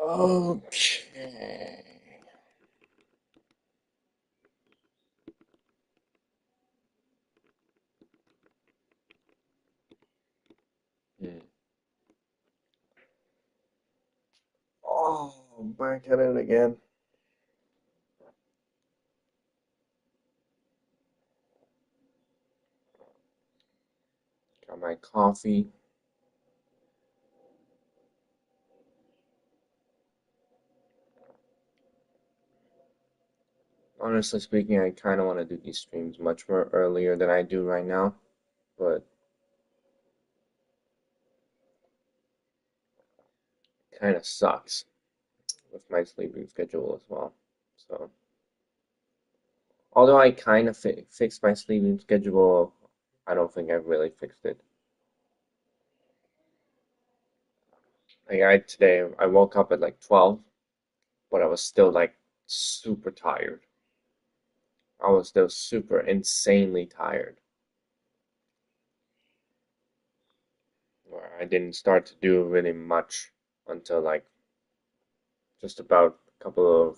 Okay. Hmm. Oh, back at it again. Got my coffee. Honestly speaking, I kind of want to do these streams much more earlier than I do right now, but kind of sucks with my sleeping schedule as well. So, although I kind of fixed my sleeping schedule, I don't think I've really fixed it. Like today, I woke up at like 12, but I was still like super tired. I was still super insanely tired. Where I didn't start to do really much until like just about a couple of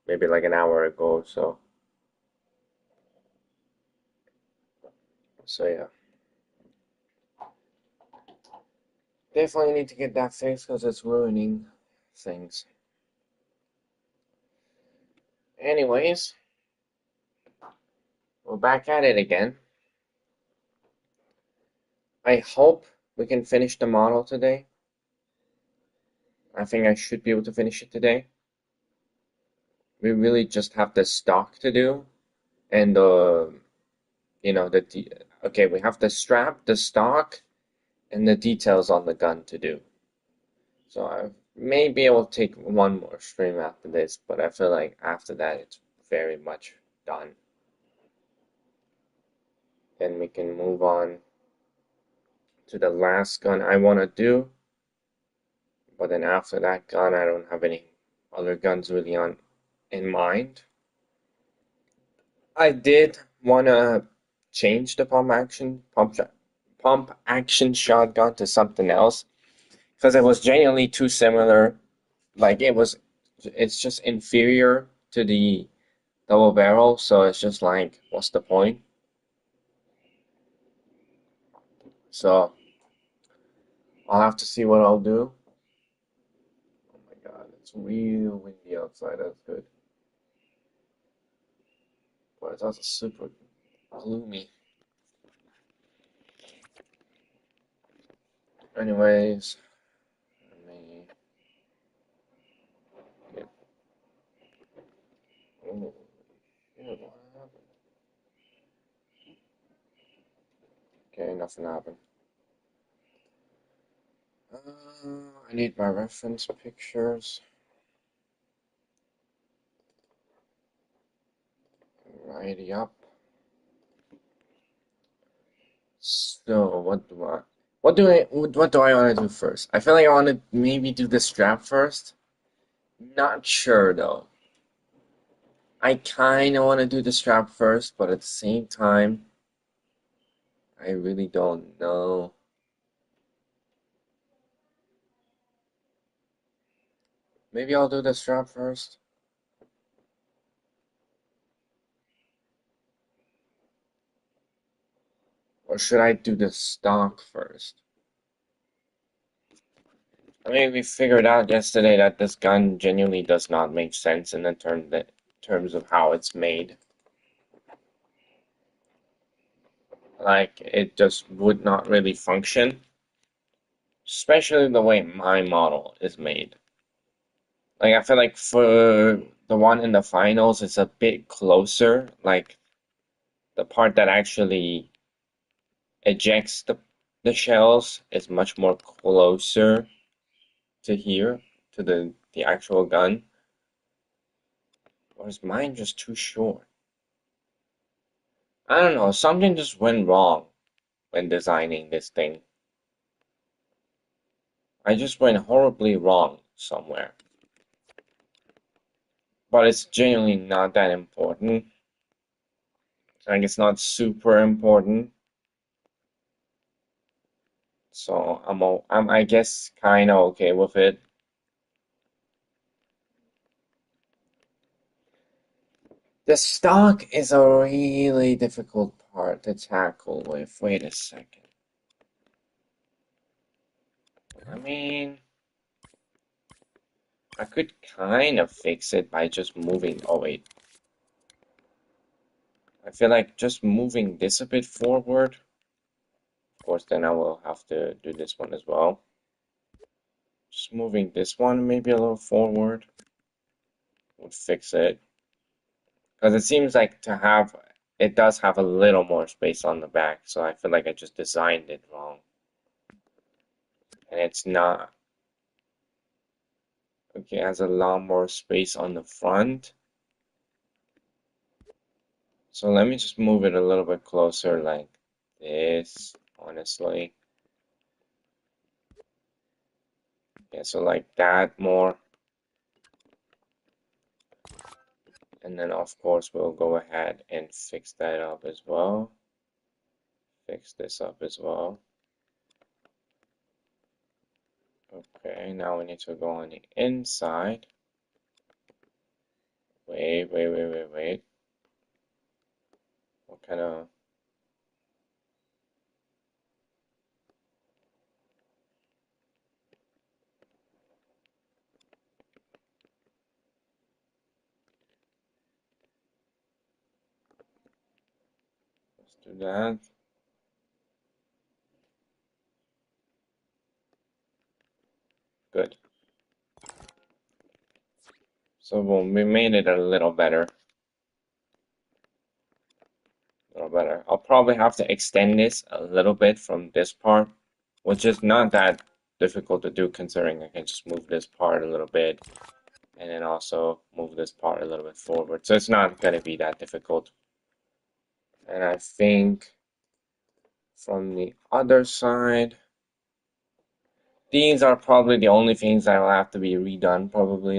maybe like an hour ago. So yeah, definitely need to get that fixed because it's ruining things. Anyways, we're back at it again. I hope we can finish the model today. I think I should be able to finish it today. We really just have the stock to do and you know okay, we have the strap, the stock, and the details on the gun to do. So I may be able to take one more stream after this, but I feel like after that it's very much done. Then we can move on to the last gun I want to do. But then after that gun, I don't have any other guns really on in mind. I did want to change the pump action shotgun to something else because it was genuinely too similar. Like it's just inferior to the double barrel, so it's just like, what's the point? So I'll have to see what I'll do. Oh my God, it's real windy outside. That's good, but it's also super gloomy. Anyways, let me get. Oh, shit, what happened? Okay, nothing happened. I need my reference pictures. Righty up. So what do I want to do first? I feel like I want to maybe do the strap first. Not sure though. I kind of want to do the strap first, but at the same time, I really don't know. Maybe I'll do the strap first, or should I do the stock first? I mean, we figured out yesterday that this gun genuinely does not make sense in the terms of how it's made. Like, it just would not really function, especially the way my model is made. Like, I feel like for the one in the finals, it's a bit closer. Like, the part that actually ejects the shells is much more closer to here, to the actual gun. Or is mine just too short? I don't know, something just went wrong when designing this thing. I just went horribly wrong somewhere. But it's genuinely not that important. Like it's not super important. So I'm I guess kind of okay with it. The stock is a really difficult part to tackle with. Wait a second. I mean, I could kind of fix it by just moving. Oh, wait. I feel like just moving this a bit forward. Of course, then I will have to do this one as well. Just moving this one maybe a little forward would fix it. Because it seems like it does have a little more space on the back, so I feel like I just designed it wrong. And it's not. Okay, it has a lot more space on the front. So let me just move it a little bit closer like this, honestly. Yeah, so like that more. And then of course we'll go ahead and fix that up as well. Fix this up as well. Okay, now we need to go on the inside. Wait. What kind of... Let's do that. Good. So we made it a little better. I'll probably have to extend this a little bit from this part, which is not that difficult to do considering I can just move this part a little bit and then also move this part a little bit forward. So it's not going to be that difficult. And I think from the other side, these are probably the only things that will have to be redone probably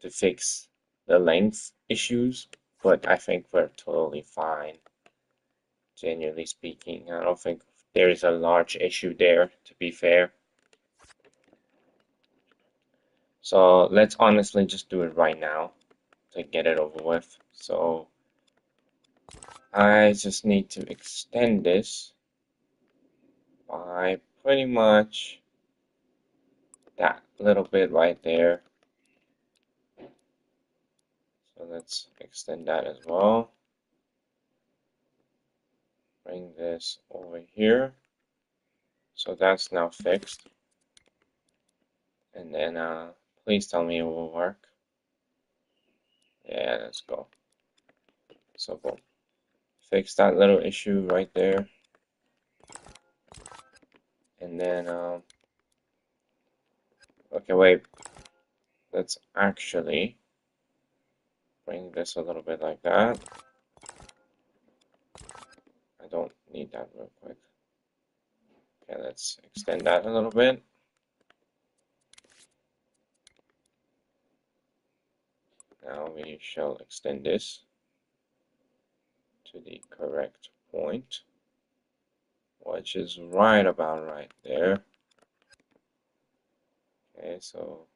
to fix the length issues, but I think we're totally fine. Genuinely speaking, I don't think there is a large issue there, to be fair. So let's honestly just do it right now to get it over with. So I just need to extend this by pretty much that little bit right there. So let's extend that as well. Bring this over here. So that's now fixed. And then please tell me it will work. Yeah, let's go. So boom. Fix that little issue right there. And then okay, wait. Let's actually bring this a little bit like that. I don't need that real quick. Okay, let's extend that a little bit. Now we shall extend this to the correct point, which is right about right there. Okay, so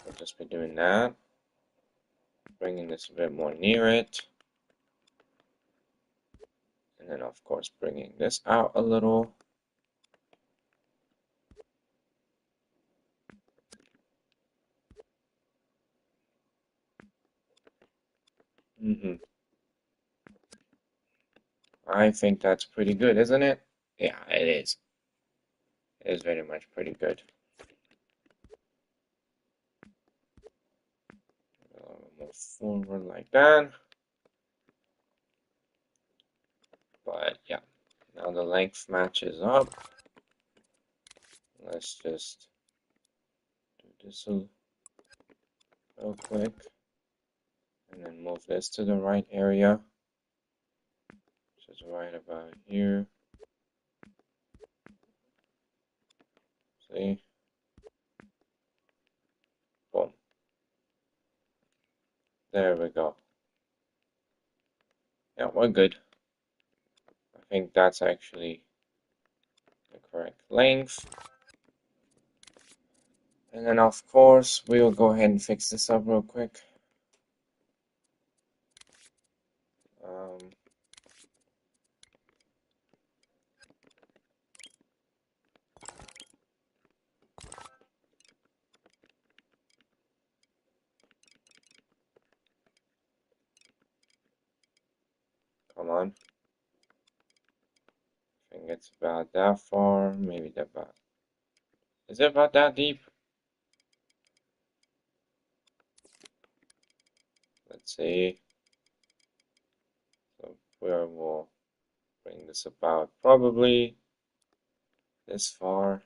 we'll just be doing that. Bringing this a bit more near it. And then, of course, bringing this out a little. I think that's pretty good, isn't it? Yeah, it is. It is very much pretty good. Move forward like that. But yeah, now the length matches up. Let's just do this real quick. And then move this to the right area. Which is right about here. See? Boom. There we go. Yeah, we're good. I think that's actually the correct length. And then of course, we will go ahead and fix this up real quick. think it's about that far. Maybe that about. Is it about that deep? Let's see. So where we'll bring this about probably this far.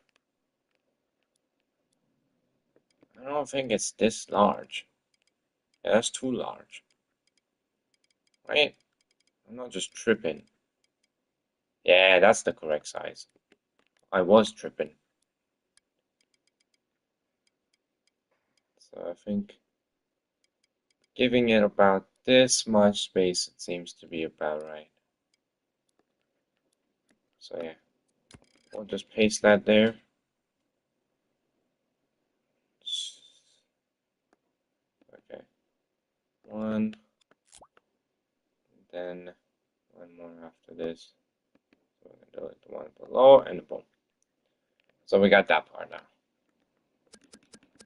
I don't think it's this large. Yeah, that's too large. Right? I'm not just tripping. Yeah, that's the correct size. I was tripping. So I think giving it about this much space, it seems to be about right. So yeah, we'll just paste that there. Okay, one, then one more after this. So we're gonna do the one below and boom. So we got that part now.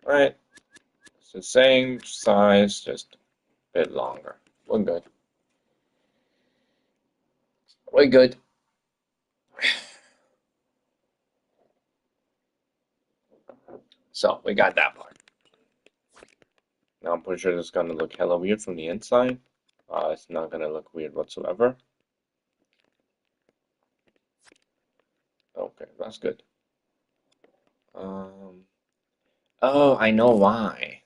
All right, it's the same size, just a bit longer. We're good. We're good. So we got that part. Now I'm pretty sure this is gonna look hella weird from the inside. It's not gonna look weird whatsoever. Okay, that's good. Um, oh, I know why.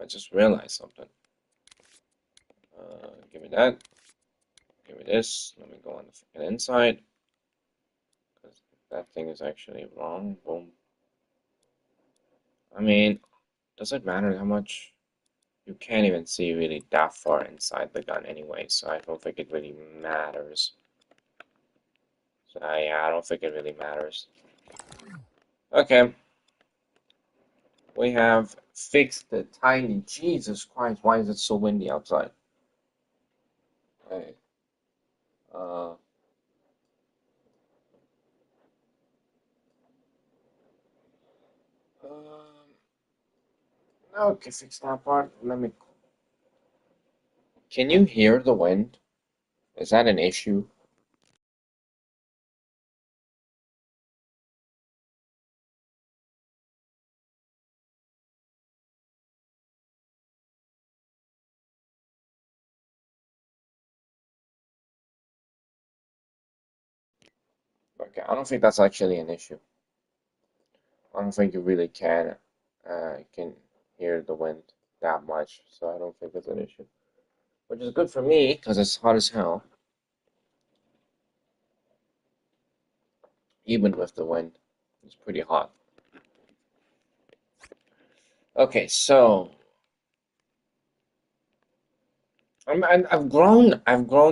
I just realized something. Give me that. Give me this. Let me go on the fucking inside. Because that thing is actually wrong. Boom. I mean, does it matter how much? You can't even see really that far inside the gun anyway, so I don't think it really matters. So yeah, I don't think it really matters. Okay, we have fixed the tiny. Jesus Christ, why is it so windy outside? Hey, uh, um, okay, fix that part. Let me. Can you hear the wind? Is that an issue? Okay, I don't think that's actually an issue. I don't think you really can hear the wind that much, so I don't think it's an issue. Which is good for me because it's hot as hell, even with the wind. It's pretty hot. Okay, so I've grown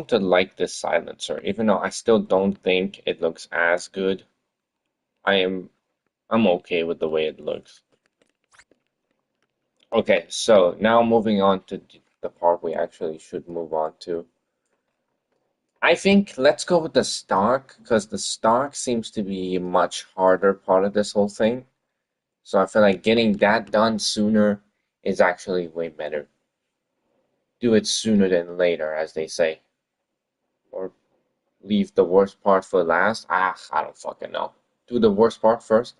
to like this silencer, even though I still don't think it looks as good. I am I'm okay with the way it looks. Okay, so now moving on to the part we actually should move on to. I think let's go with the stock because the stock seems to be a much harder part of this whole thing. So I feel like getting that done sooner is actually way better. Do it sooner than later, as they say. Or leave the worst part for last. Ah, I don't fucking know. Do the worst part first.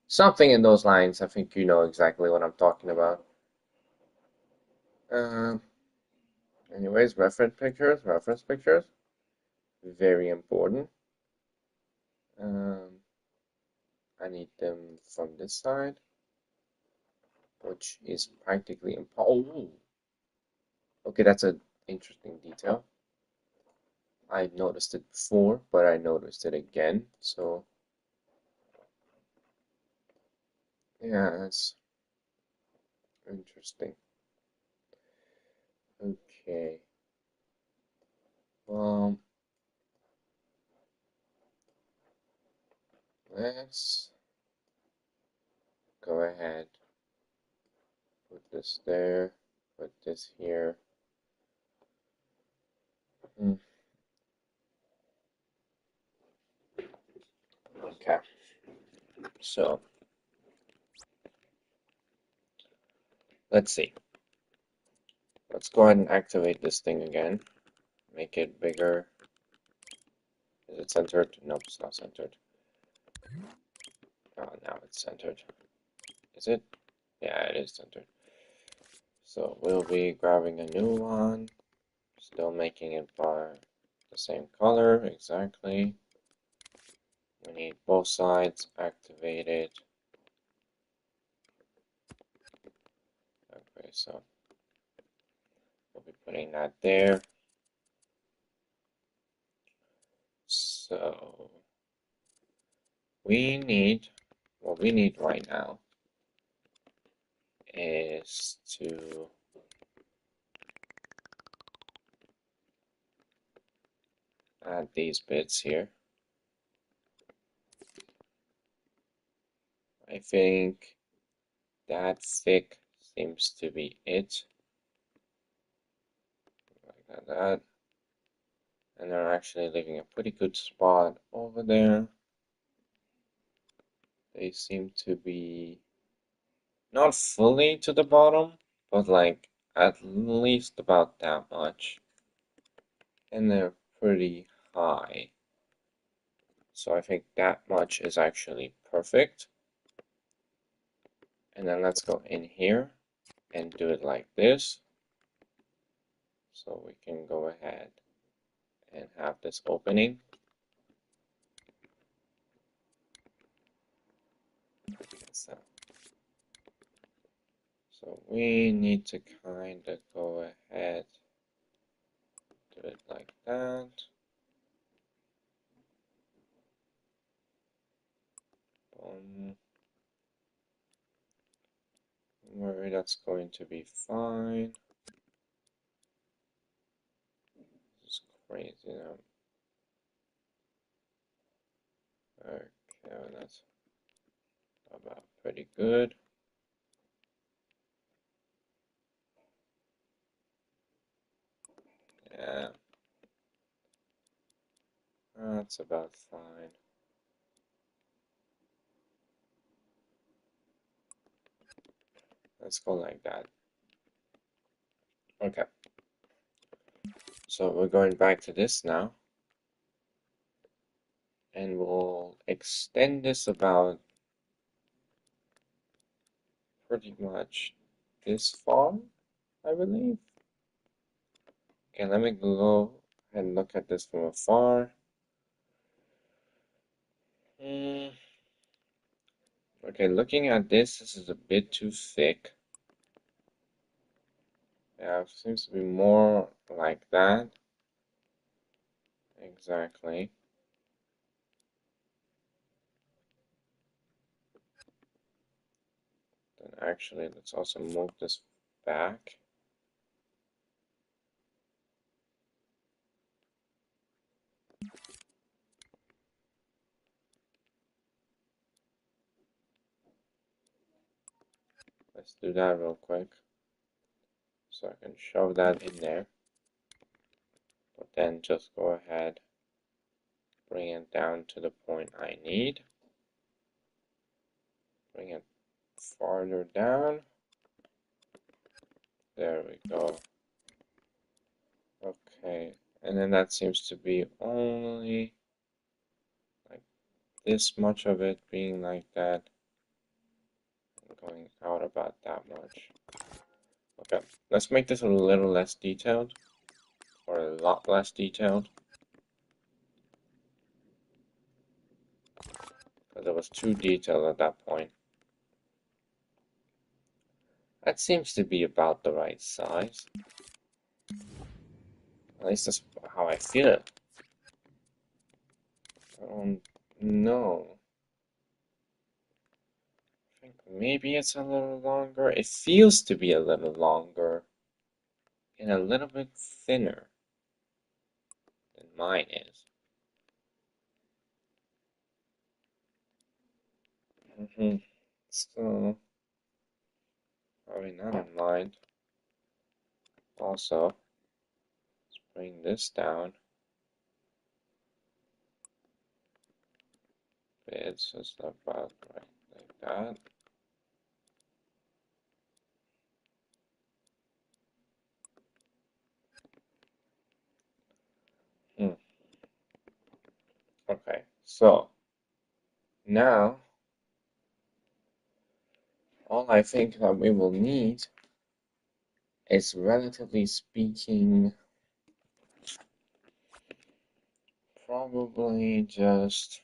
Something in those lines. I think you know exactly what I'm talking about. Um, anyways, reference pictures. Very important. Um, I need them from this side, which is practically impossible. Oh, okay, that's an interesting detail. I noticed it before, but I noticed it again. So, yeah, that's interesting. Okay. Um, let's go ahead. Put this there. Put this here. Hmm, okay. So, let's see. Let's go ahead and activate this thing again. Make it bigger. Is it centered? Nope, it's not centered. Oh, now it's centered. Is it? Yeah, it is centered. So we'll be grabbing a new one, still making it by the same color, exactly. We need both sides activated. Okay, so we'll be putting that there. So what we need right now is to add these bits here. I think that thick seems to be it. Like that. And they're actually leaving a pretty good spot over there. They seem to be not fully to the bottom, but like at least about that much. And they're pretty high. So I think that much is actually perfect. And then let's go in here and do it like this. So we can go ahead and have this opening. So we need to kind of go ahead, do it like that. Where that's going to be fine. This is crazy now. Okay, that's about pretty good. Yeah, that's about fine. Let's go like that. Okay. So we're going back to this now. And we'll extend this about pretty much this far, I believe. Okay, let me go and look at this from afar. Okay, looking at this is a bit too thick. Yeah, it seems to be more like that. Exactly. Then actually, let's also move this back. Let's do that real quick. So I can shove that in there. But then just go ahead, bring it down to the point I need. Bring it farther down. There we go. Okay, and then that seems to be only like this much of it being like that, and going out about that much. Okay, let's make this a little less detailed, or a lot less detailed, because it was too detailed at that point. That seems to be about the right size. At least that's how I feel it. I don't know. I think maybe it's a little longer. It feels to be a little longer and a little bit thinner than mine is. So, probably not in mind. Also, let's bring this down a bit, so it's about right like that. Hmm. Okay, so now all I think that we will need is, relatively speaking, probably just,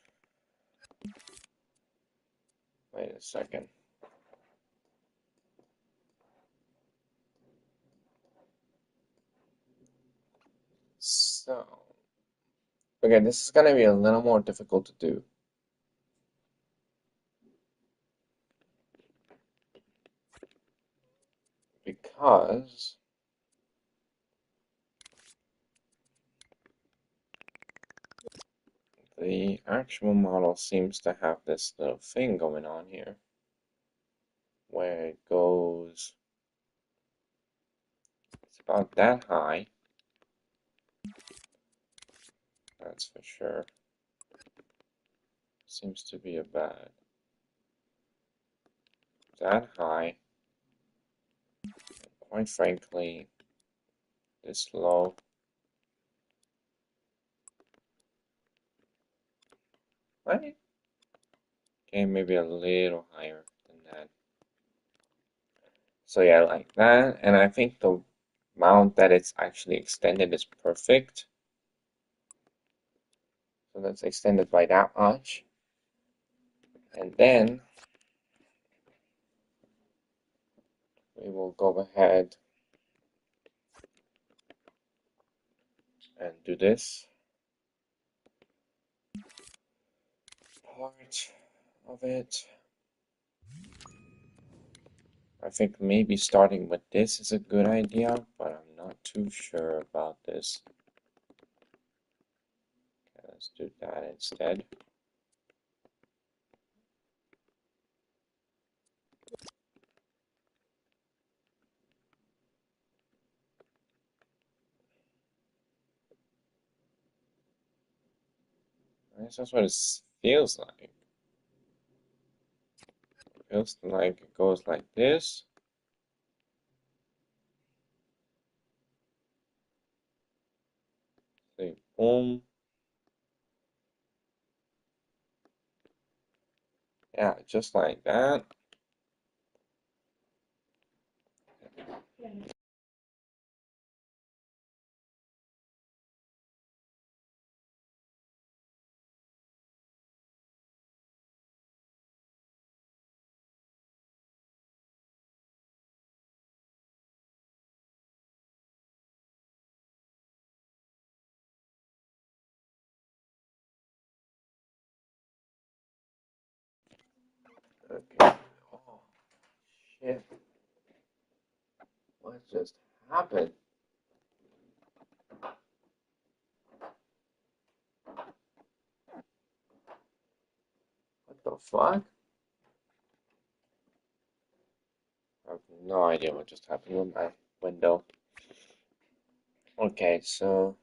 wait a second. So, okay, this is gonna be a little more difficult to do because the actual model seems to have this little thing going on here where it goes, it's about that high, that's for sure. Seems to be about that high. Quite frankly, this low. Right? Okay, maybe a little higher than that. So yeah, like that. And I think the amount that it's actually extended is perfect. So that's extended by that much. And then we will go ahead and do this part of it. I think maybe starting with this is a good idea, but I'm not too sure about this. Okay, let's do that instead. I guess that's what it feels like. It feels like it goes like this. Say boom. Yeah, just like that. Okay. Oh, shit. What just happened? What the fuck? I have no idea what just happened with my window. Okay, so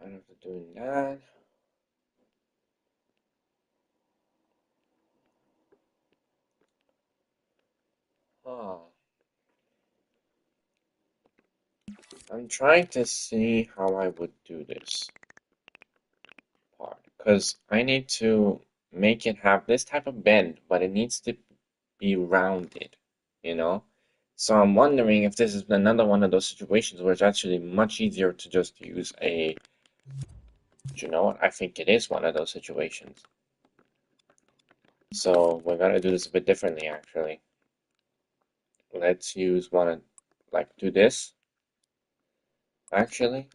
after doing that, oh, I'm trying to see how I would do this part because I need to make it have this type of bend, but it needs to be rounded, you know? So I'm wondering if this is another one of those situations where it's actually much easier to just use a, you know what? I think it is one of those situations. So we're gonna do this a bit differently, actually. Let's use one, like do this, actually.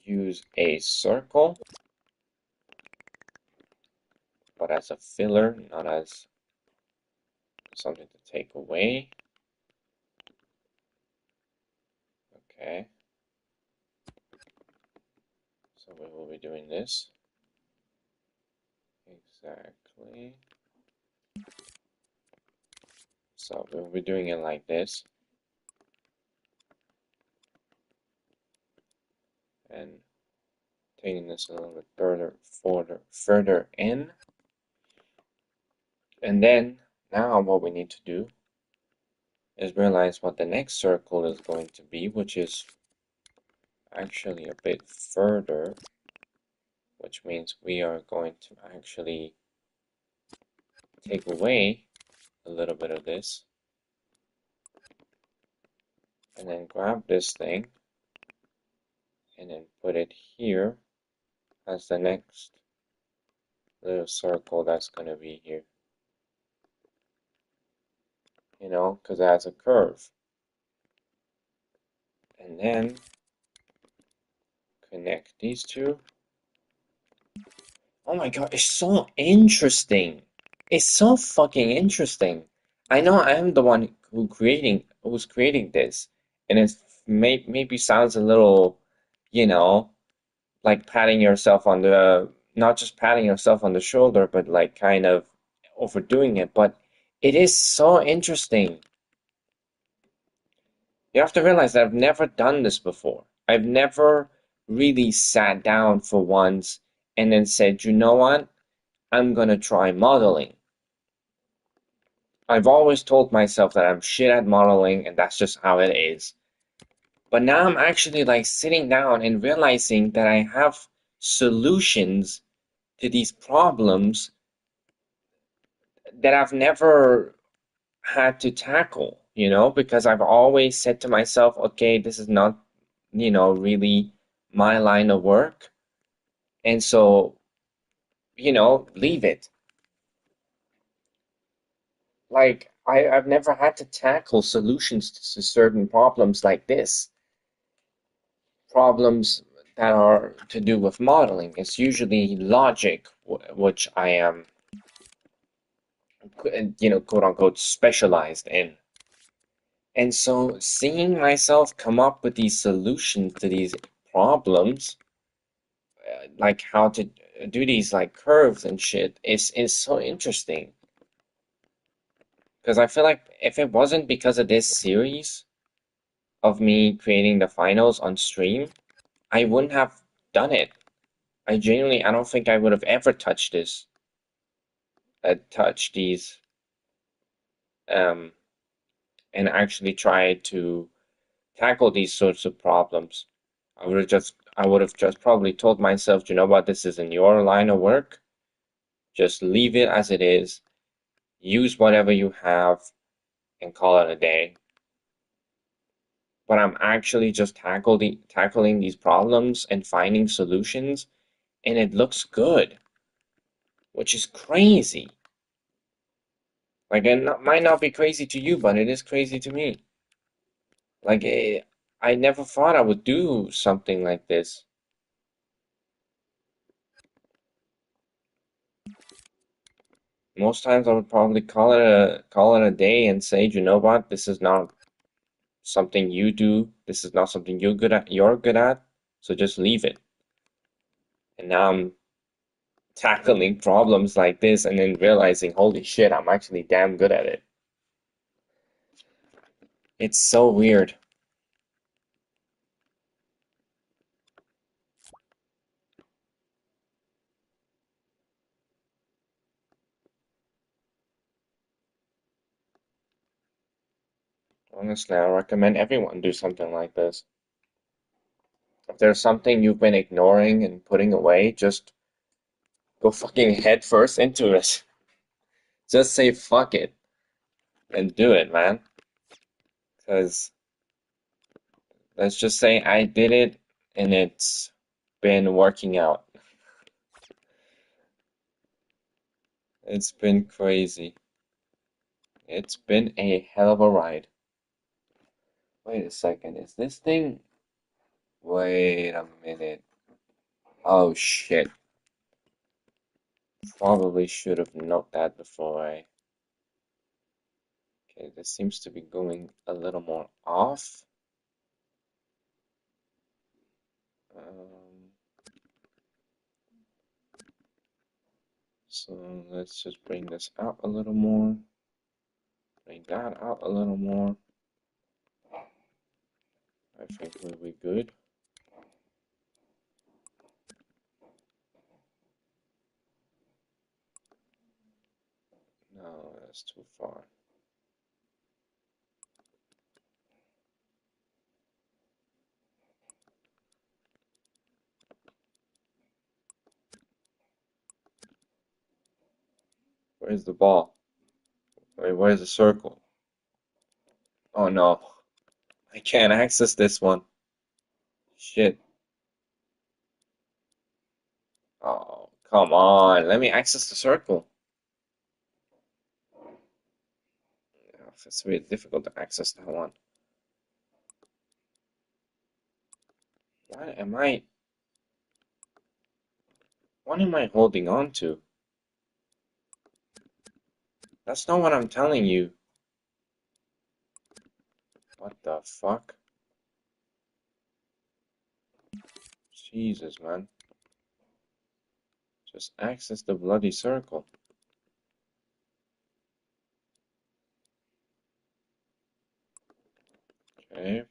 Use a circle, but as a filler, not as something to take away. Okay. So we will be doing this. Exactly. So we will be doing it like this. And taking this a little bit further in. And then now what we need to do is realize what the next circle is going to be, which is actually a bit further, which means we are going to actually take away a little bit of this and then grab this thing and then put it here as the next little circle that's going to be here, you know, because it has a curve. And then connect these two. Oh my God, it's so interesting. It's so fucking interesting. I know I am the one who's creating this, and it maybe sounds a little, you know, like patting yourself on the, not just patting yourself on the shoulder, but like kind of overdoing it. But it is so interesting. You have to realize that I've never done this before. I've never really sat down for once and then said, you know what? I'm gonna try modeling. I've always told myself that I'm shit at modeling and that's just how it is. But now I'm actually like sitting down and realizing that I have solutions to these problems that I've never had to tackle, you know, because I've always said to myself, okay, this is not, you know, really my line of work. And so, you know, leave it. Like, I've never had to tackle solutions to certain problems like this. Problems that are to do with modeling. It's usually logic, which I am, you know, quote unquote, specialized in. And so seeing myself come up with these solutions to these problems, like how to do these like curves and shit, is so interesting. Because I feel like if it wasn't because of this series of me creating the finals on stream, I wouldn't have done it. I don't think I would have ever touched this, touched these, um, and actually tried to tackle these sorts of problems. I would have just probably told myself, you know what, this isn't your line of work. Just leave it as it is. Use whatever you have and call it a day. But I'm actually just tackling these problems and finding solutions, and it looks good, which is crazy. Like, it might not be crazy to you, but it is crazy to me. Like, I never thought I would do something like this. Most times I would probably call it a day and say, you know what, this is not something you do. This is not something you're good at. So just leave it. And now I'm tackling problems like this and then realizing, holy shit, I'm actually damn good at it. It's so weird. Honestly, I recommend everyone do something like this. If there's something you've been ignoring and putting away, just go fucking head first into it. Just say fuck it and do it, man. Because let's just say I did it and it's been working out. It's been crazy. It's been a hell of a ride. Wait a second, is this thing? Wait a minute. Oh shit. Probably should have noted that before I. Okay, this seems to be going a little more off. Um, so let's just bring this out a little more. Bring that out a little more. I think we'll be good. No, that's too far. Where's the ball? Wait, where's the circle? Oh no, I can't access this one. Shit. Oh, come on. Let me access the circle. Oh, it's really difficult to access that one. What am I? What am I holding on to? That's not what I'm telling you. What the fuck? Jesus, man. Just access the bloody circle. Okay.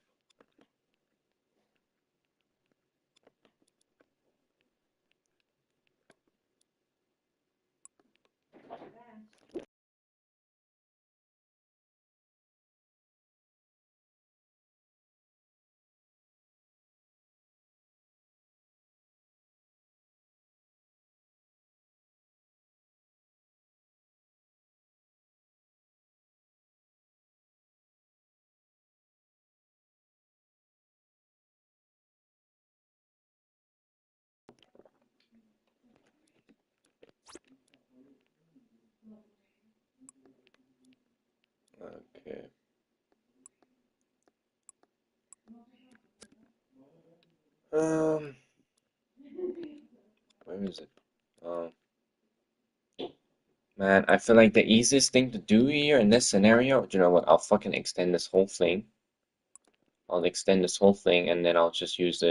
Okay. Um, where is it? Um, Man, I feel like the easiest thing to do here in this scenario, you know what? I'll fucking extend this whole thing. I'll extend this whole thing and then I'll just use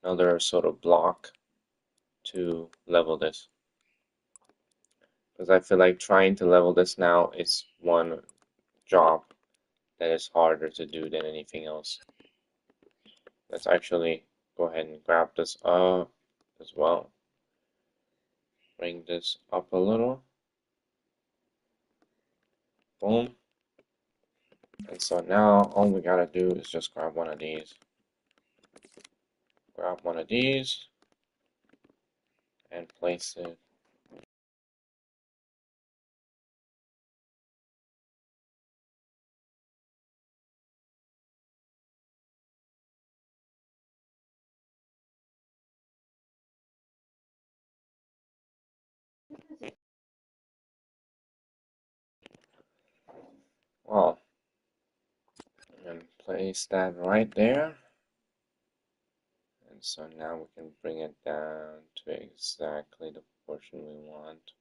another sort of block to level this. Because I feel like trying to level this now is one job that is harder to do than anything else. Let's actually go ahead and grab this up as well. Bring this up a little. Boom. And so now all we gotta do is just grab one of these. Grab one of these and place it. Well, and place that right there. And so now we can bring it down to exactly the portion we want.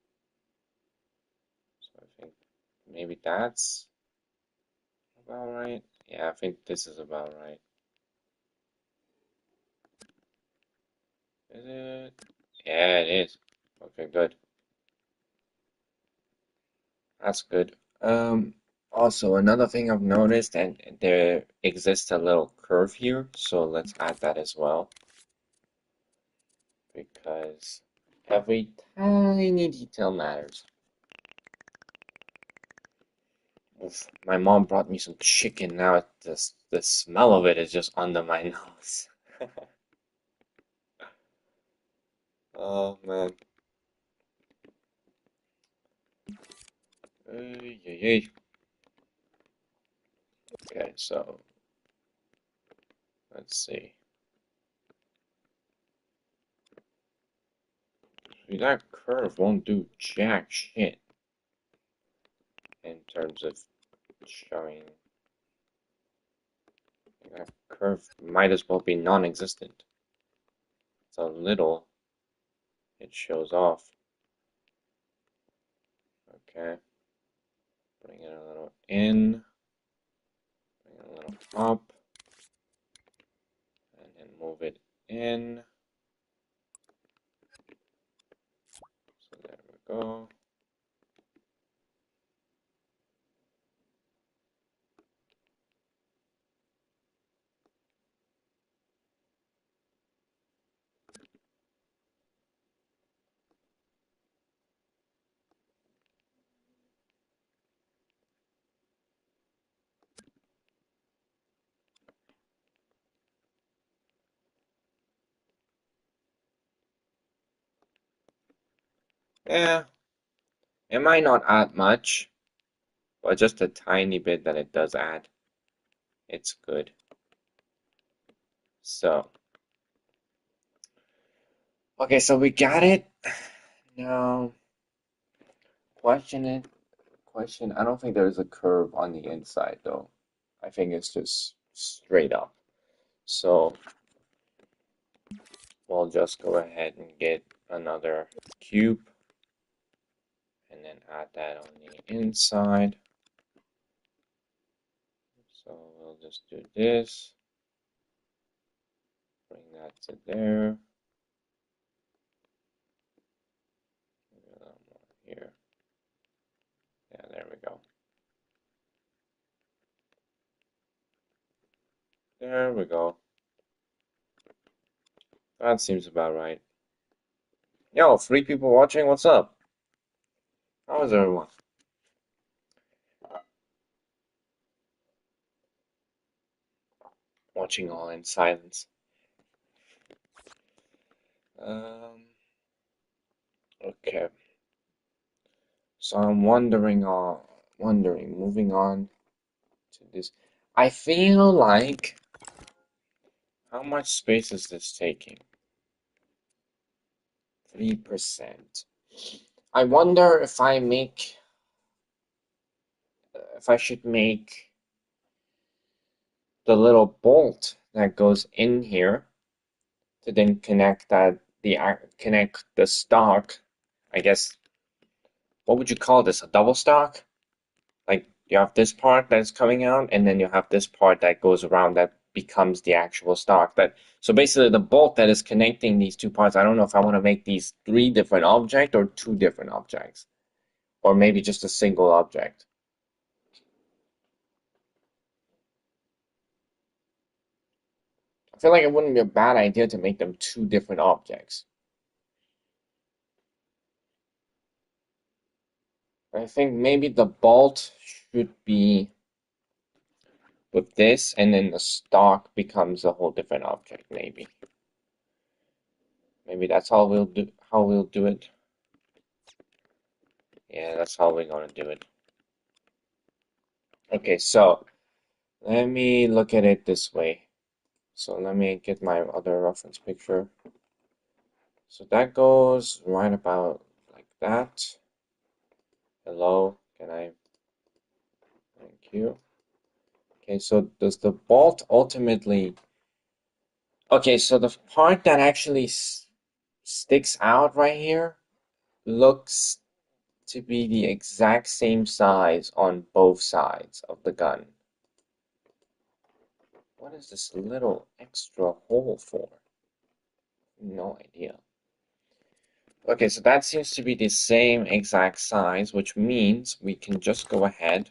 So I think maybe that's about right. Yeah, I think this is about right. Is it? Yeah, it is. Okay, good. That's good. Also another thing I've noticed, and there exists a little curve here, so let's add that as well, because every tiny detail matters. Oof, my mom brought me some chicken. Now the smell of it is just under my nose. Oh man. Ay, ay, ay. Okay, so let's see. See, that curve won't do jack shit in terms of showing. That curve might as well be non-existent. It's a little, it shows off. Okay, bring it a little in, bring it a little up, and then move it in. So there we go. Yeah, It might not add much, but just a tiny bit that it does add, it's good. So, okay, so we got it. Now, question it. Question, I don't think there's a curve on the inside though. I think it's just straight up. So we'll just go ahead and get another cube and then add that on the inside. So we'll just do this, bring that to there, maybe a little more here. Yeah, there we go. There we go. That seems about right. Yo, 3 people watching, what's up? How is everyone? Watching all in silence. Um, okay. So I'm moving on to this. I feel like, how much space is this taking? 3%. I wonder if I should make the little bolt that goes in here to then connect the stock. I guess, what would you call this? A double stock? Like you have this part that's coming out, and then you have this part that goes around that becomes the actual stock. So basically the bolt that is connecting these two parts, I don't know if I want to make these 3 different objects or 2 different objects. Or maybe just a single object. I feel like it wouldn't be a bad idea to make them 2 different objects. I think maybe the bolt should be with this, and then the stock becomes a whole different object, maybe. Maybe that's how we'll do it. Yeah, that's how we're gonna do it. Okay, so let me look at it this way. So let me get my other reference picture. So that goes right about like that. Hello, can I? Thank you. Okay, so does the bolt ultimately... Okay, so the part that actually sticks out right here looks to be the exact same size on both sides of the gun. What is this little extra hole for? No idea. Okay, so that seems to be the same exact size, which means we can just go ahead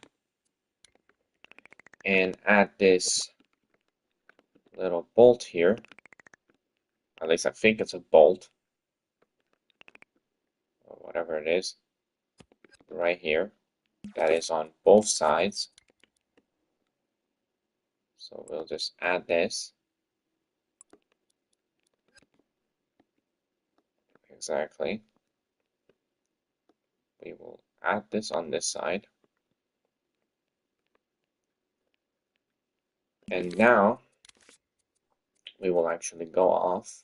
and add this little bolt here. At least I think it's a bolt, or whatever it is, right here. That is on both sides. So we'll just add this. Exactly. We will add this on this side. And now we will actually go off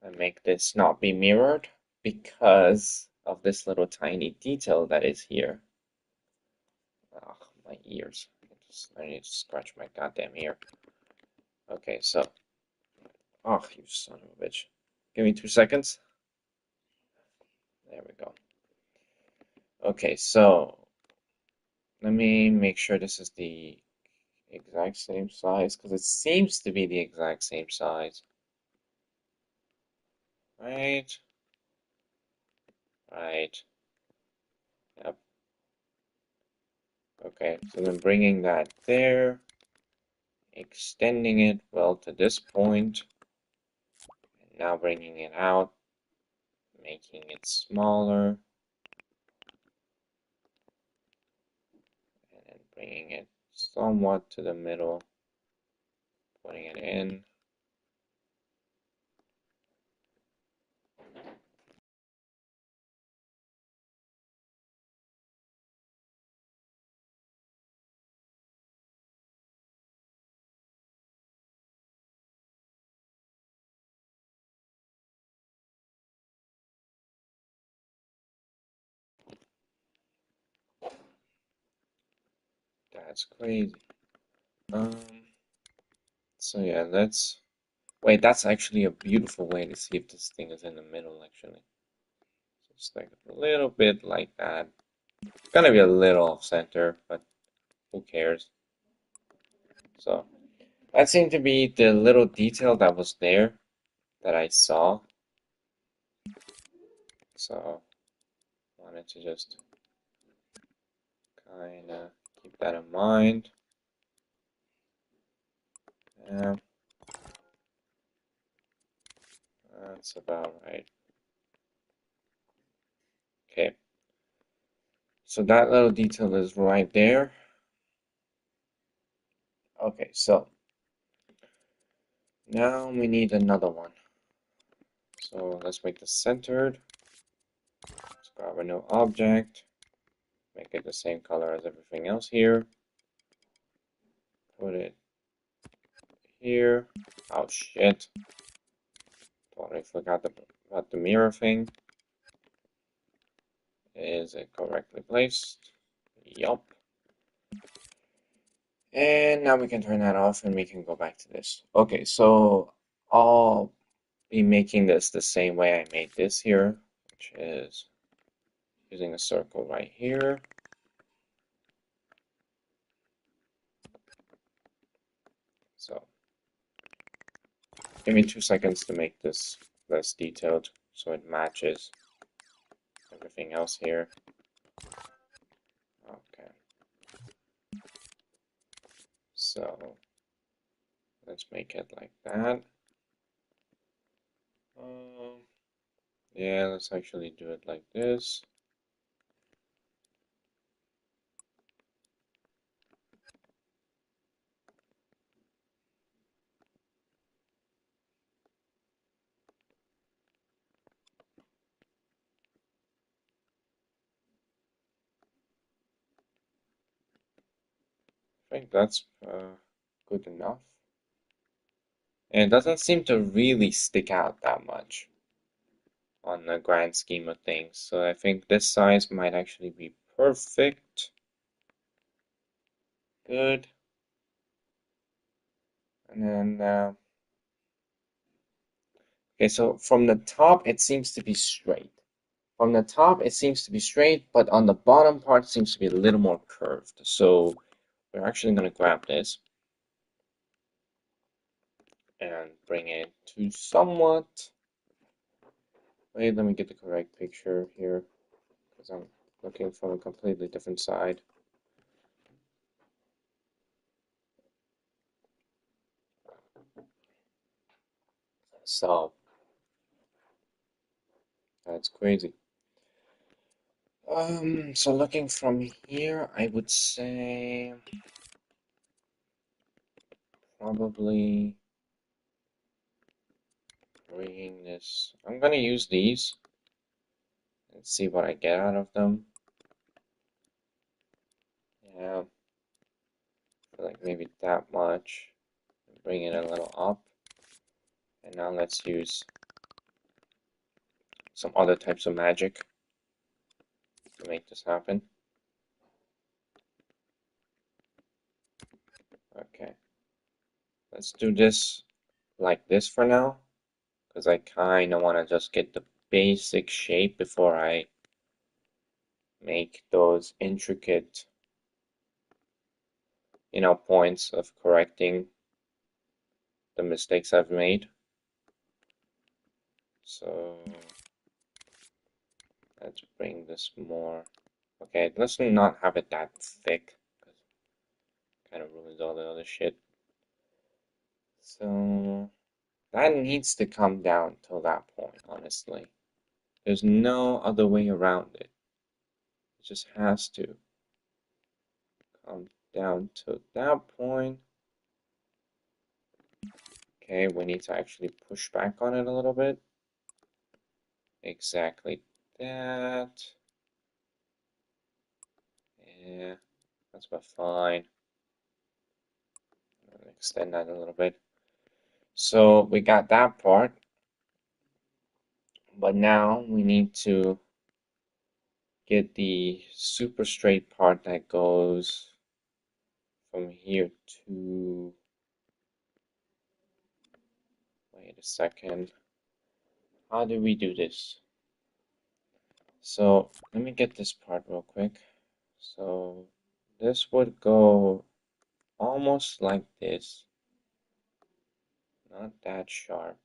and make this not be mirrored because of this little tiny detail that is here. Oh, my ears. I need to scratch my goddamn ear. Okay, so... Oh, you son of a bitch. Give me 2 seconds. There we go. Okay, so... Let me make sure this is the exact same size, because it seems to be the exact same size. Right? Right. Yep. Okay, so then bringing that there, extending it, well, to this point, and now bringing it out, making it smaller, and then bringing it somewhat to the middle, putting it in. That's crazy. Um, so yeah, let's wait, that's actually a beautiful way to see if this thing is in the middle, actually. Just like a little bit like that. It's gonna be a little off center, but who cares? So that seemed to be the little detail that was there that I saw. So wanted to just kinda keep that in mind. Yeah, that's about right. Okay, so that little detail is right there. Okay, so now we need another one. So let's make this centered. Let's grab a new object. Make it the same color as everything else here. Put it here. Oh shit. Totally forgot about the mirror thing. Is it correctly placed? Yup. And now we can turn that off and we can go back to this. Okay, so I'll be making this the same way I made this here, which is using a circle right here. So give me 2 seconds to make this less detailed so it matches everything else here. Okay. So let's make it like that. Um, yeah, let's actually do it like this. I think that's good enough. And it doesn't seem to really stick out that much on the grand scheme of things. So I think this size might actually be perfect. Good. And then, okay, so from the top, it seems to be straight. From the top, it seems to be straight, but on the bottom part, it seems to be a little more curved. So we're actually going to grab this and bring it to somewhat. Wait, let me get the correct picture here because I'm looking from a completely different side. So that's crazy. So looking from here, I would say probably bringing this. I'm gonna use these and see what I get out of them. Yeah, I feel like maybe that much. Bring it a little up. And now let's use some other types of magic to make this happen. Okay, let's do this like this for now, because I kind of want to just get the basic shape before I make those intricate, points of correcting the mistakes I've made. So let's bring this more. Okay, let's not have it that thick, because it kind of ruins all the other shit. So that needs to come down till that point, honestly. There's no other way around it. It just has to come down to that point. Okay, we need to actually push back on it a little bit. Exactly that. Yeah, that's about fine. Extend that a little bit. So we got that part, but now we need to get the super straight part that goes from here to, wait a second, how do we do this? So let me get this part real quick. So this would go almost like this. Not that sharp.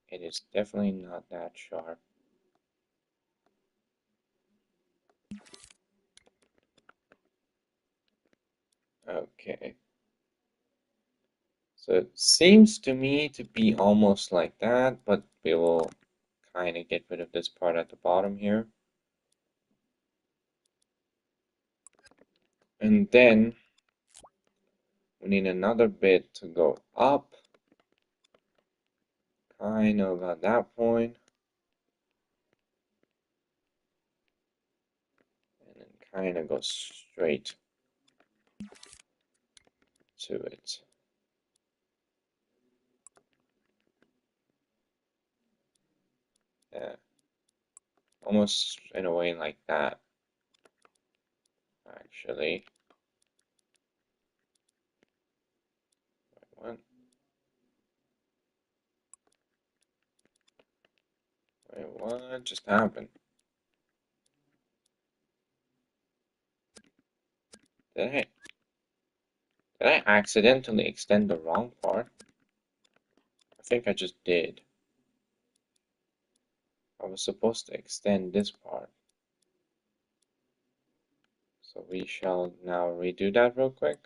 It is definitely not that sharp. Okay. So it seems to me to be almost like that, but we will kind of get rid of this part at the bottom here. And then we need another bit to go up, kind of at that point, and then kind of go straight to it. Yeah, almost in a way like that, actually. What? Wait, what just happened? Did I accidentally extend the wrong part? I think I just did. I was supposed to extend this part. So we shall now redo that real quick.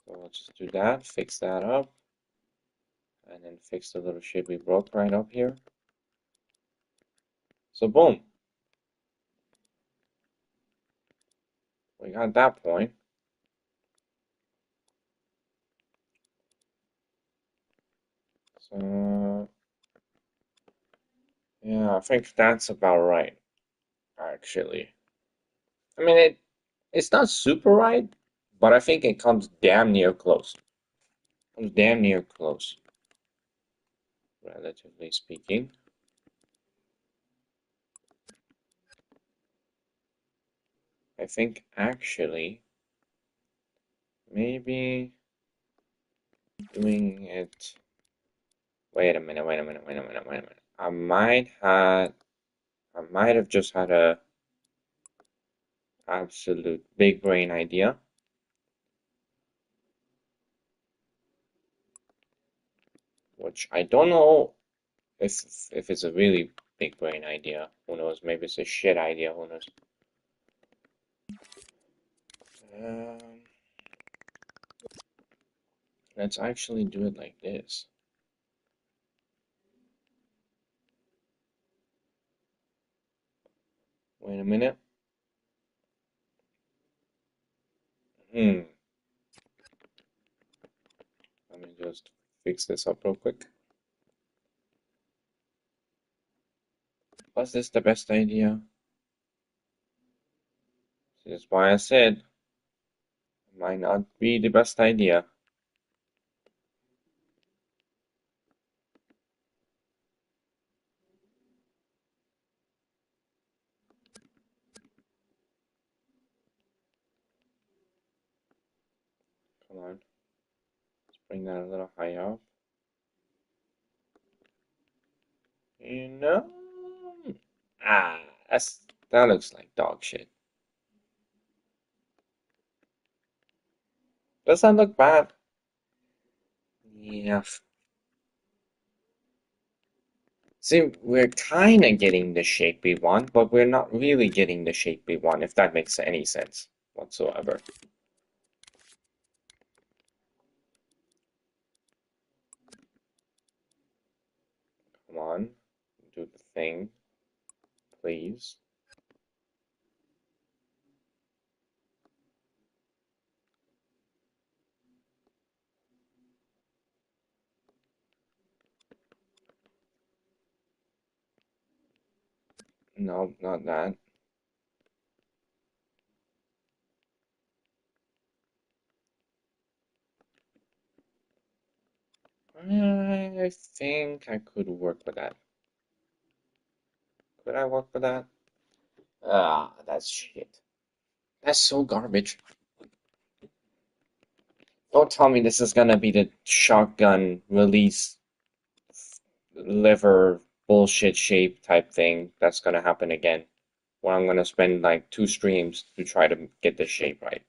So we'll just do that, fix that up, and then fix the little shit we broke right up here. So boom, we got that point. So yeah, I think that's about right, actually. I mean, it's not super right, but I think it comes damn near close. Comes damn near close, relatively speaking. I think actually maybe doing it. Wait a minute, wait a minute, wait a minute, wait a minute. I might have just had a absolute big brain idea, which I don't know if it's a really big brain idea. Who knows? Maybe it's a shit idea. Who knows? Um, let's actually do it like this. Wait a minute. Hmm. Let me just fix this up real quick. Was this the best idea? This is why I said it might not be the best idea. Come on. Let's bring that a little higher up. You know? Ah, that looks like dog shit. Does that look bad? Yeah. See, we're kind of getting the shape we want, but we're not really getting the shape we want, if that makes any sense whatsoever. Come on, do the thing, please. No, not that. I think I could work with that. Could I work with that? Ah, that's shit. That's so garbage. Don't tell me this is gonna be the shotgun release liver bullshit shape type thing that's gonna happen again, where I'm gonna spend like 2 streams to try to get this shape right.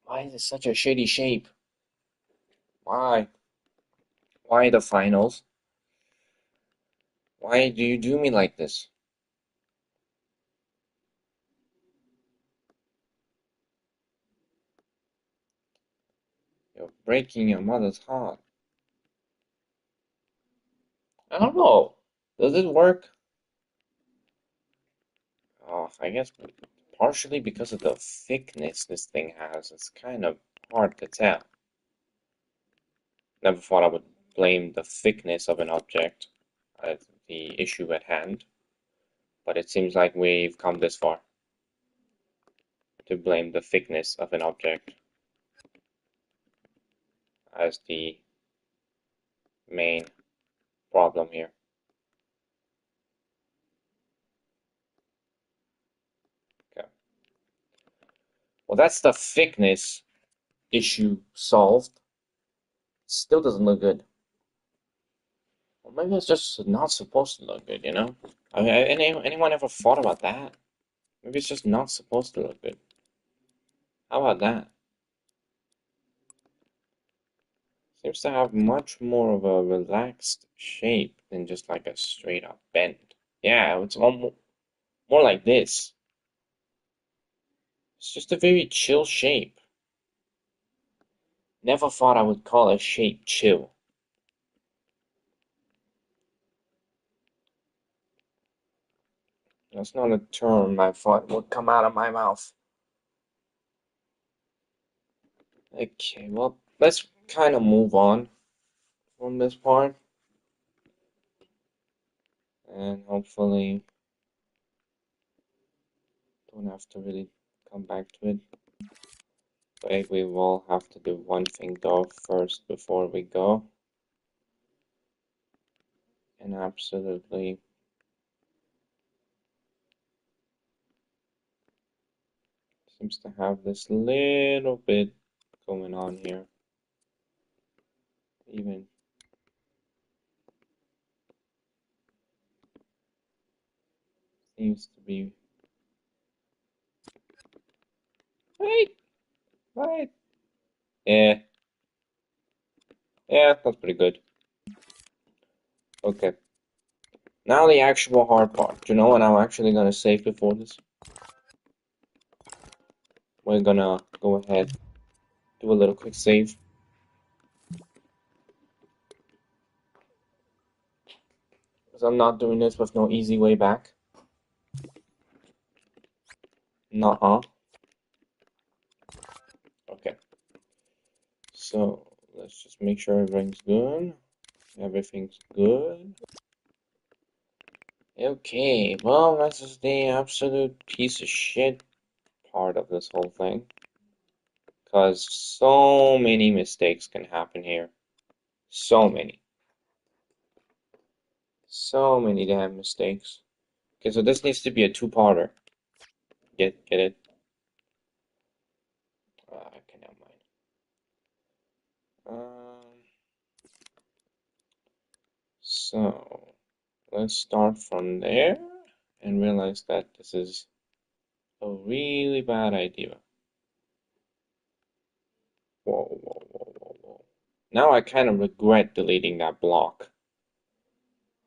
Why is it such a shitty shape? Why? Why the finals? Why do you do me like this? You're breaking your mother's heart. I don't know. Does it work? Oh, I guess partially because of the thickness this thing has. It's kind of hard to tell. Never thought I would blame the thickness of an object as the issue at hand, but it seems like we've come this far to blame the thickness of an object as the main problem here. Okay. Well, that's the thickness issue solved. Still doesn't look good. Well, maybe it's just not supposed to look good, you know? I mean, anyone ever thought about that? Maybe it's just not supposed to look good. How about that? Seems to have much more of a relaxed shape than just like a straight up bend. Yeah, it's almost more like this. It's just a very chill shape. Never thought I would call a shape chill. That's not a term I thought would come out of my mouth. Okay, well, let's kind of move on from this part and hopefully don't have to really come back to it. But we will have to do one thing though first before we go. And absolutely seems to have this little bit going on here. Even seems to be. Wait, wait. Yeah, yeah, that's pretty good. Okay. Now the actual hard part. Do you know what I'm actually gonna save before this? We're gonna go ahead, do a little quick save. Because I'm not doing this with no easy way back. Nuh-uh. Okay. So let's just make sure everything's good. Everything's good. Okay, well, this is the absolute piece of shit part of this whole thing. Because so many mistakes can happen here. So many. So many damn mistakes. Okay, so this needs to be a two-parter. Get it? Okay, never mind. So let's start from there and realize that this is a really bad idea. Whoa, whoa, whoa, whoa, whoa. Now I kind of regret deleting that block.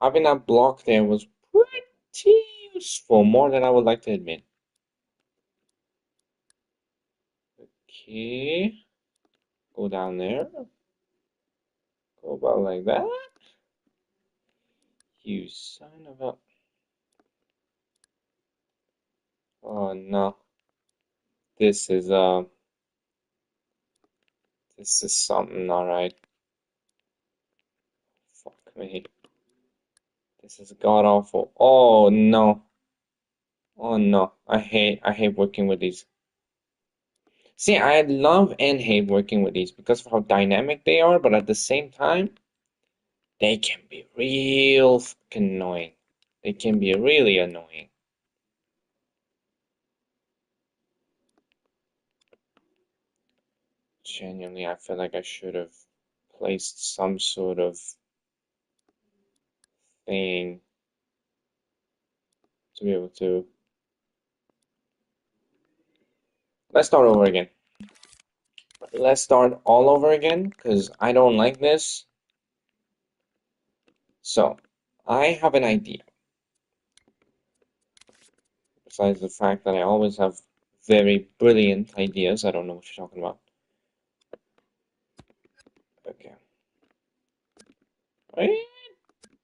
Having that block there was pretty useful, more than I would like to admit. Okay, go down there. Go about like that. You son of a... Oh no. This is this is something, alright. Fuck me. This is god awful. Oh no. Oh no. I hate working with these. See, I love and hate working with these because of how dynamic they are, but at the same time, they can be real fucking annoying. It can be really annoying. Genuinely, I feel like I should have placed some sort of thing to be able to. Let's start over again. Let's start all over again because I don't like this. So, I have an idea. Besides the fact that I always have very brilliant ideas, I don't know what you're talking about. Okay. Right?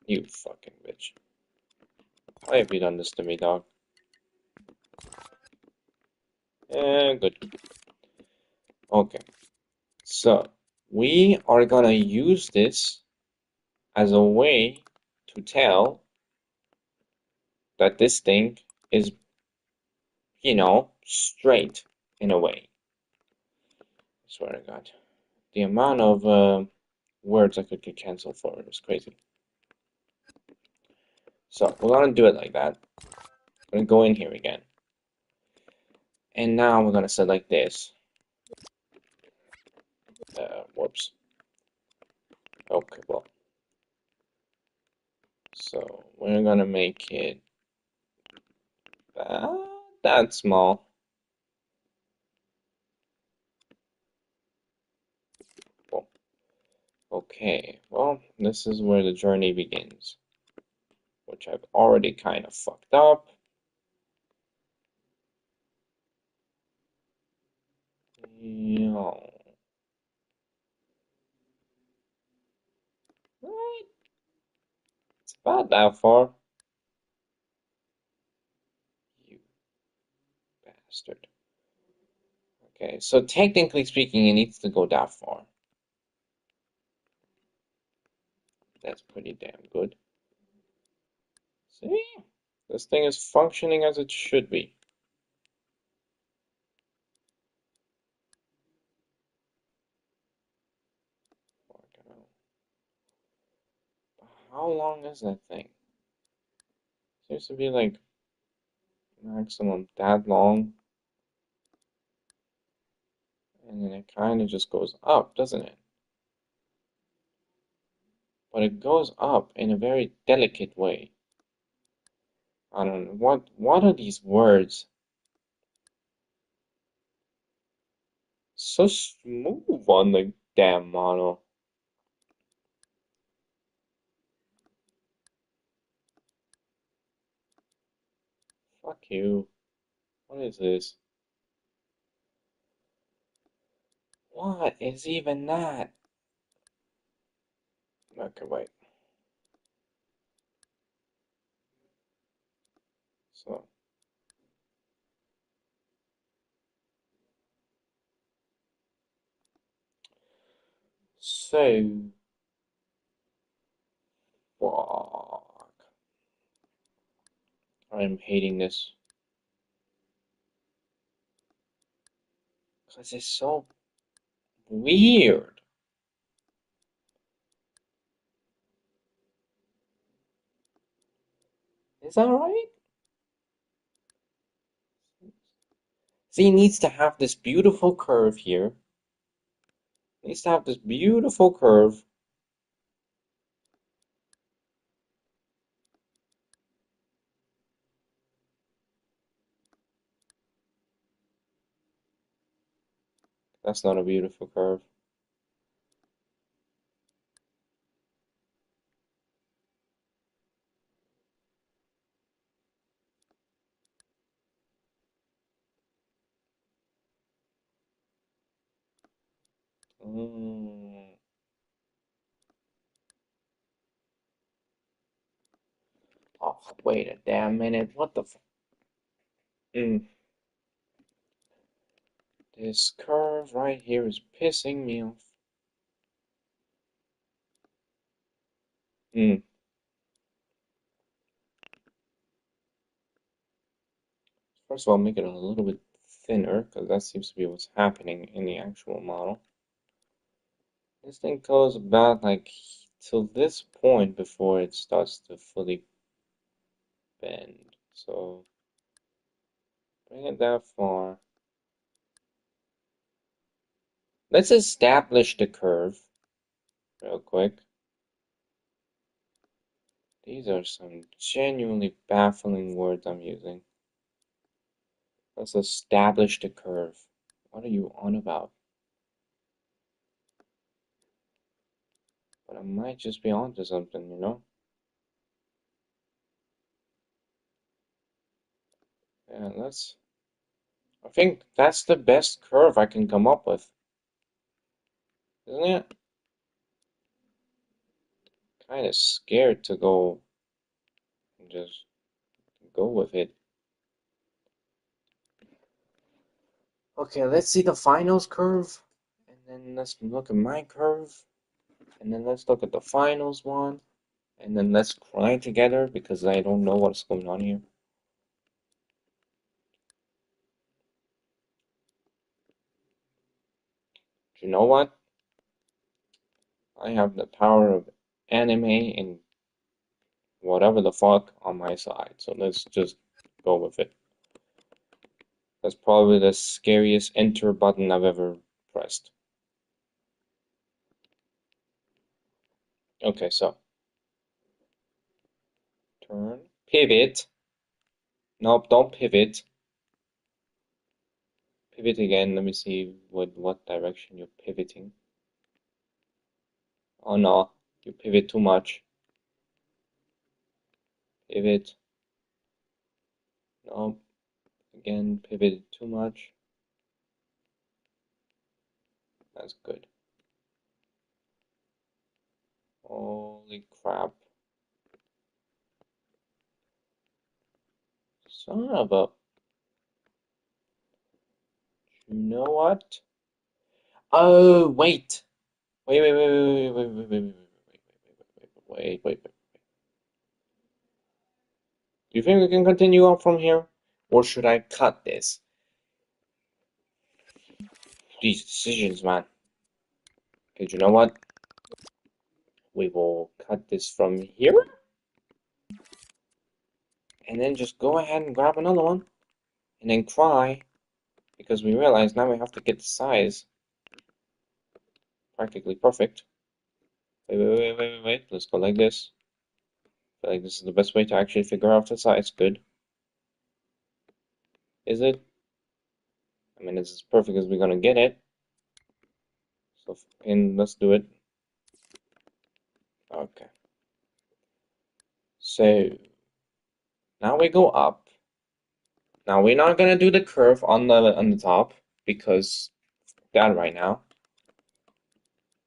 You fucking bitch. Why have you done this to me, dog? Good. Okay. So, we are gonna use this as a way to tell that this thing is, straight in a way. I swear to God. The amount of words I could get canceled for is crazy. So, we're gonna do it like that. We're gonna go in here again. And now we're gonna select this. Whoops. Okay, well. So, we're gonna make it that small. Cool. Okay, well, this is where the journey begins, which I've already kind of fucked up. No. Right? It's about that far. You bastard. Okay, so technically speaking, it needs to go that far. That's pretty damn good. See? This thing is functioning as it should be. How long is that thing? Seems to be like maximum that long. And then it kind of just goes up, doesn't it? But it goes up in a very delicate way. I don't know. What are these words? So smooth on the damn model. Fuck you. What is this? What is even that? Okay, wait. So, so, fuck. I'm hating this. Because it's so weird. Is that right? See, it needs to have this beautiful curve here. It needs to have this beautiful curve. That's not a beautiful curve. Mm. Oh, wait a damn minute. What the f? Mm. This curve right here is pissing me off. Mm. First of all, make it a little bit thinner, because that seems to be what's happening in the actual model. This thing goes about like till this point before it starts to fully bend. So bring it that far. Let's establish the curve real quick. These are some genuinely baffling words I'm using. Let's establish the curve. What are you on about? But I might just be onto something, you know? Yeah, I think that's the best curve I can come up with, isn't it? Kind of scared to go and just go with it. Okay, let's see the finals curve, and then let's look at my curve, and then let's look at the finals one, and then let's cry together because I don't know what's going on here. Do you know what? I have the power of anime and whatever the fuck on my side, so let's just go with it. That's probably the scariest enter button I've ever pressed. Okay, so turn, pivot. Nope, don't pivot. Pivot again. Let me see what direction you're pivoting. Oh no, you pivot too much. Pivot. Nope. Again, pivot too much. That's good. Holy crap. Son of a... You know what? Oh, wait. Wait. Do you think we can continue on from here? Or should I cut this? These decisions, man. Okay, you know what? We will cut this from here. And then just go ahead and grab another one. And then cry. Because we realize now we have to get the size practically perfect. Wait. Let's go like this. I feel like this is the best way to actually figure out the size. Good. Is it? I mean, it's as perfect as we're gonna get it. So, and let's do it. Okay. So, now we go up. Now we're not gonna do the curve on the top because that right now.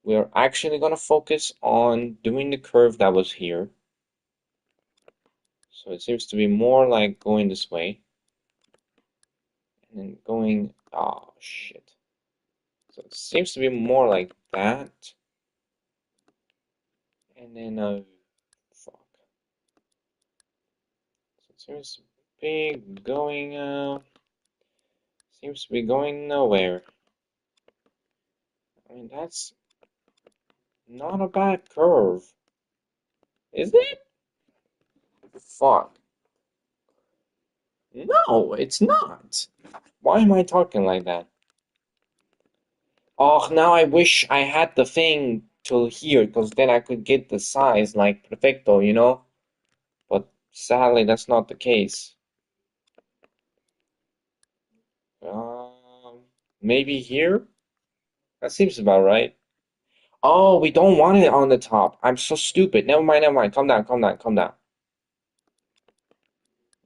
We're actually gonna focus on doing the curve that was here. So it seems to be more like going this way. And then going, oh shit. So it seems to be more like that. And then, fuck. So it seems to be going nowhere. I mean, that's not a bad curve, is it? Fuck. No, it's not. Why am I talking like that? Oh, now I wish I had the thing till here, because then I could get the size like perfecto, you know? But sadly, that's not the case. Maybe here? That seems about right. Oh, we don't want it on the top. I'm so stupid. Never mind. Calm down.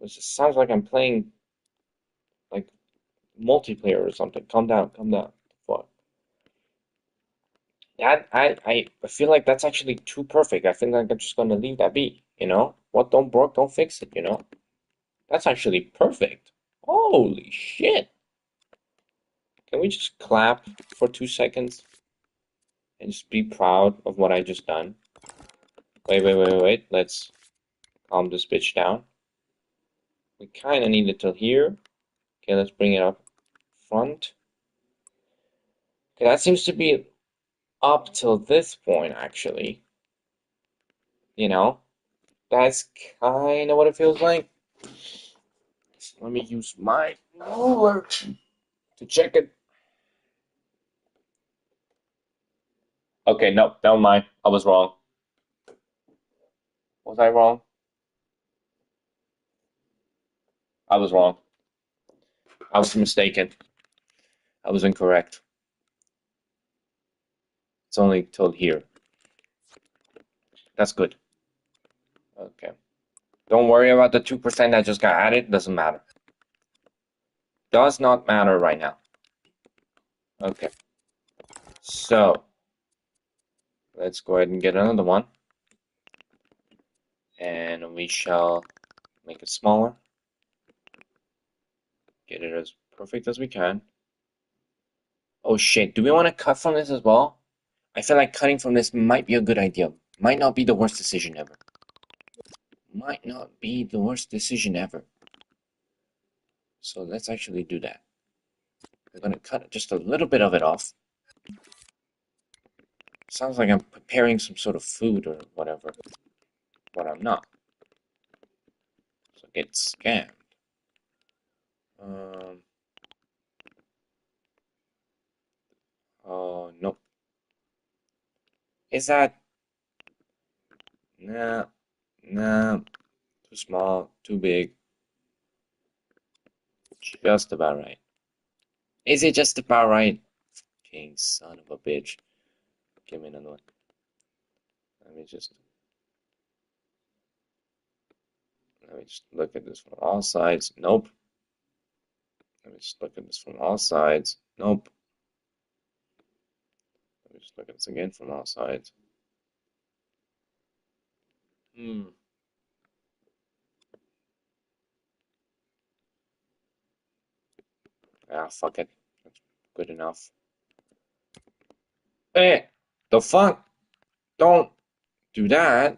It just sounds like I'm playing like multiplayer or something. Calm down. Fuck. I feel like that's actually too perfect. I think like I'm just gonna leave that be, you know? What don't broke, don't fix it, you know? That's actually perfect. Holy shit. Can we just clap for 2 seconds and just be proud of what I just done? Wait. Let's calm this bitch down. We kind of need it till here. Okay, let's bring it up front. Okay, that seems to be up till this point, actually. You know, that's kind of what it feels like. Let me use my ruler to check it. Okay, no, never mind. I was wrong. Was I wrong? I was wrong. I was mistaken. I was incorrect. It's only till here. That's good. Okay. Don't worry about the 2% that just got added. Doesn't matter. Does not matter right now. Okay. So, let's go ahead and get another one. And we shall make it smaller. Get it as perfect as we can. Oh shit, do we want to cut from this as well? I feel like cutting from this might be a good idea. Might not be the worst decision ever. Might not be the worst decision ever. So let's actually do that. We're gonna cut just a little bit of it off. Sounds like I'm preparing some sort of food or whatever, but I'm not. So get scammed. Oh, nope. Is that? Nah, nah. Too small, too big. Just about right. Is it just about right? King son of a bitch. Give me another one. Let me just look at this from all sides. Nope. Let me just look at this from all sides. Nope. Let me just look at this again from all sides. Ah, fuck it. That's good enough. Hey, the fuck? Don't do that.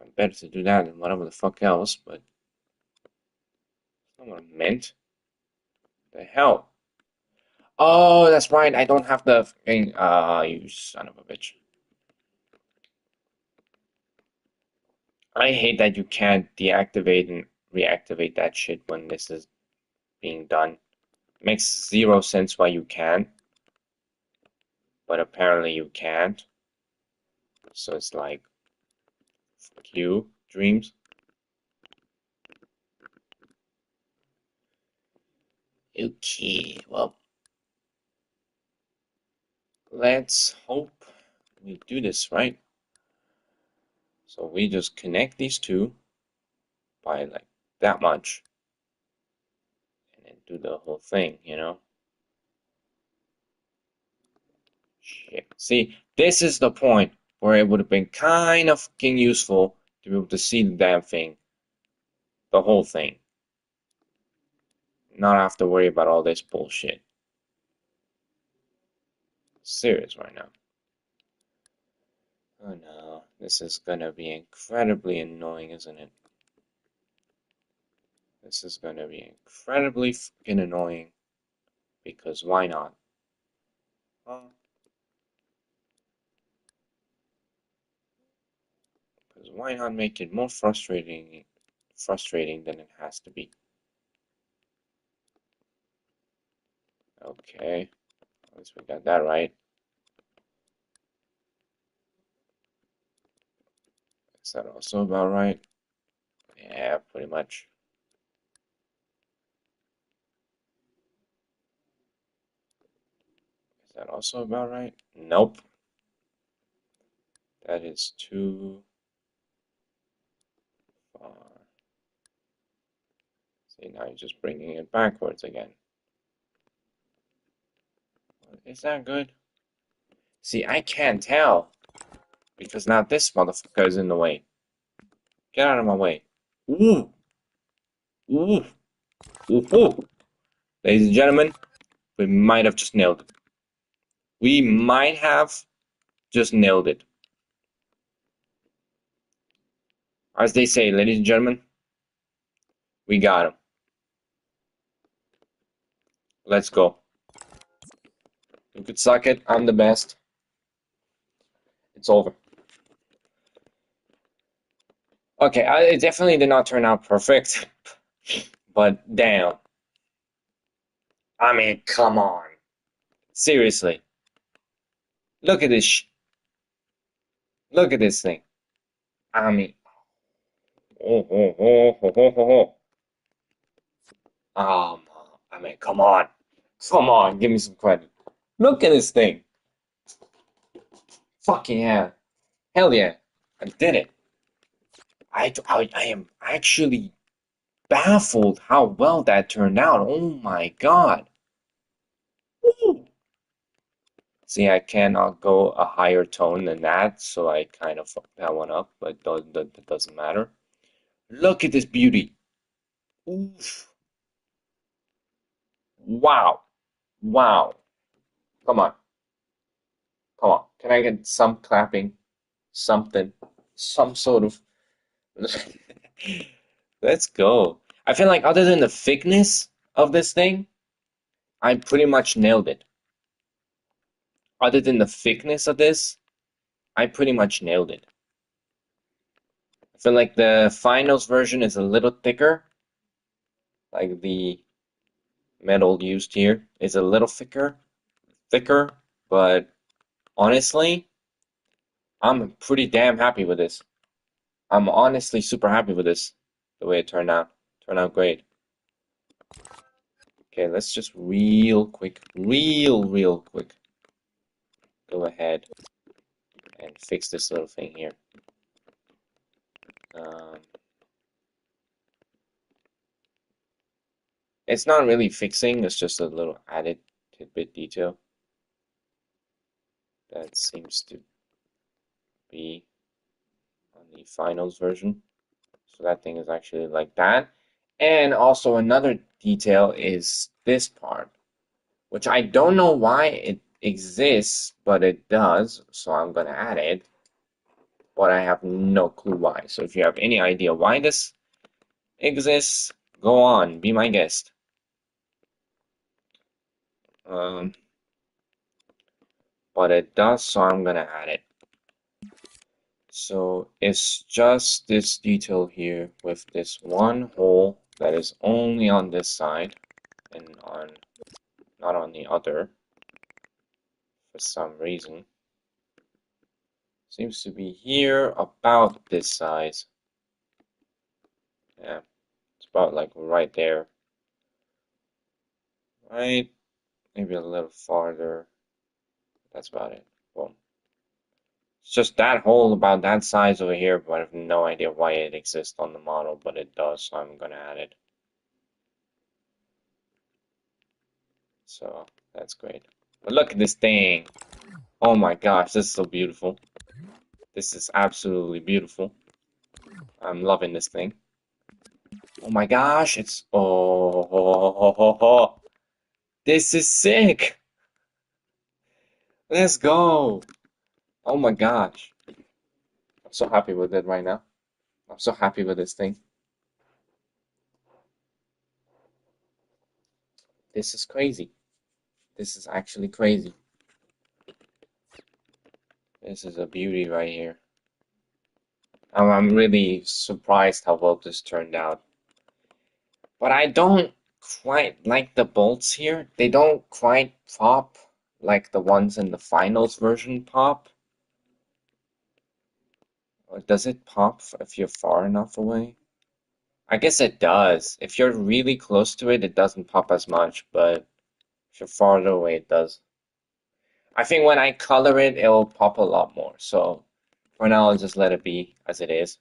I'm better to do that than whatever the fuck else, but that's not what I meant. The hell? Oh, that's right. I don't have the thing. You son of a bitch. I hate that you can't deactivate and reactivate that shit when this is being done. Makes zero sense why you can, but apparently you can't. So it's like, fuck you, dreams. Okay, well, let's hope we do this right. So we just connect these two by like that much and then do the whole thing, you know? Shit. See, this is the point where it would have been kind of fucking useful to be able to see the damn thing, the whole thing. Not have to worry about all this bullshit. Serious right now. Oh no, this is gonna be incredibly annoying, isn't it? This is gonna be incredibly fucking annoying. Because why not? Well, because why not make it more frustrating than it has to be? Okay, at least we got that right. Is that also about right? Yeah, pretty much. Is that also about right? Nope. That is too far. See, now you're just bringing it backwards again. Is that good? See, I can't tell. Because now this motherfucker is in the way. Get out of my way. Ooh! Ooh! Ooh! Ooh! Ladies and gentlemen, we might have just nailed it. We might have just nailed it. As they say, ladies and gentlemen, we got him. Let's go. You could suck it. I'm the best. It's over. Okay, it definitely did not turn out perfect, but damn. I mean, come on. Seriously. Look at look at this thing. I mean, oh, oh, oh, oh, oh, oh, oh. I mean, come on. Come on, give me some credit. Look at this thing. Fucking yeah. Hell yeah. I did it. I am actually baffled how well that turned out. Oh my God. Woo. See, I cannot go a higher tone than that, so I kind of fucked that one up, but that doesn't matter. Look at this beauty. Oof. Wow. Wow. Come on. Come on. Can I get some clapping? Something. Some sort of. Let's go. I feel like other than the thickness of this thing, I pretty much nailed it. Other than the thickness of this, I pretty much nailed it. I feel like the finals version is a little thicker. Like the metal used here is a little thicker, but honestly, I'm pretty damn happy with this. I'm honestly super happy with this, the way it turned out. Turned out great. Okay, let's just real quick, go ahead and fix this little thing here. Um, it's not really fixing, it's just a little added tidbit detail that seems to be on the finals version. So that thing is actually like that. And also another detail is this part, which I don't know why it exists, but it does. So I'm gonna add it, but I have no clue why. So if you have any idea why this exists, go on, be my guest. Um, but it does, so I'm gonna add it. So it's just this detail here with this one hole that is only on this side and not on the other for some reason. Seems to be here about this size. Yeah, it's about like right there. Right, maybe a little farther. That's about it. Well, it's just that hole about that size over here, but I have no idea why it exists on the model, but it does, so I'm gonna add it. So that's great. But look at this thing. Oh my gosh, this is so beautiful. This is absolutely beautiful. I'm loving this thing. Oh my gosh, it's oh, this is sick. Let's go. Oh my gosh. I'm so happy with it right now. I'm so happy with this thing. This is crazy. This is actually crazy. This is a beauty right here. I'm really surprised how well this turned out. But I don't quite like the bolts here. They don't quite pop like the ones in the finals version pop. Or does it pop if you're far enough away? I guess it does. If you're really close to it, it doesn't pop as much, but if you're farther away, it does. I think when I color it, it will pop a lot more. So for now, I'll just let it be as it is.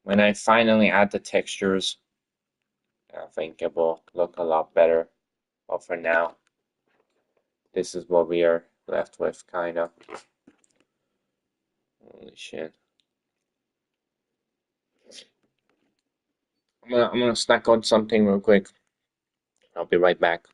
When I finally add the textures, I think it will look a lot better. But for now, this is what we are left with, kind of. Holy shit. I'm gonna snack on something real quick. I'll be right back.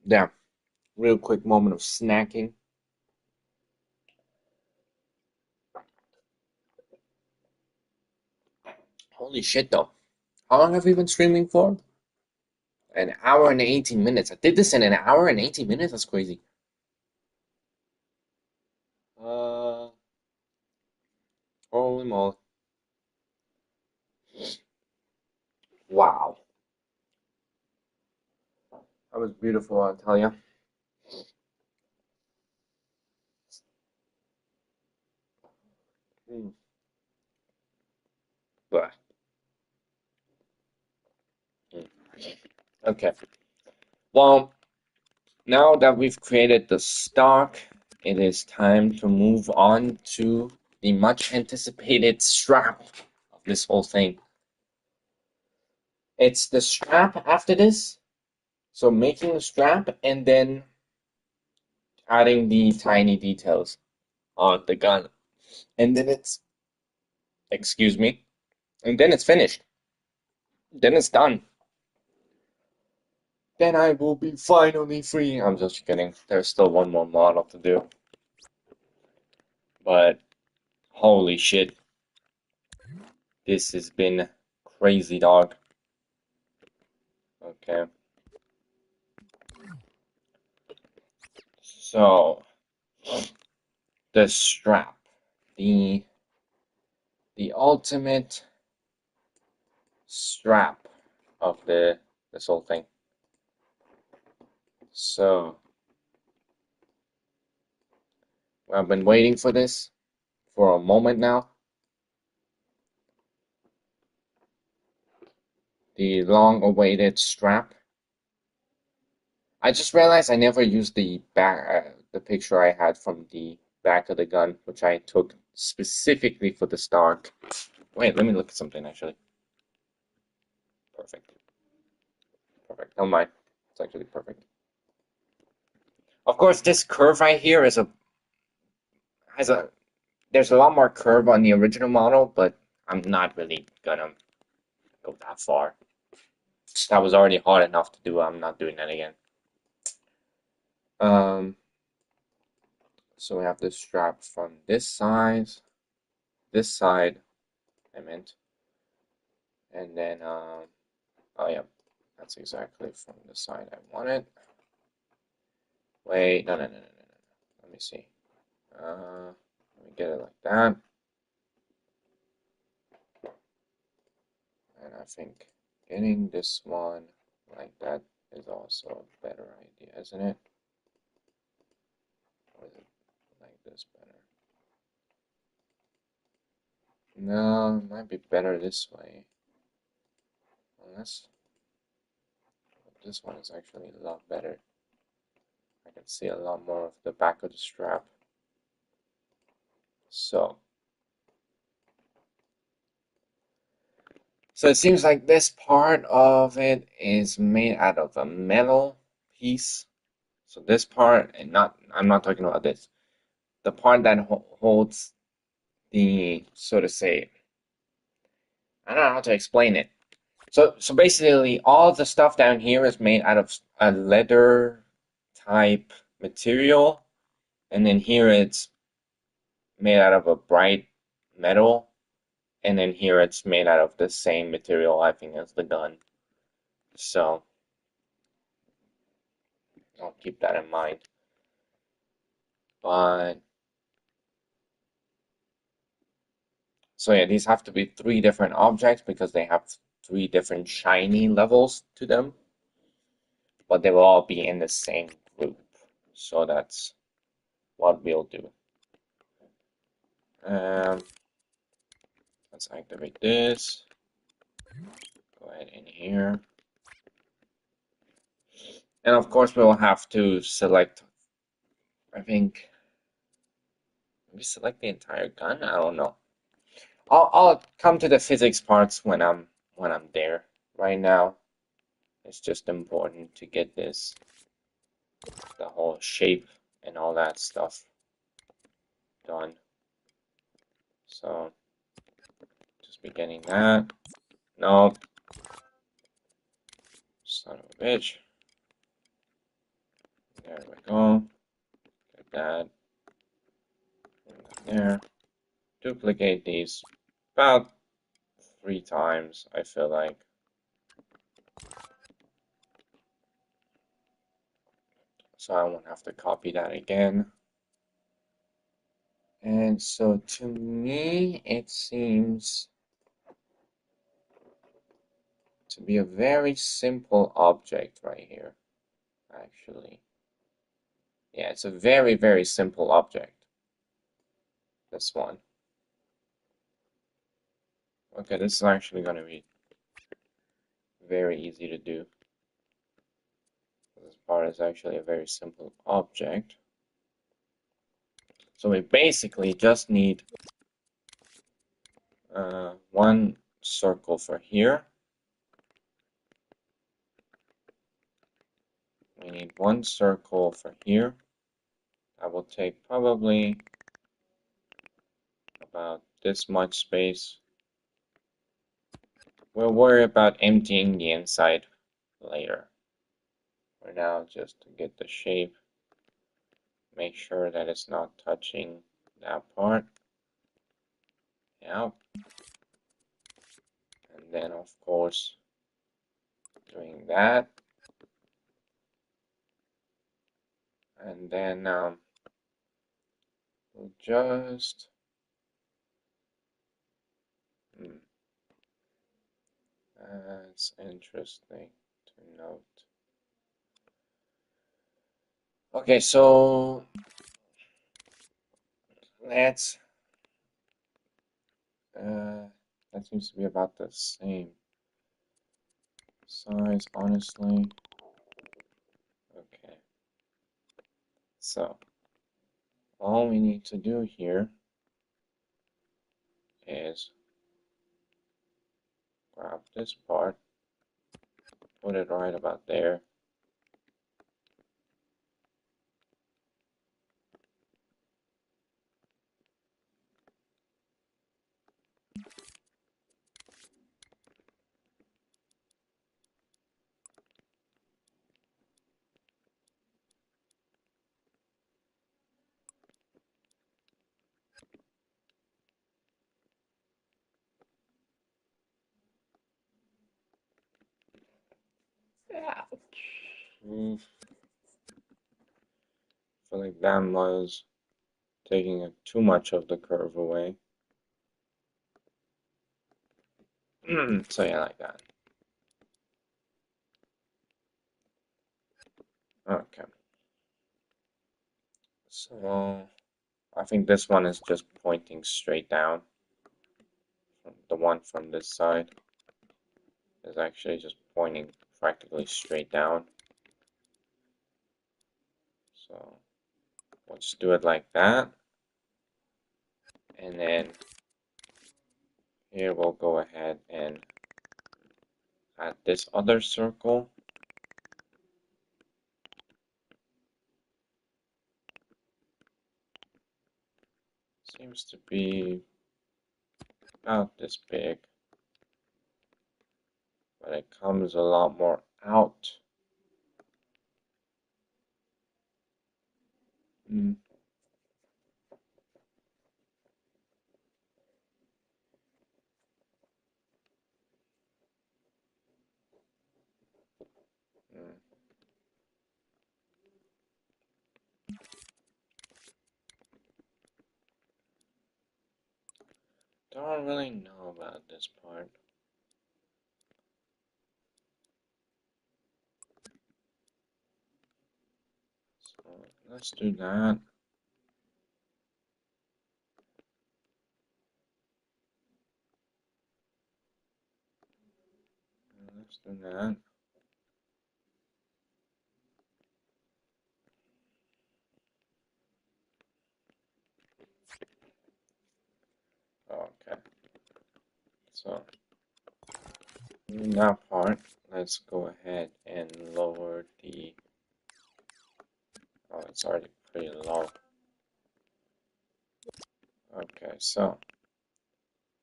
Yeah, real quick moment of snacking. Holy shit, though. How long have we been streaming for? An hour and 18 minutes. I did this in an hour and 18 minutes? That's crazy. Uh, Holy moly. Wow. That was beautiful, I'll tell you. Mm. But, mm. Okay. Well, now that we've created the stock, it is time to move on to the much anticipated strap of this whole thing. It's the strap after this. So making the strap and then adding the tiny details on the gun. And then it's, excuse me, and then it's finished. Then it's done. Then I will be finally free. I'm just kidding. There's still one more model to do. But holy shit, this has been crazy, dog. Okay. So, the strap. The the ultimate strap of this whole thing. So, I've been waiting for this for a moment now. The long-awaited strap. I just realized I never used the the picture I had from the back of the gun, which I took specifically for the start. Wait, let me look at something actually. Perfect, perfect. Never mind, it's actually perfect. Of course, this curve right here is a has a there's a lot more curve on the original model, but I'm not really gonna go that far. That was already hard enough to do. I'm not doing that again. Um, so we have this strap from this side, I meant, and then oh yeah, that's exactly from the side I want it. Wait, no. Let me see. Let me get it like that, and I think getting this one like that is also a better idea, isn't it? Or is it like this better? No, it might be better this way. Unless this one is actually a lot better. I can see a lot more of the back of the strap. So, so it seems like this part of it is made out of a metal piece. So this part, and I'm not talking about this. The part that holds the, so to say, I don't know how to explain it. So basically, all the stuff down here is made out of a leather type material, and then here it's made out of a bright metal, and then here it's made out of the same material, I think, as the gun. So I'll keep that in mind. But so yeah, these have to be three different objects because they have three different shiny levels to them, but they will all be in the same group. So that's what we'll do. Um, let's activate this. Go ahead in here. And of course, we'll have to select, I think, maybe select the entire gun. I don't know. I'll come to the physics parts when I'm there. Right now, it's just important to get this, the whole shape and all that stuff done. So just be getting that. No, son of a bitch. There we go. Get that. Bring that there. Duplicate these about 3 times, I feel like. So I won't have to copy that again. And so to me, it seems to be a very simple object right here, actually. Yeah, it's a very, very simple object. This one. Okay, this is actually going to be very easy to do. This part is actually a very simple object. So we basically just need one circle for here. We need one circle for here. That will take probably about this much space. We'll worry about emptying the inside later. For now, just to get the shape, make sure that it's not touching that part. Yeah. And then, of course, doing that. And then we'll just that's interesting to note. Okay, so let's that seems to be about the same size, honestly. Okay, so all we need to do here is grab this part, put it right about there. I feel like that was taking too much of the curve away. So yeah, like that. Okay. So I think this one is just pointing straight down. The one from this side is actually just pointing practically straight down. So let's do it like that. And then here we'll go ahead and add this other circle. Seems to be about this big, but it comes a lot more out. Mm. Mm. Don't really know about this part. So let's do that. Let's do that. Okay. So in that part, let's go ahead and lower the. Oh, it's already pretty low. Okay, so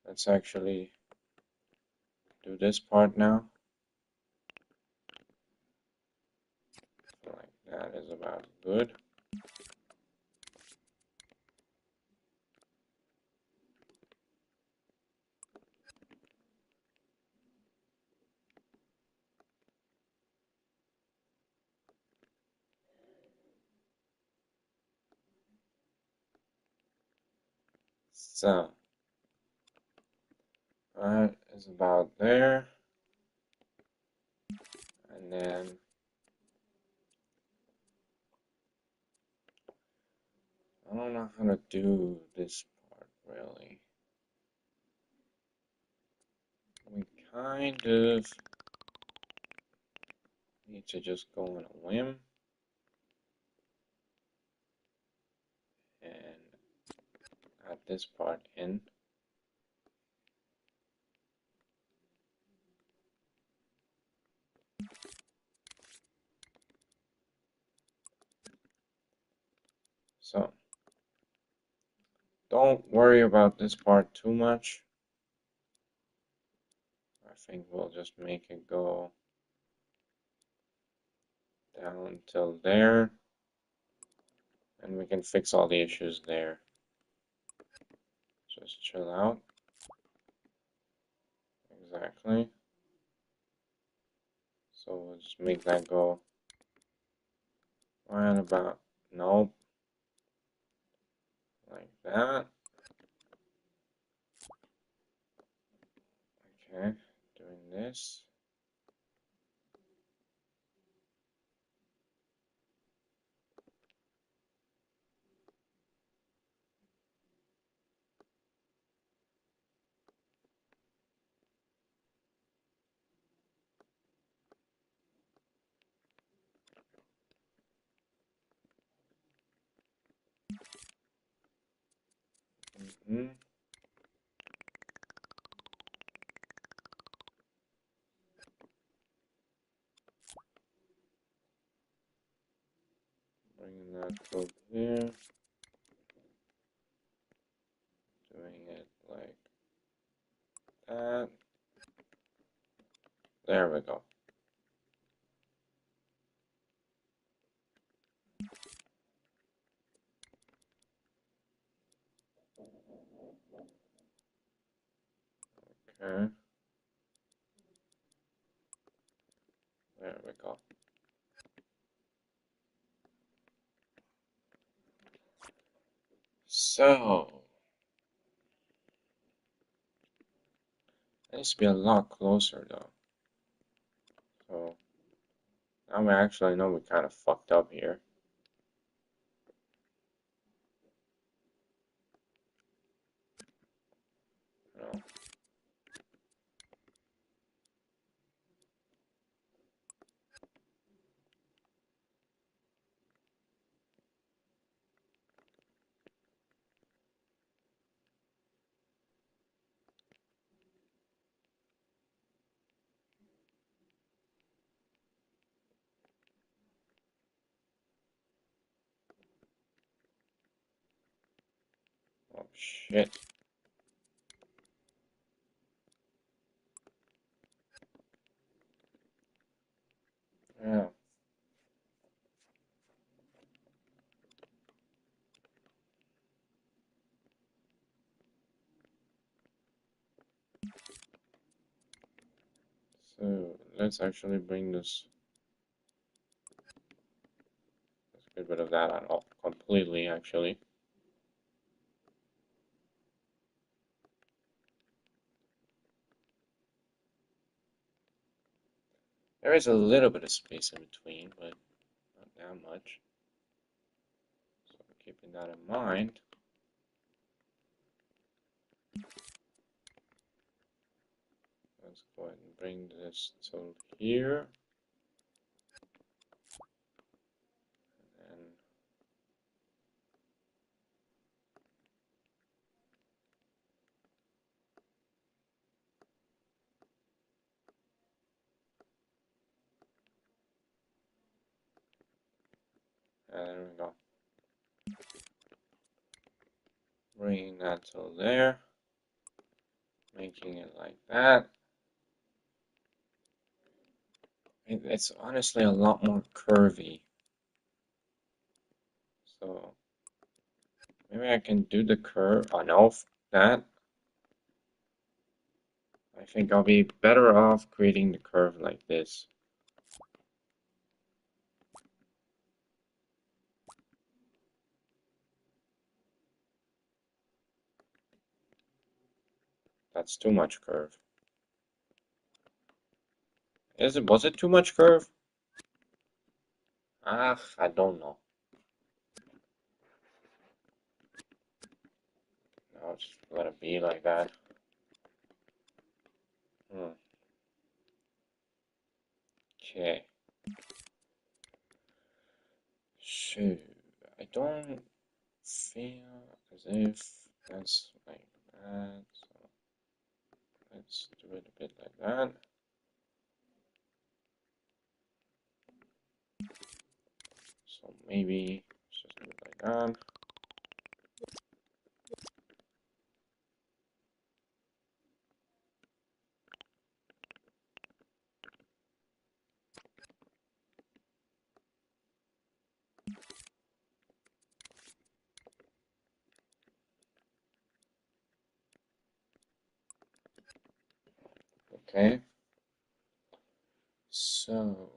let's actually do this part now. Like That is about good. So, that is about there. And then I don't know how to do this part really. We kind of need to just go on a whim and add this part in. So, don't worry about this part too much. I think we'll just make it go down till there, and we can fix all the issues there. Just chill out. Exactly. So we'll just make that go right about, nope, like that. Okay, doing this. Mm-hmm. Bringing that over here. Doing it like that. There we go. Okay. There we go. So, it needs to be a lot closer though. So, now we actually know we kind of fucked up here. You know? Oh shit. Yeah. So, let's actually bring this. Let's get rid of that out completely, actually. There is a little bit of space in between, but not that much. So, keeping that in mind. Let's go ahead and bring this to here. And there we go. Bringing that to there. Making it like that. It's honestly a lot more curvy Maybe I can do the curve. Oh no, that. I think I'll be better off creating the curve like this. That's too much curve. Was it too much curve? Ah, I don't know. I'll just let it be like that. Okay. So, I don't feel as if that's like that. So let's do it a bit like that. So maybe just do it like that. Okay. So,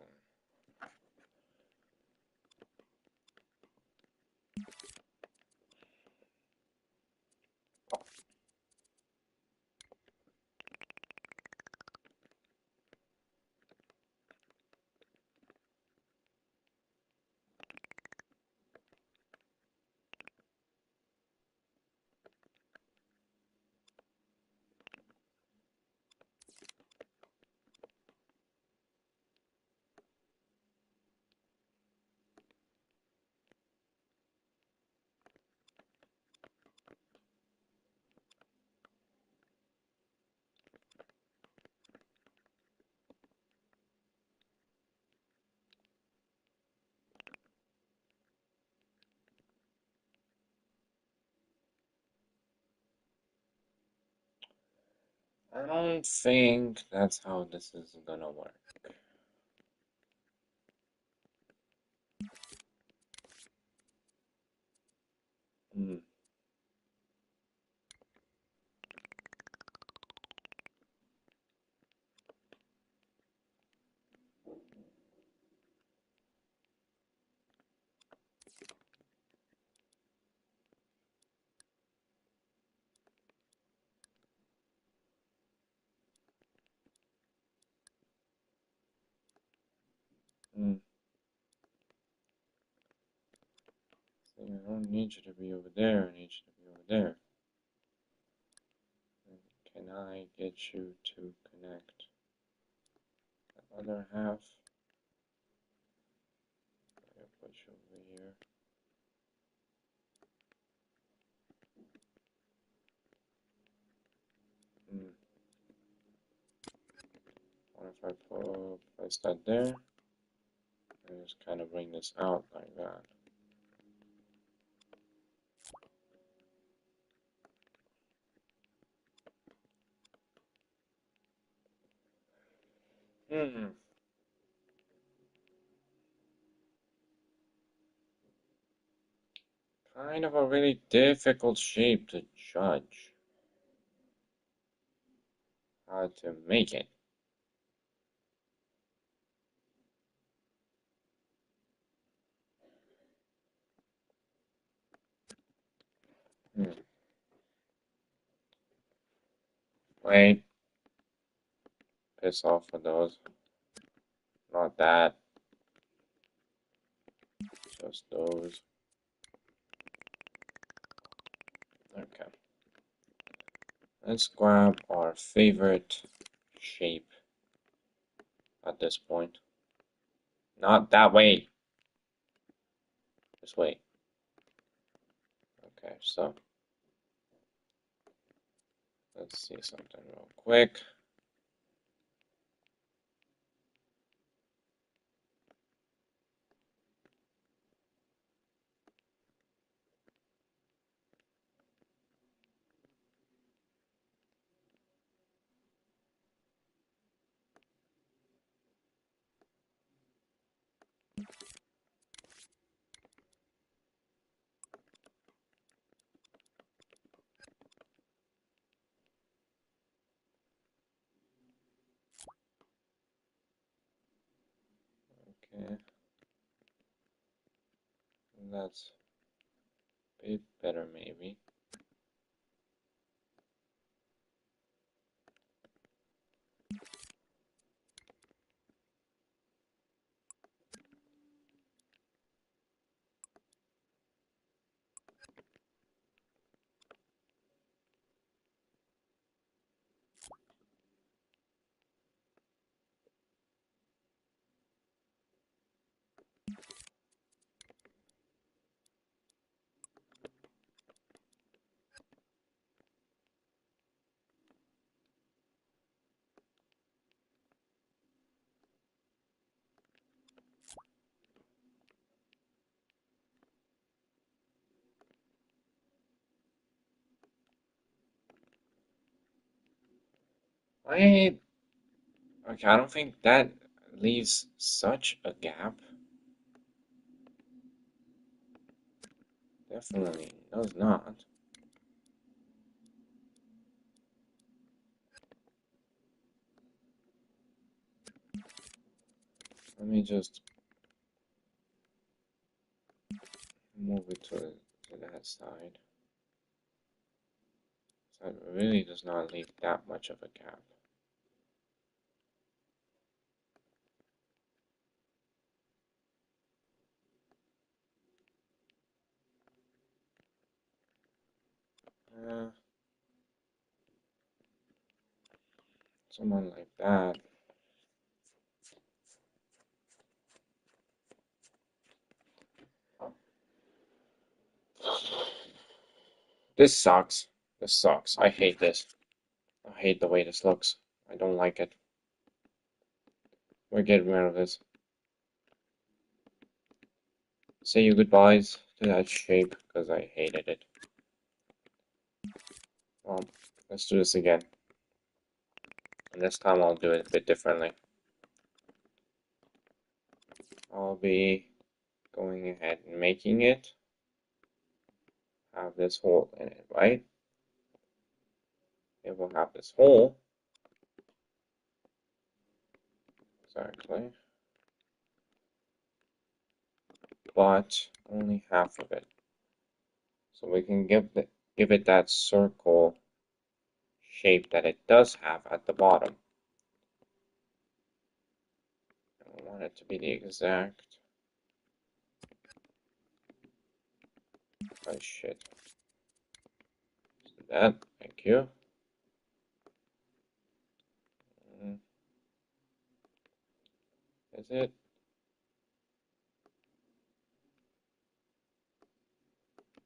I don't think that's how this is gonna work. Hmm. Hmm. See, I don't need you to be over there. I need you to be over there. Can I get you to connect the other half? I'll put you over here. Hmm. What if I place that there? And just kind of bring this out like that. Hmm. Kind of a really difficult shape to judge how to make it. Hmm. Wait, piss off with those. Not that, just those. Okay. Let's grab our favorite shape at this point. Not that way. This way. Okay, so let's see something real quick. Okay. That's a bit better, maybe. I Okay, I don't think that leaves such a gap. Definitely does not. Let me just move it to that side. So it really does not leave that much of a gap. Uh, Someone like that. This sucks. This sucks. I hate this. I hate the way this looks. I don't like it. We're getting rid of this. Say your goodbyes to that shape because I hated it. Well, let's do this again. And this time I'll do it a bit differently. I'll be going ahead and making it have this hole in it, right? It will have this hole, exactly, but only half of it. So we can give it that circle shape that it does have at the bottom. I want it to be the exact. Oh shit. That, thank you. Is it?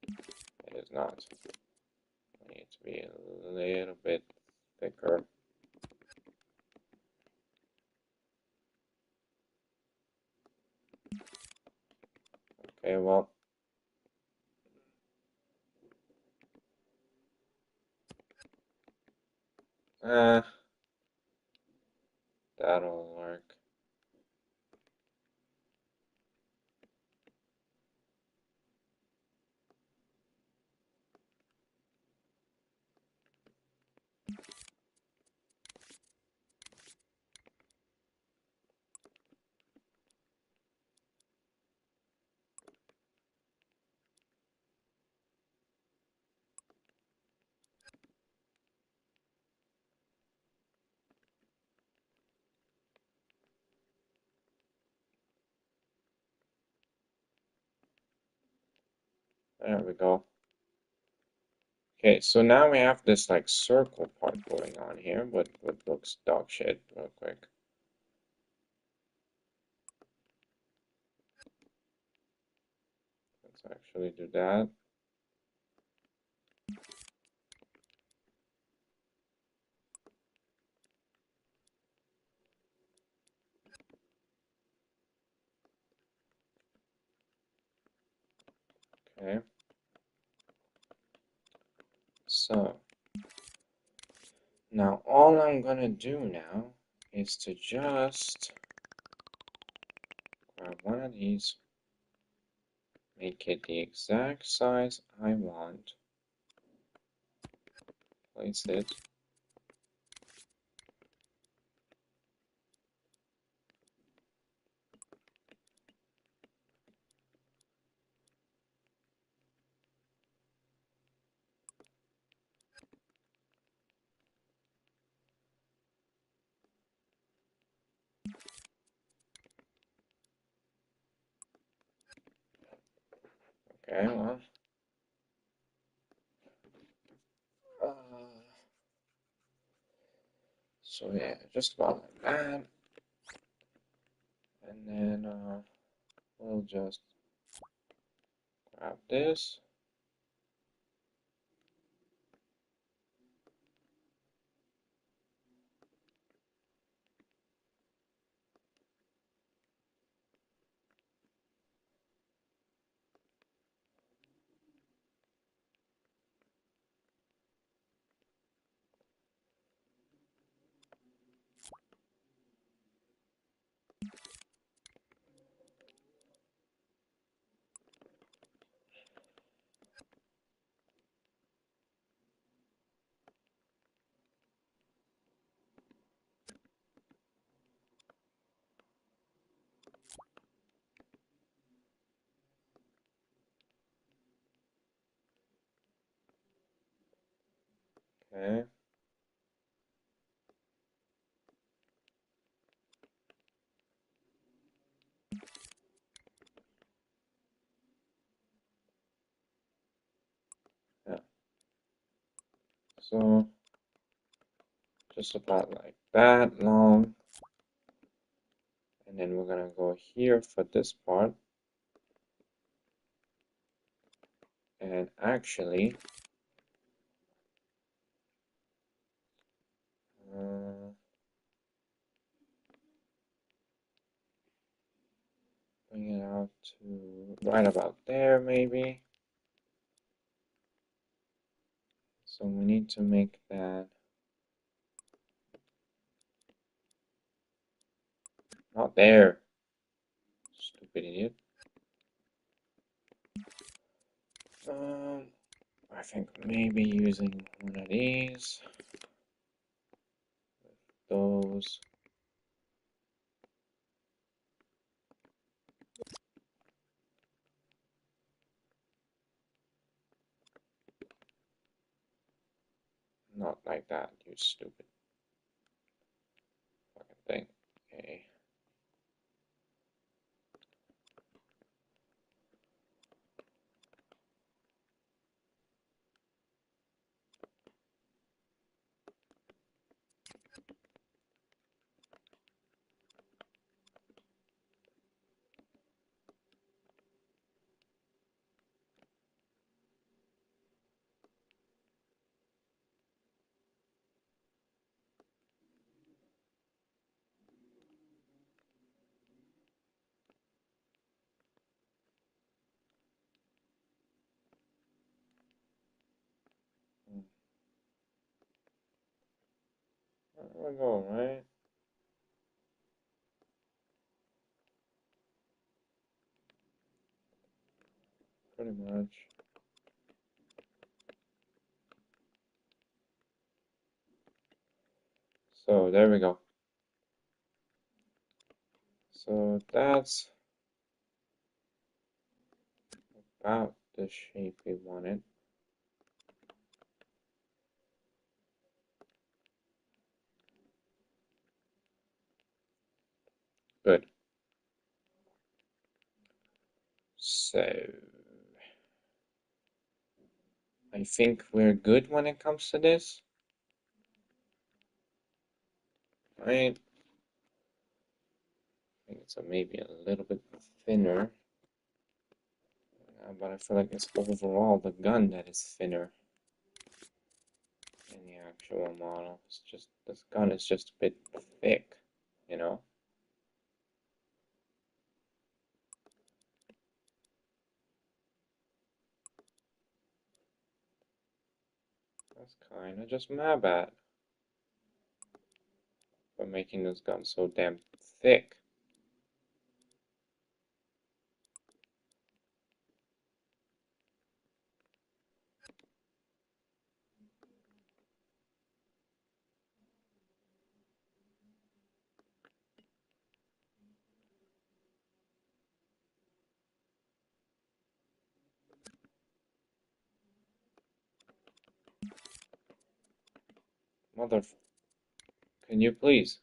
It is not. I need to be a little bit thicker. Okay, well. Uh, that'll work. There we go. Okay, so now we have this like circle part going on here, but what looks dog shit real quick. Let's actually do that. Okay. So now all I'm gonna do now is to just grab one of these, make it the exact size I want, place it, Okay, well. Uh, so yeah, just about like that. And then we'll just grab this. Okay. Yeah. So just about like that long. And then we're gonna go here for this part. And actually, bring it out to right about there, maybe. So we need to make that not there. Stupid idiot. I think maybe using one of these, those. Not like that, you stupid fucking thing. Okay. There we go, right? Pretty much. So there we go. So that's about the shape we wanted. Good. So I think we're good when it comes to this, right? I think it's maybe a little bit thinner, but I feel like it's overall the gun that is thinner in the actual model. It's just this gun is just a bit thick, you know? That's kind of just my bad for making this gun so damn thick. Mother, can you please?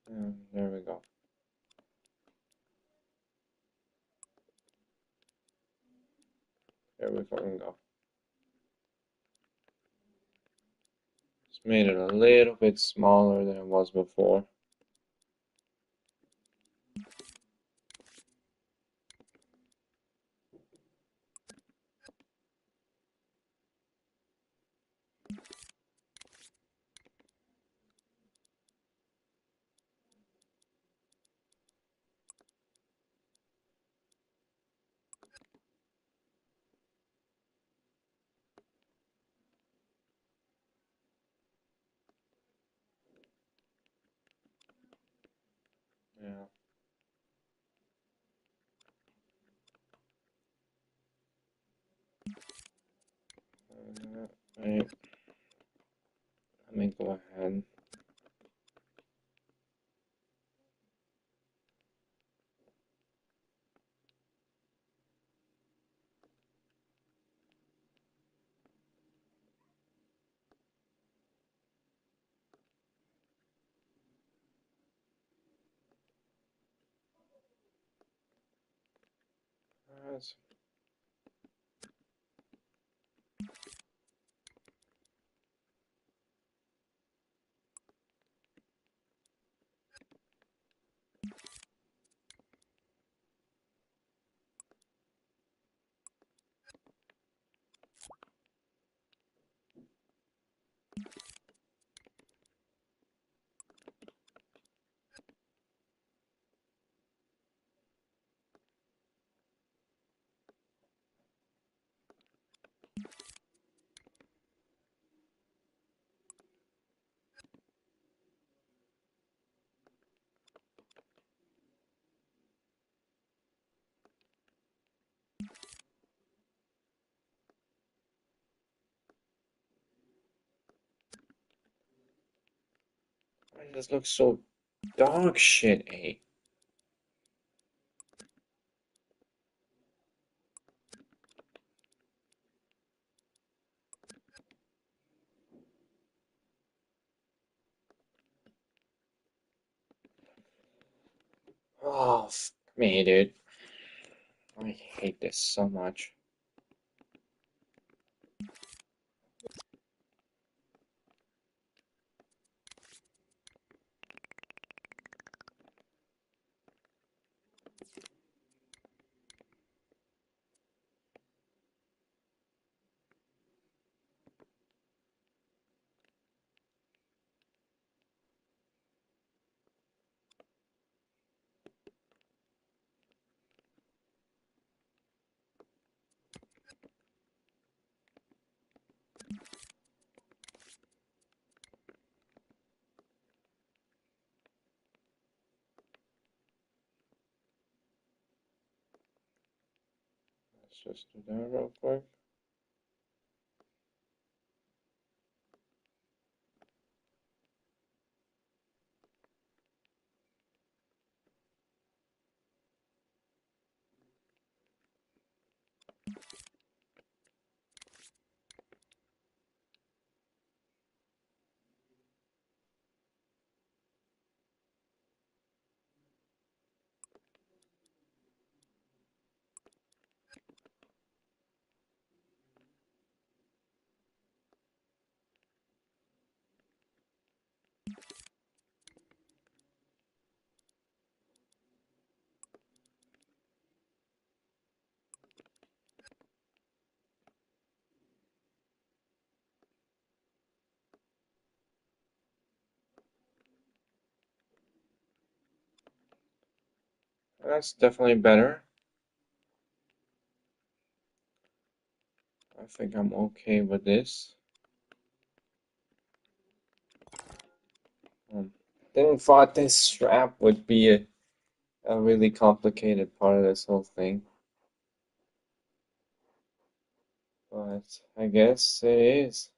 There we go. There we fucking go. Just made it a little bit smaller than it was before. Yeah. Right. Let me go ahead. That's This looks so dog shit, eh? Oh, fuck me, dude. I hate this so much. Let's just do that real quick. That's definitely better. I think I'm okay with this. Didn't thought this strap would be a really complicated part of this whole thing, but I guess it is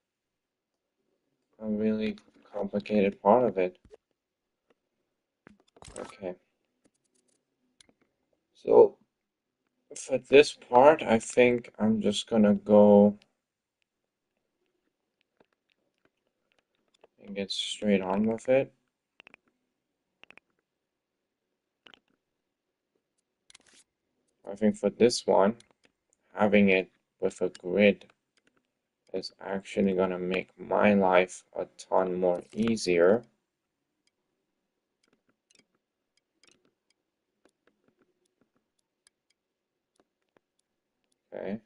a really complicated part of it. Okay, so for this part, I think I'm just gonna go and get straight on with it. I think for this one, having it with a grid is actually gonna make my life a ton more easier. Okay,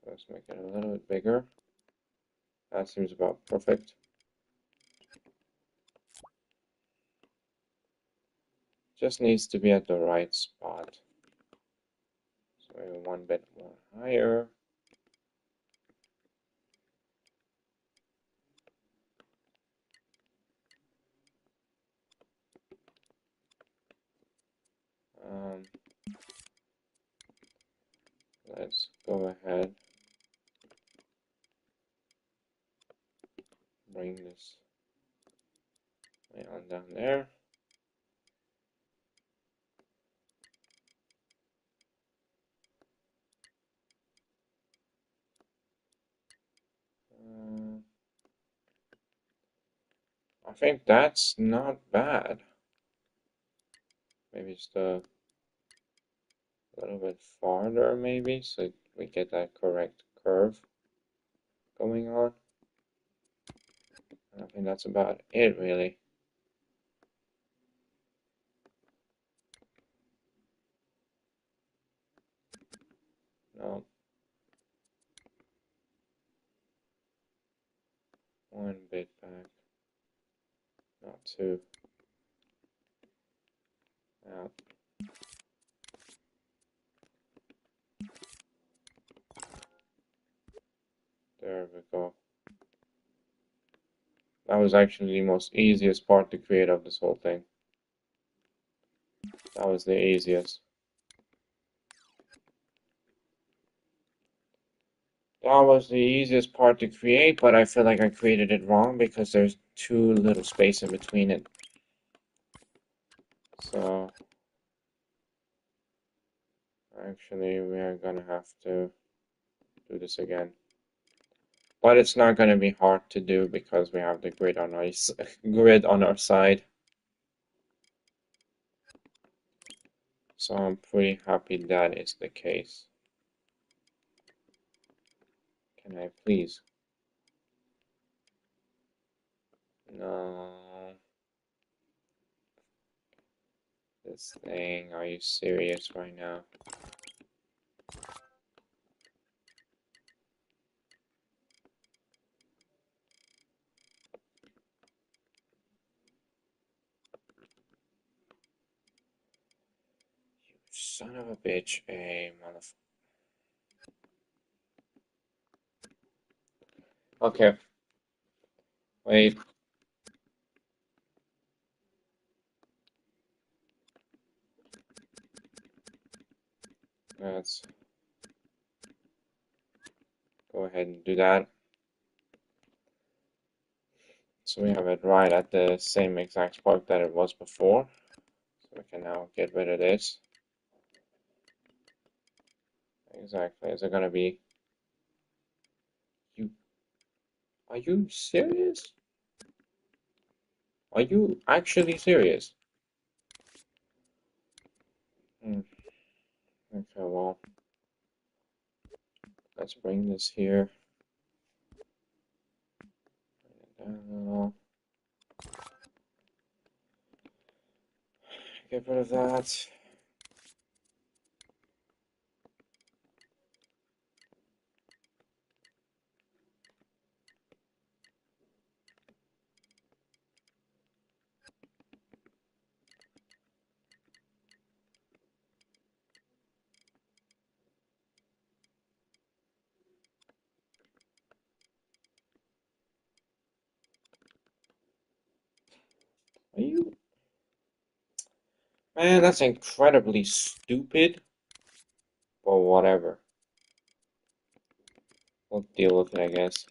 let's make it a little bit bigger. That seems about perfect. Just needs to be at the right spot. So maybe one bit more higher. Um, let's go ahead, bring this way on down there. I think that's not bad. Maybe just a little bit farther, maybe, so we get that correct curve going on. I think that's about it, really. No, one bit back, not two. Out. There we go. That was actually the most easiest part to create of this whole thing. That was the easiest. That was the easiest part to create, but I feel like I created it wrong because there's too little space in between it. So actually we are gonna have to do this again. But it's not gonna be hard to do because we have the grid on our grid on our side. So I'm pretty happy that is the case. Can I please? No. This thing, are you serious right now? You son of a bitch, a motherfucker. Okay. Wait. Let's go ahead and do that. So we have it right at the same exact spot that it was before. So we can now get rid of this. Exactly. Is it gonna be... You... Are you serious? Are you actually serious? Hmm. Okay, well, let's bring this here. Bring it down. Get rid of that. Are you... Man, that's incredibly stupid. But whatever. We'll deal with it, I guess.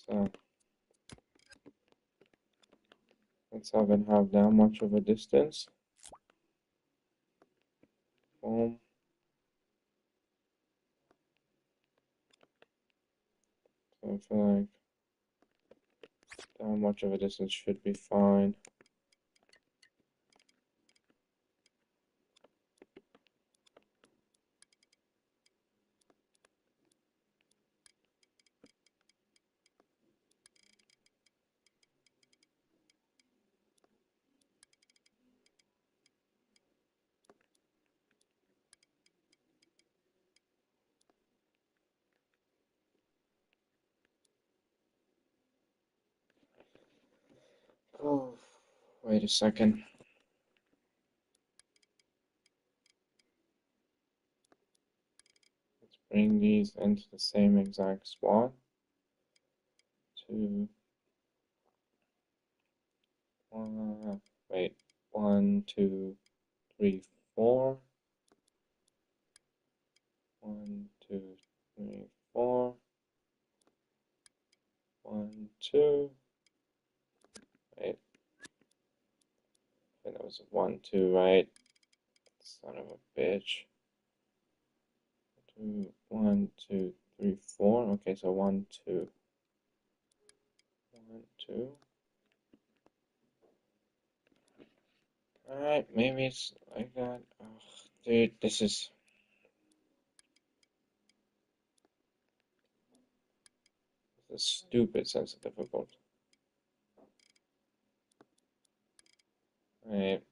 So let's have it have that much of a distance. Boom. So I feel like that much of a distance should be fine. Oh, wait a second. Let's bring these into the same exact spot. Two, wait, 1, 2, 3, 4. 1, 2, 3, 4. 1, 2. Wait, I think that was 1, 2, right? Son of a bitch. 1, 2, 3, 4. Okay, so 1, 2. 1, 2. Alright, maybe it's like that. Oh, dude, this is a stupid sense of difficulty. Alright,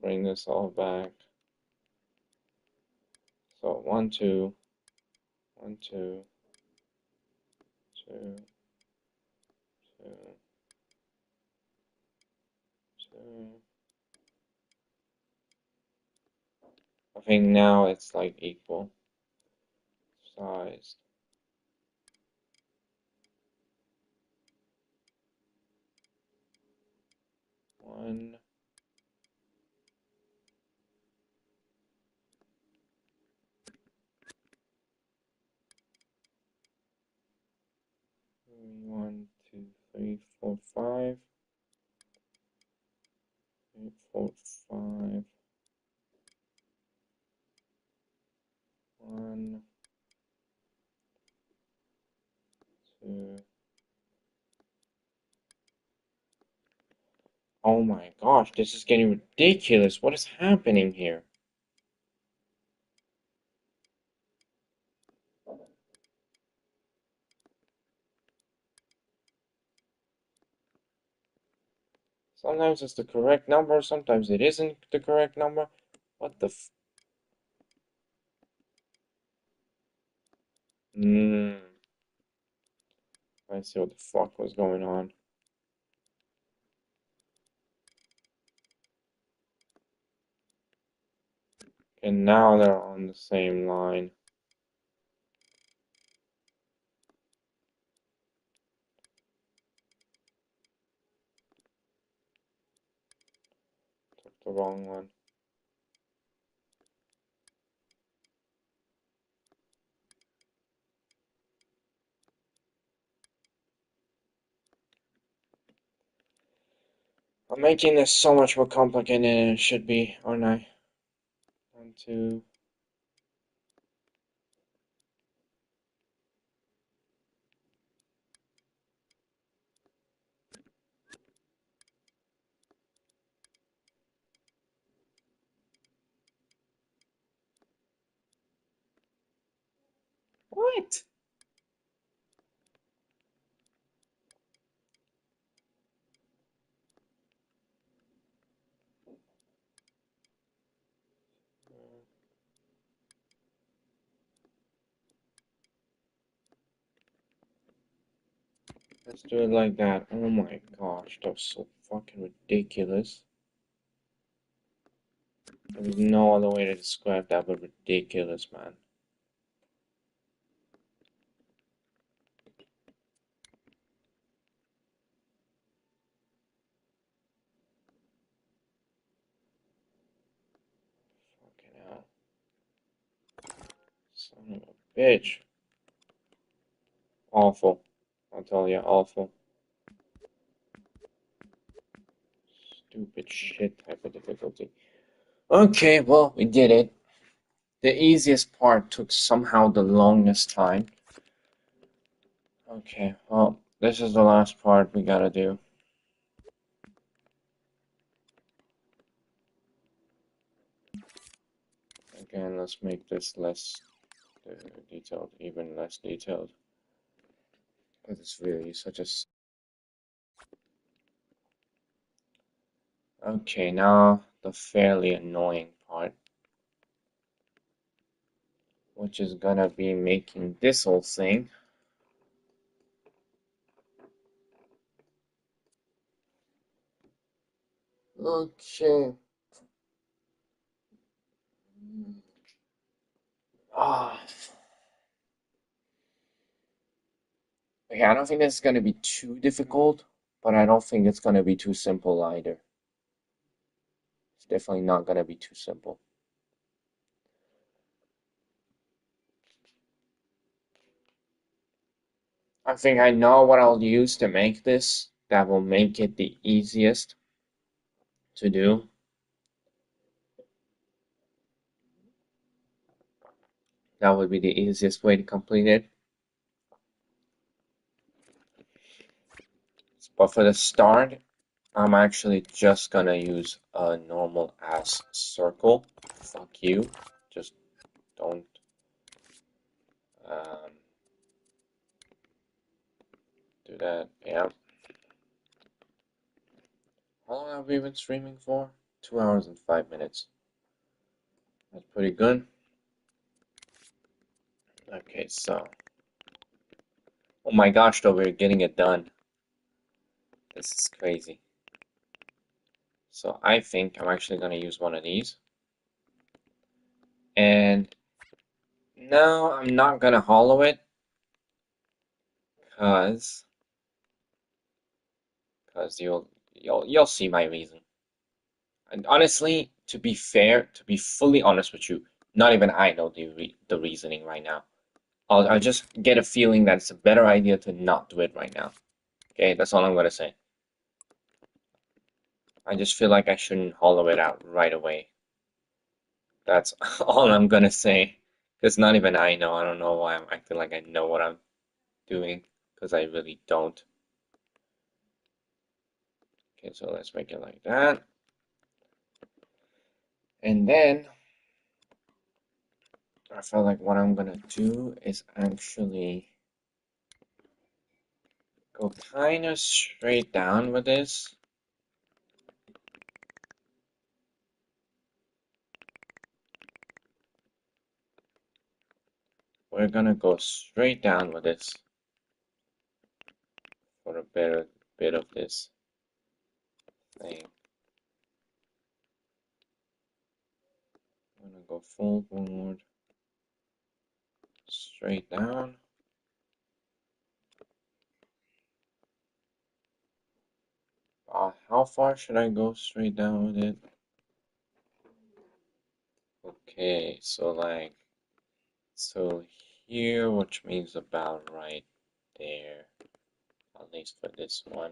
bring this all back. So 1, 2, 1, 2, 2, 2, 2. I think now it's like equal sized. One. 1, 2, 3, 4, 5. 3, 4, 5. 1, 2. Oh my gosh, this is getting ridiculous. What is happening here? Sometimes it's the correct number, sometimes it isn't the correct number. What the f... I see what the fuck was going on. And now they're on the same line. Took the wrong one. I'm making this so much more complicated than it should be, aren't I? 1, 2. What? Let's do it like that. Oh my gosh, that was so fucking ridiculous. There's no other way to describe that but ridiculous, man. Fucking hell. Son of a bitch. Awful. I'll tell you, awful. Stupid shit type of difficulty. Okay, well, we did it. The easiest part took somehow the longest time. Okay, well, this is the last part we gotta do. Again, let's make this less detailed, even less detailed. Because it's really such a... Okay, now the fairly annoying part, which is gonna be making this whole thing. Okay. Ah. Okay, I don't think this is gonna be too difficult, but I don't think it's gonna be too simple either. It's definitely not gonna be too simple. I think I know what I'll use to make this that will make it the easiest to do. That would be the easiest way to complete it. But for the start, I'm actually just gonna use a normal ass circle. Fuck you. Just don't um, do that. Yeah. How long have we been streaming for? 2 hours and 5 minutes. That's pretty good. Okay, so. Oh my gosh, though, we're getting it done. This is crazy. So I think I'm actually gonna use one of these. And no, I'm not gonna hollow it because you'll see my reason. And honestly, to be fair, to be fully honest with you, not even I know the reasoning right now. I'll just get a feeling that it's a better idea to not do it right now. Okay, that's all I'm gonna say. I just feel like I shouldn't hollow it out right away. That's all I'm gonna say. Because not even I know. I don't know why I'm acting like I know what I'm doing. Because I really don't. Okay, so let's make it like that. And then I feel like what I'm gonna do is actually go kind of straight down with this. We're gonna go straight down with this for a better bit of this thing. I'm gonna go full board, straight down. How far should I go straight down with it? Okay, so here, which means about right there, at least for this one.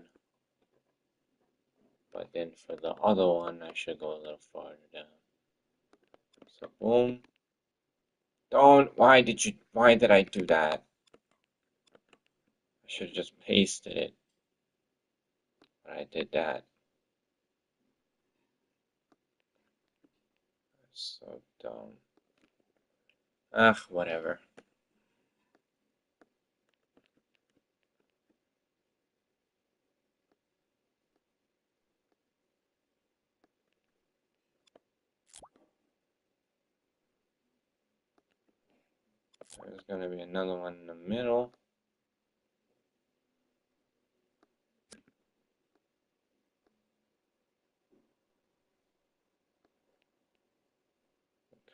But then for the other one, I should go a little farther down. So boom. Why did I do that? I should have just pasted it. But I did that. So dumb. Ugh, whatever. There's gonna be another one in the middle.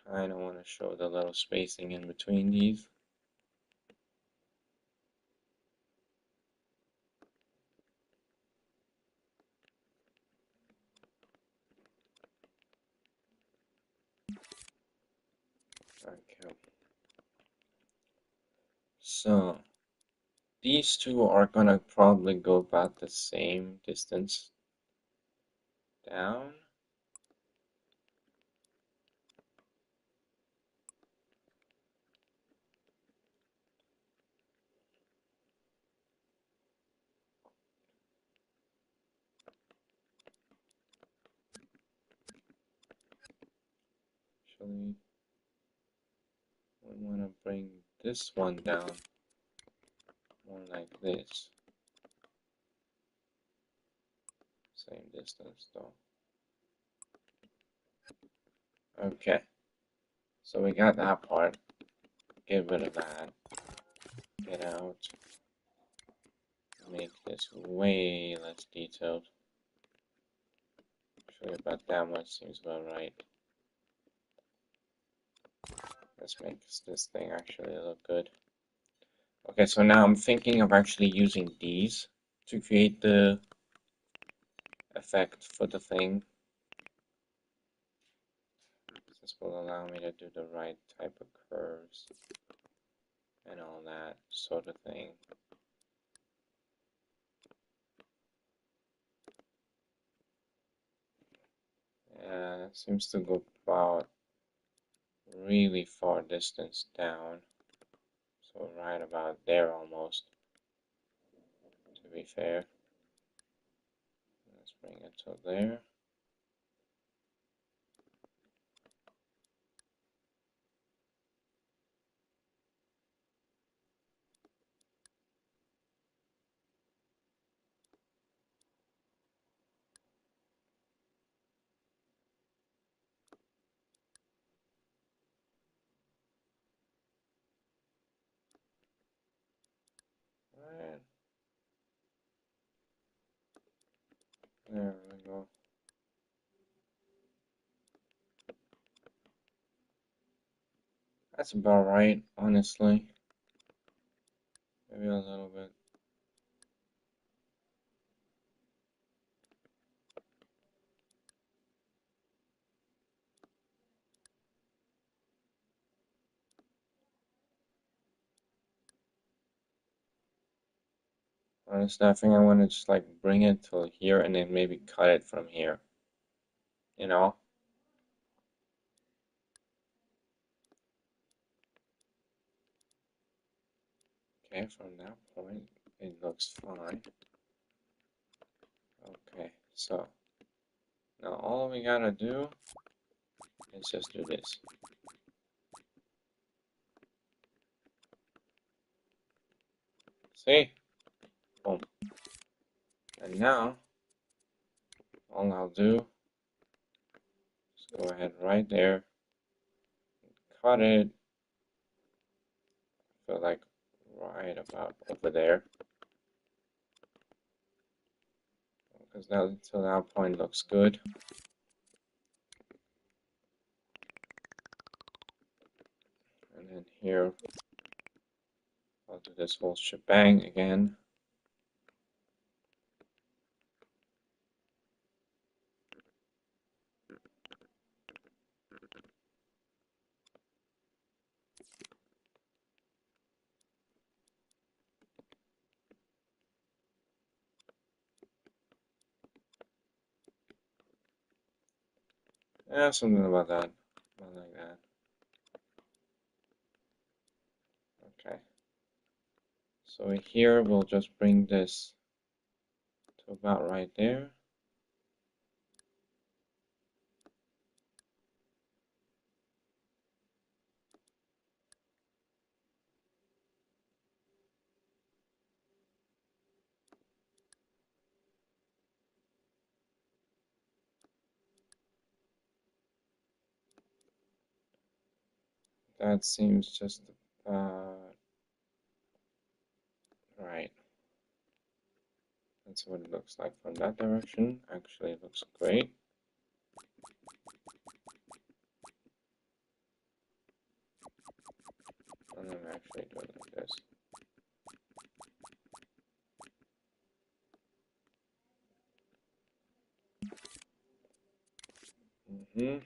Kinda wanna show the little spacing in between these. Okay. So these two are gonna probably go about the same distance down. Actually, we want to bring this one down more like this. Same distance though. Okay, so we got that part. Get rid of that. Get out. Make this way less detailed. Actually, about that much seems about right. Let's make this thing actually look good. Okay, so now I'm thinking of actually using these to create the effect for the thing. This will allow me to do the right type of curves and all that sort of thing. Yeah, it seems to go about really far distance down. So right about there almost, to be fair. Let's bring it to there. Right, there we go. That's about right, honestly. Maybe a little bit. Honestly, I think I want to just like bring it to here and then maybe cut it from here. You know? Okay, from that point, it looks fine. Okay, so now all we gotta do is just do this. See? Boom. And now, all I'll do is go ahead right there, cut it, feel like right about over there. Because that until that point looks good. And then here, I'll do this whole shebang again. Yeah, something about that. About like that. Okay. So here we'll just bring this to about right there. That seems just right. That's what it looks like from that direction. Actually, it looks great. And then actually do it like this. Mm-hmm.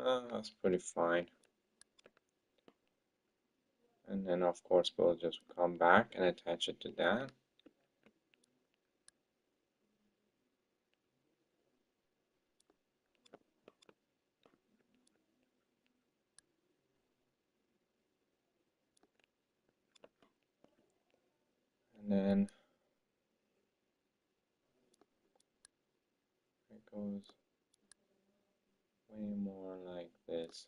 That's pretty fine. And then of course we'll just come back and attach it to that. And then it goes way more like this.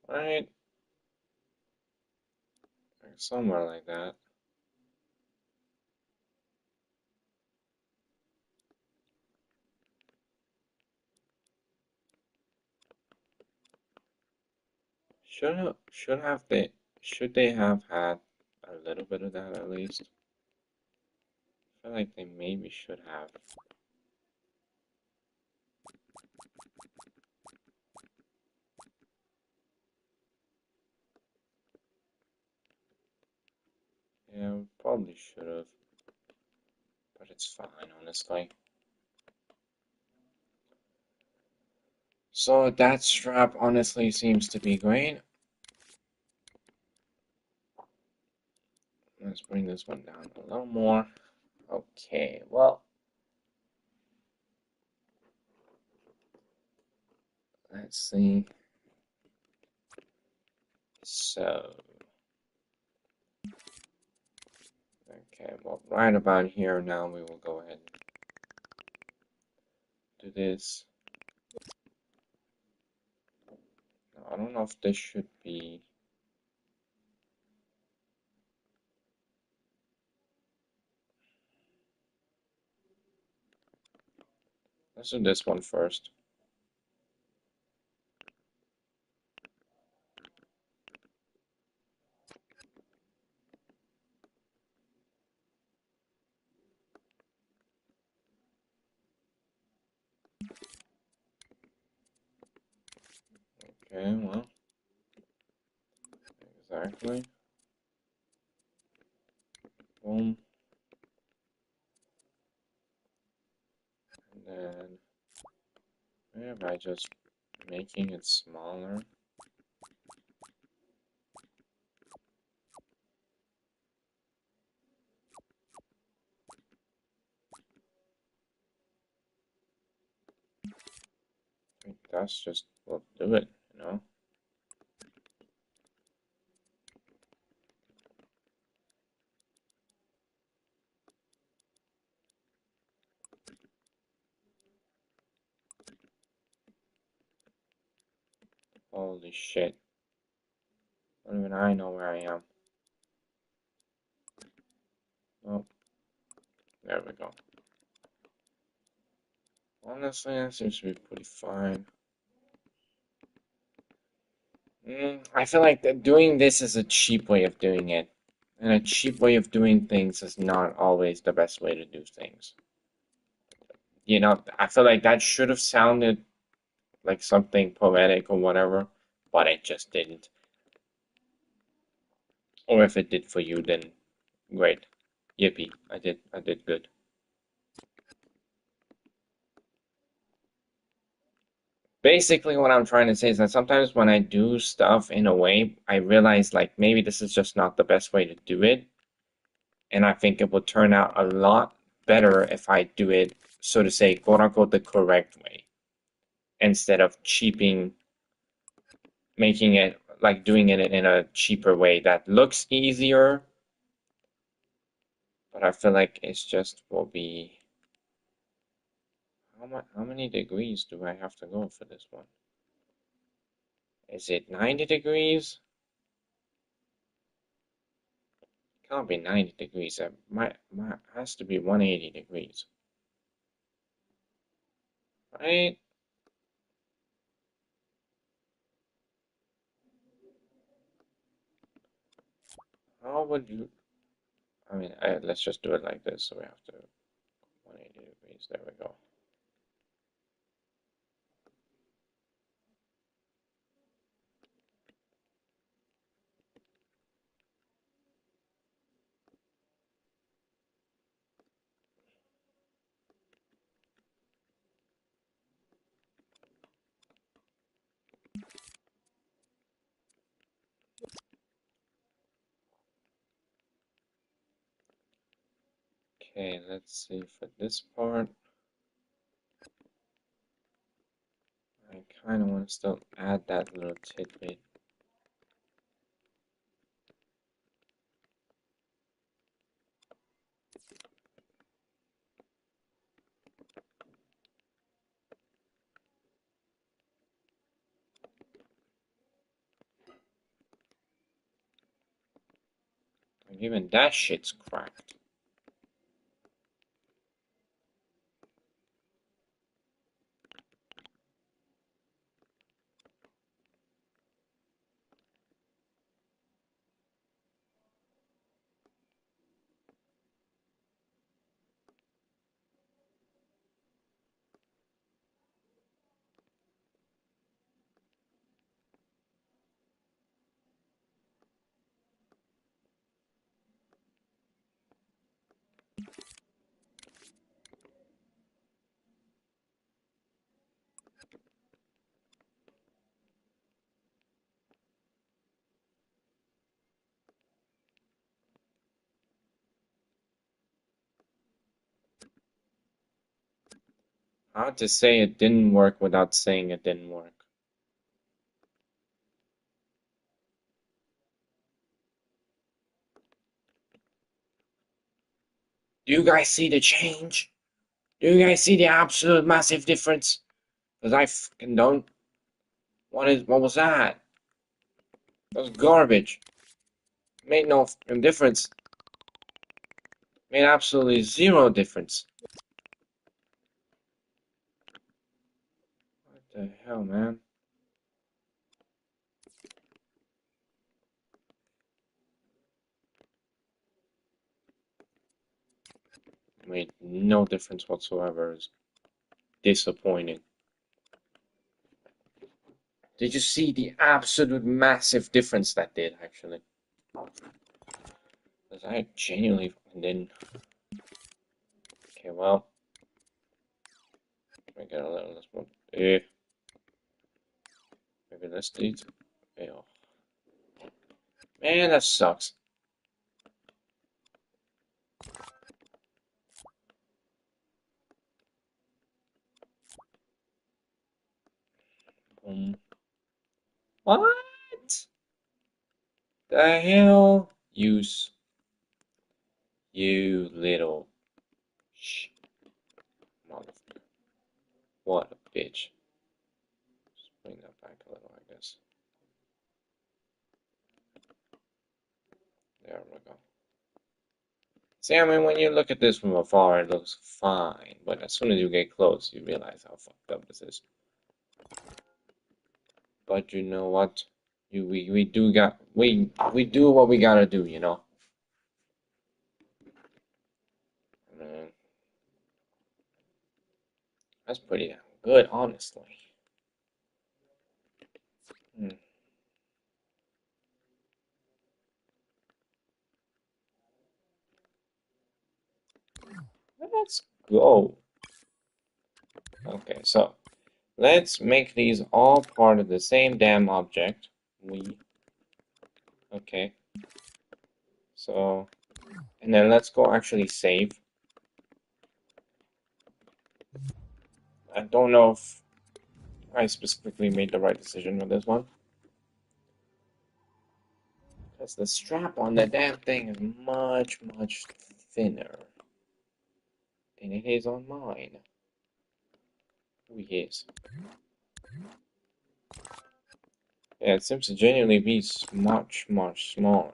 Right? Like somewhere like that. Should they have had a little bit of that at least? I feel like they maybe should have. Yeah, probably should have. But it's fine, honestly. So that strap honestly seems to be great. Let's bring this one down a little more. Okay, well, let's see. So, okay, well, right about here now we will go ahead and do this. Now, I don't know if this should be. Let's do this one first. Okay, well, exactly. Boom. And then maybe by just making it smaller. I think that's just will do it, you know? Holy shit. Not even I know where I am. Oh, there we go. Honestly, that seems to be pretty fine. I feel like that doing this is a cheap way of doing it. And a cheap way of doing things is not always the best way to do things. You know, I feel like that should have sounded like something poetic or whatever, but it just didn't. Or if it did for you, then great. Yippee, I did good. Basically, what I'm trying to say is that sometimes when I do stuff in a way, I realize like maybe this is just not the best way to do it. And I think it will turn out a lot better if I do it, so to say, quote unquote, the correct way instead of cheaping, making it like doing it in a cheaper way that looks easier, but I feel like it's just will be how many degrees do I have to go for this one? Is it 90 degrees? Can't be 90 degrees. That my has to be 180 degrees. Right? How would you I mean, let's just do it like this. So we have to 180 degrees. There we go. Okay, let's see for this part. I kind of want to still add that little tidbit. Like even that shit's cracked. How to say it didn't work without saying it didn't work. Do you guys see the change? Do you guys see the absolute massive difference? Because I fucking don't. What was that? That was garbage. Made no fucking difference. Made absolutely zero difference. What the hell, man? Made no difference whatsoever. It's disappointing. Did you see the absolute massive difference that did, actually? Because I genuinely didn't. Okay, well. I get a little less one. Maybe let's delete. Oh. Man, that sucks. What? The hell? You little motherfucker. What a bitch. Just bring that back a little, I guess. There we go. See, I mean, when you look at this from afar, it looks fine. But as soon as you get close, you realize how fucked up this is. But you know what? We do what we gotta do, you know? That's pretty good, honestly. Hmm. Let's go. Okay, so let's make these all part of the same damn object. Okay. So, and then let's go actually save. I don't know if I specifically made the right decision with this one. Because the strap on the damn thing is much, much thinner than it is on mine. Oh, yes. Yeah, it seems to genuinely be much, much smaller.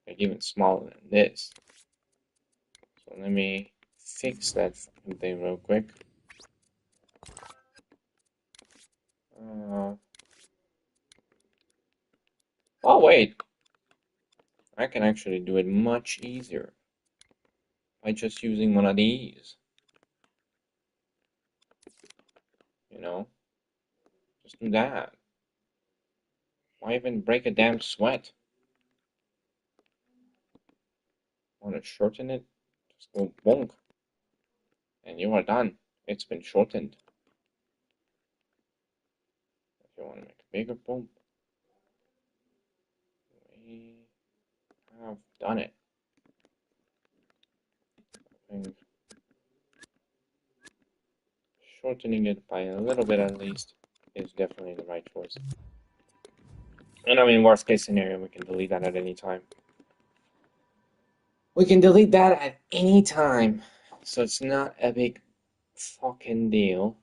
Like even smaller than this. So let me fix that fucking thing real quick. Oh, wait. I can actually do it much easier by just using one of these. You know? Just do that. Why even break a damn sweat? Want to shorten it? Just go bonk. And you are done. It's been shortened. If you want to make it bigger, boom. We have done it. shortening it by a little bit at least is definitely the right choice. And I mean, worst case scenario, we can delete that at any time. We can delete that at any time, so it's not a big fucking deal.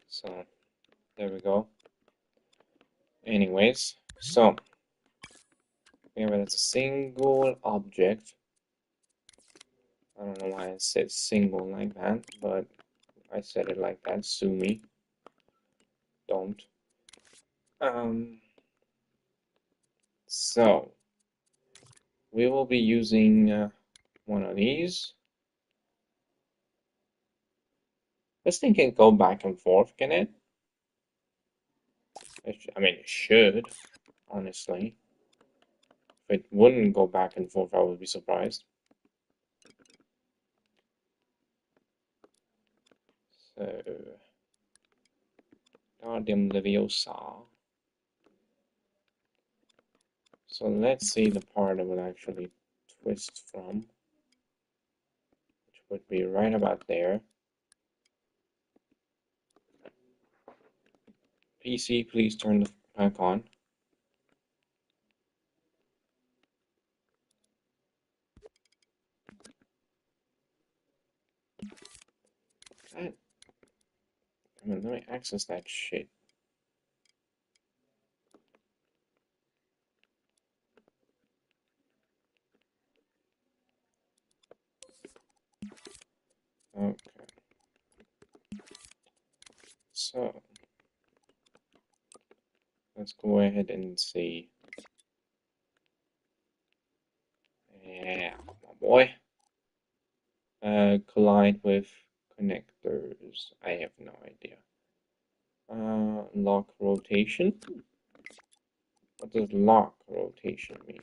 So, there we go. Anyways, so, remember that's a single object. I don't know why I said single like that, but I said it like that. Sue me. Don't. So, we will be using one of these. This thing can go back and forth, can it? I mean, it should, honestly. If it wouldn't go back and forth, I would be surprised. So, Guardium Leviosa. So let's see the part it would actually twist from, which would be right about there. PC, please turn the back on. God, I mean, let me access that shit. Okay. So, let's go ahead and see. Yeah, my boy. Collide with connectors. I have no idea. Lock rotation? What does lock rotation mean?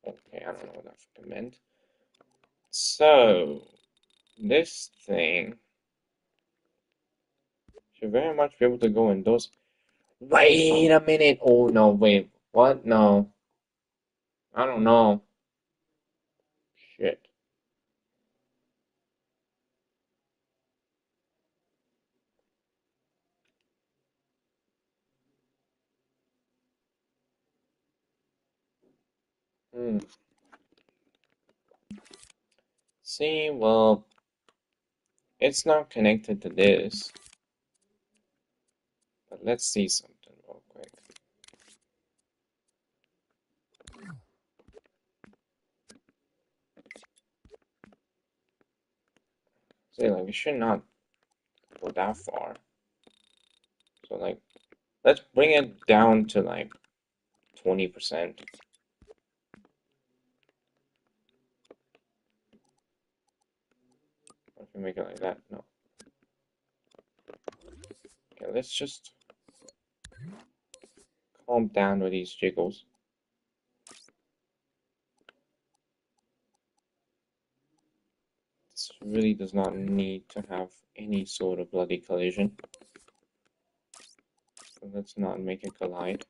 Okay, I don't know what that fucking meant. So, this thing should very much be able to go in those. Wait a minute! Oh no, wait. What? No. I don't know. Shit. Hmm. See, well, it's not connected to this. But let's see something real quick. See, like, it should not go that far. So, like, let's bring it down to, like, 20%. If we make it like that, no. Okay, let's just calm down with these jiggles. This really does not need to have any sort of bloody collision. So let's not make it collide.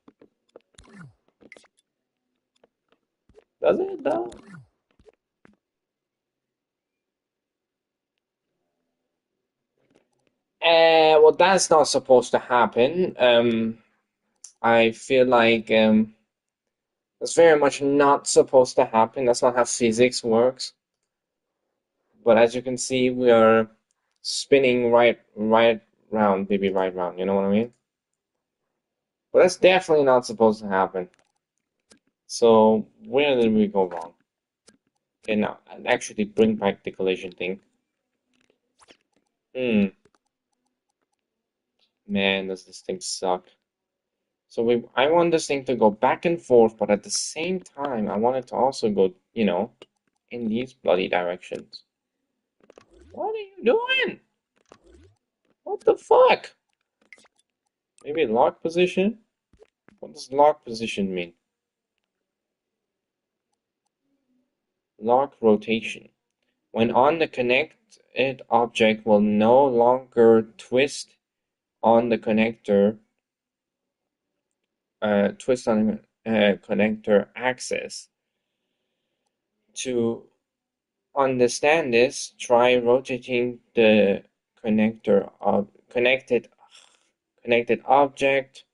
Does it though? Well, that's not supposed to happen. I feel like that's very much not supposed to happen. That's not how physics works. But as you can see, we are spinning right round, baby, right round. You know what I mean? But that's definitely not supposed to happen. So where did we go wrong? Okay, now actually bring back the collision thing. Man, does this thing suck. So I want this thing to go back and forth, but at the same time, I want it to also go, you know, in these bloody directions. What are you doing? What the fuck? Maybe lock position? What does lock position mean? Lock rotation. When on the connected object will no longer twist on the connector, twist on the connector axis. To understand this, try rotating the connected object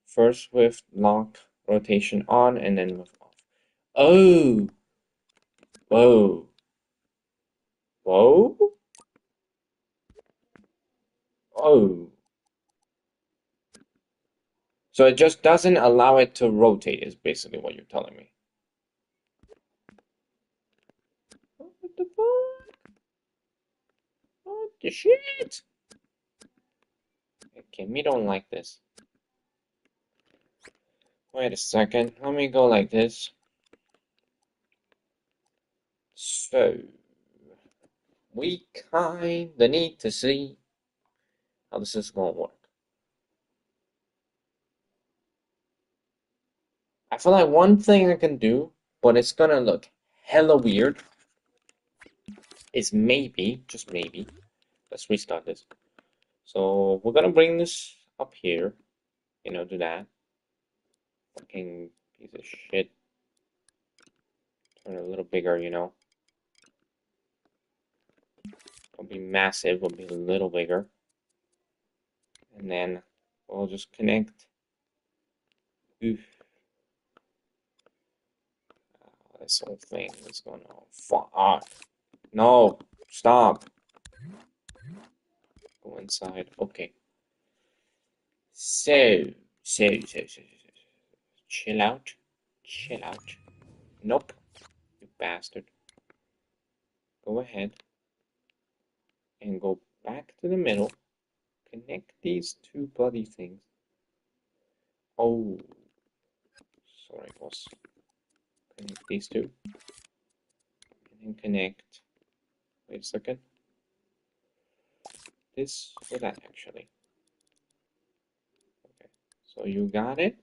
first with lock rotation on and then with off. Oh, whoa, whoa, oh. So it just doesn't allow it to rotate, is basically what you're telling me. What the fuck? What the shit? Okay, me don't like this. Wait a second, let me go like this. So, we kinda need to see how this is gonna work. I feel like one thing I can do, but it's gonna look hella weird, is maybe, just maybe, let's restart this. So we're gonna bring this up here, do that. Fucking piece of shit. Turn it a little bigger. Won't be massive, will be a little bigger. And then we'll just connect. Oof. This whole thing is gonna fall off. No, stop. Go inside. Okay. So. Chill out. Chill out. Nope. You bastard. Go ahead and go back to the middle. Connect these two bloody things. Oh. Sorry, boss. Connect these two. And then connect. Wait a second. This or that, actually. Okay. So you got it.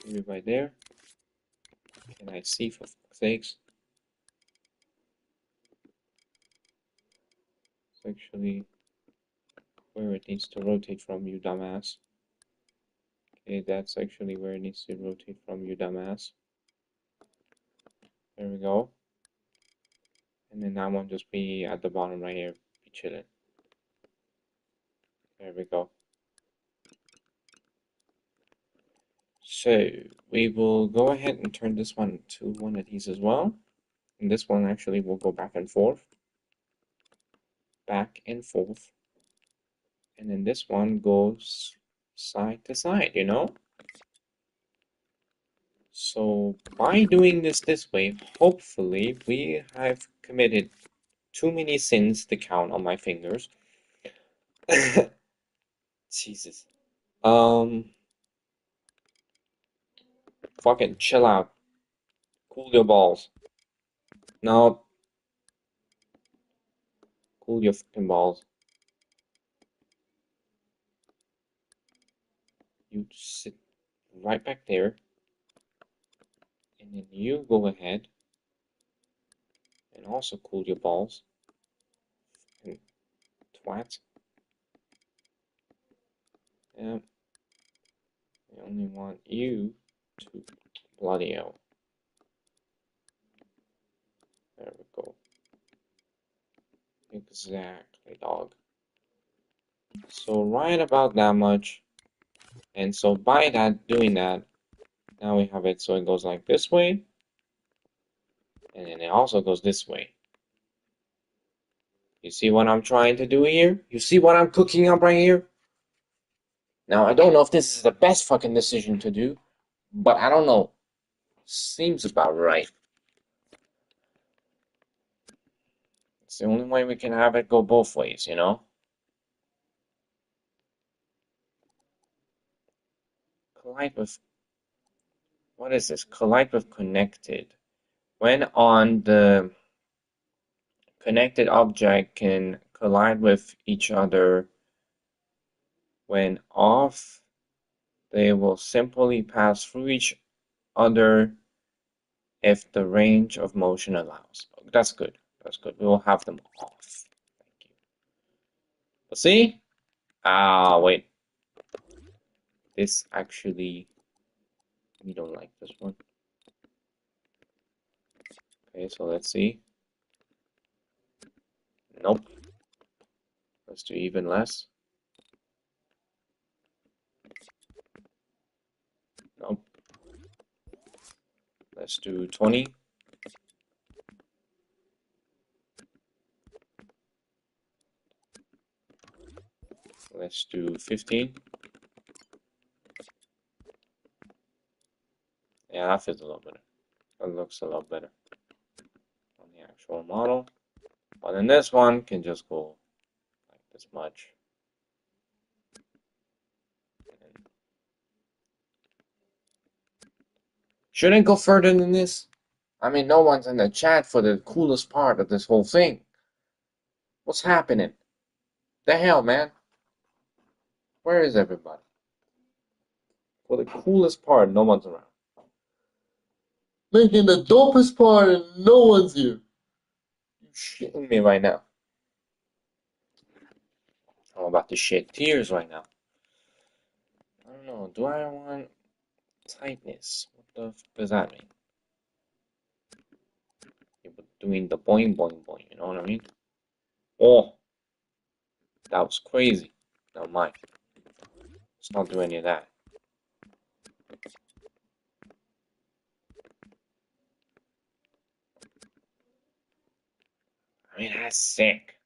Maybe right there. Can I see, for fuck's sakes? It's actually where it needs to rotate from, you dumbass. Okay, that's actually where it needs to rotate from, you dumbass. There we go. And then that one just be at the bottom right here, be chilling. There we go. So we will go ahead and turn this one to one of these as well. And this one actually will go back and forth. Back and forth. And then this one goes side to side. So by doing this way, hopefully we have committed too many sins to count on my fingers. Jesus. Fucking chill out. Cool your balls. No, cool your fucking balls. You sit right back there. And then you go ahead and also cool your balls. And twat. Yeah. I only want you to bloody hell. There we go. Exactly, dog. So right about that much. And so by doing that, now we have it so it goes like this way. And then it also goes this way. You see what I'm trying to do here? You see what I'm cooking up right here? Now, I don't know if this is the best fucking decision to do, but I don't know. Seems about right. It's the only way we can have it go both ways. Collide with, what is this? Collide with connected. When on, the connected object can collide with each other. When off, they will simply pass through each other if the range of motion allows. That's good. That's good. We will have them off. Thank you. But see? Ah, wait. This actually We don't like this one. Okay, so let's see. Nope. Let's do even less. Nope. Let's do 20. Let's do 15. Yeah, that feels a lot better. That looks a lot better on the actual model. But then this one can just go like this much. And shouldn't go further than this. I mean, no one's in the chat for the coolest part of this whole thing. What's happening? The hell, man? Where is everybody? For the coolest part, no one's around. Making the dopest part and no one's here. You shitting me right now. I'm about to shed tears right now. I don't know. Do I want tightness? What the f does that mean? You're doing the boing boing boing, you know what I mean? Oh, that was crazy. Never mind. Let's not do any of that. I mean, that's sick.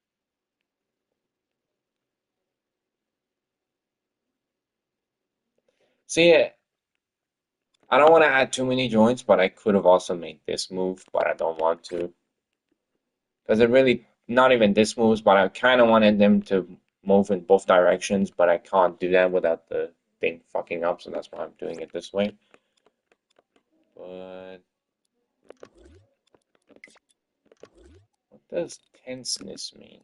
See, I don't want to add too many joints, but I could have also made this move, but I don't want to. Because it really, not even this moves, but I kind of wanted them to move in both directions, but I can't do that without the thing fucking up, so that's why I'm doing it this way. But what does tenseness mean?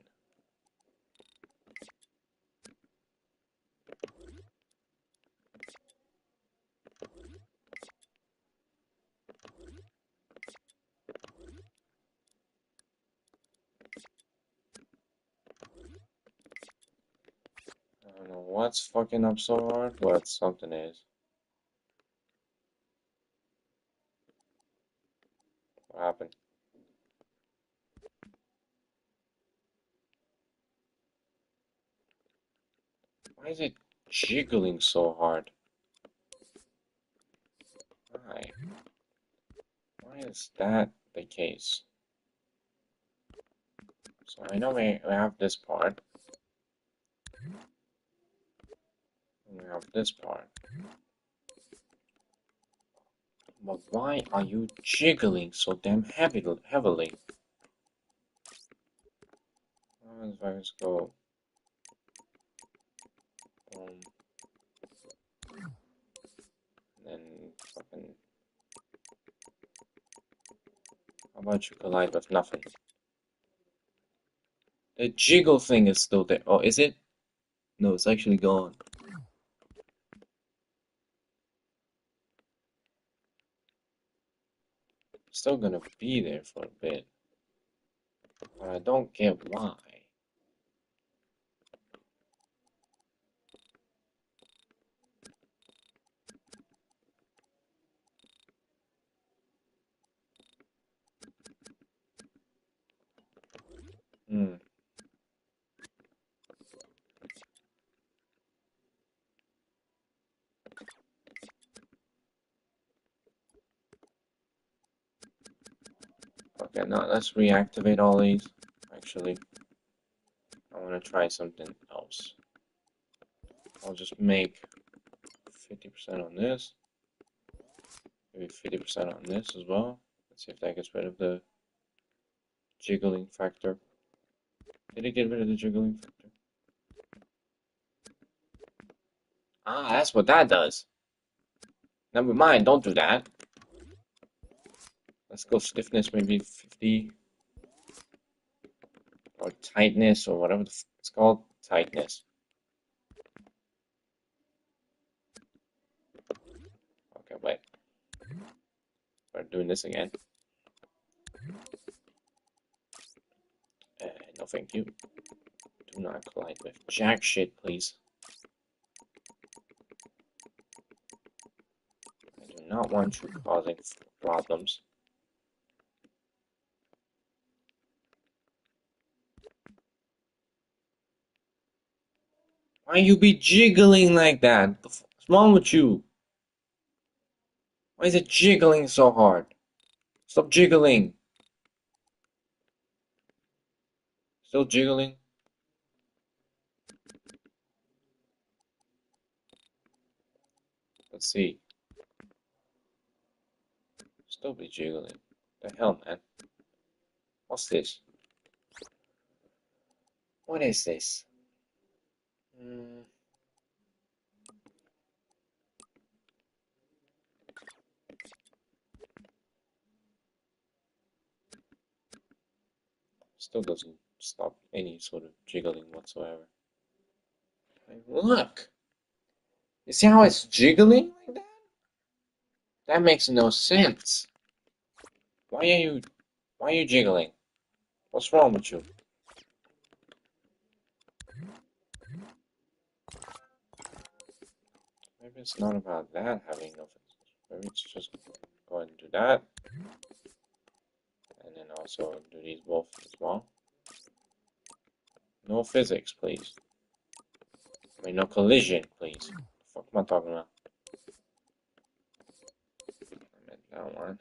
I don't know what's fucking up so hard, but something is. What happened? Why is it jiggling so hard? Why? Why is that the case? So I know we have this part. And we have this part. But why are you jiggling so damn heavily? If I just go boom, and then fucking. How about you collide with nothing? The jiggle thing is still there. Oh, is it? No, it's actually gone. Still gonna be there for a bit. But I don't get why. Hmm. Okay, now let's reactivate all these. Actually, I want to try something else. I'll just make 50% on this. Maybe 50% on this as well. Let's see if that gets rid of the jiggling factor. Did it get rid of the jiggling factor? Ah, that's what that does. Never mind, don't do that. Let's go stiffness, maybe 50. Or tightness, or whatever it's called. Tightness. Okay, wait. We're doing this again. No, thank you. Do not collide with jack shit, please. I do not want you causing problems. Why you be jiggling like that? What's wrong with you? Why is it jiggling so hard? Stop jiggling. Still jiggling? Let's see. Still be jiggling. The hell, man? What's this? What is this? Still doesn't stop any sort of jiggling whatsoever. Like, look! You see how it's jiggling like that? That makes no sense. Why are you jiggling? What's wrong with you? Maybe it's not about that having no physics. Maybe it's just go ahead and do that. And then also do these both as well. No physics, please. I mean, no collision, please. What the fuck am I talking about? I meant that one.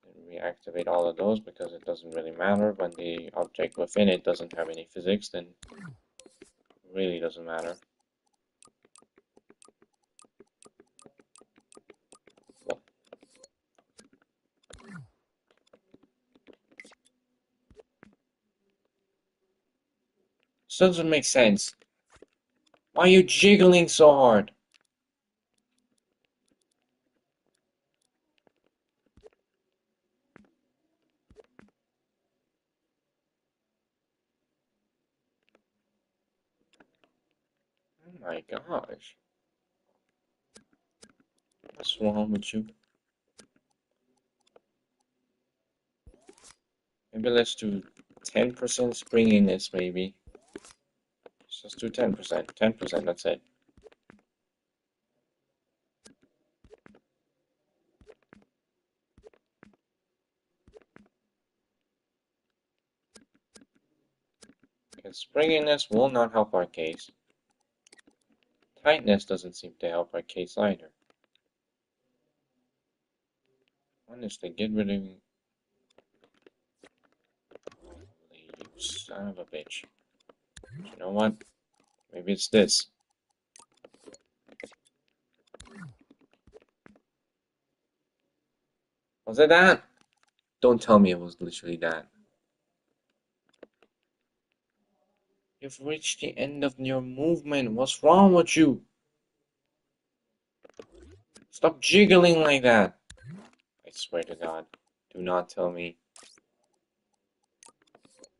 And reactivate all of those because it doesn't really matter when the object within it doesn't have any physics, then it really doesn't matter. This doesn't make sense. Why are you jiggling so hard? Oh my gosh. What's wrong with you? Maybe let's do 10% springiness, maybe. Let's just do 10%. 10%, that's it. Because springiness will not help our case. Tightness doesn't seem to help our case either. Honestly, get rid of... Holy, you son of a bitch. You know what? Maybe it's this. Was it that? Don't tell me it was literally that. You've reached the end of your movement. What's wrong with you? Stop jiggling like that. I swear to God. Do not tell me.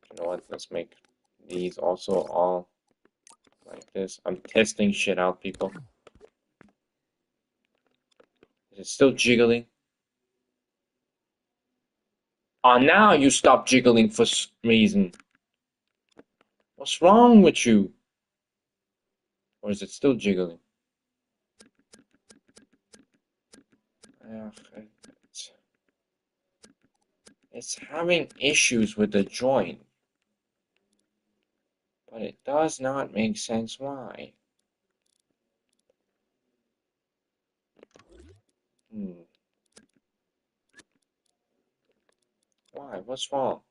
You know what? Let's make these also all like this. I'm testing shit out, people. Is it still jiggling? Oh, now you stop jiggling for some reason. What's wrong with you? Or is it still jiggling? Ugh, it's having issues with the joint. But it does not make sense why. Why? What's wrong?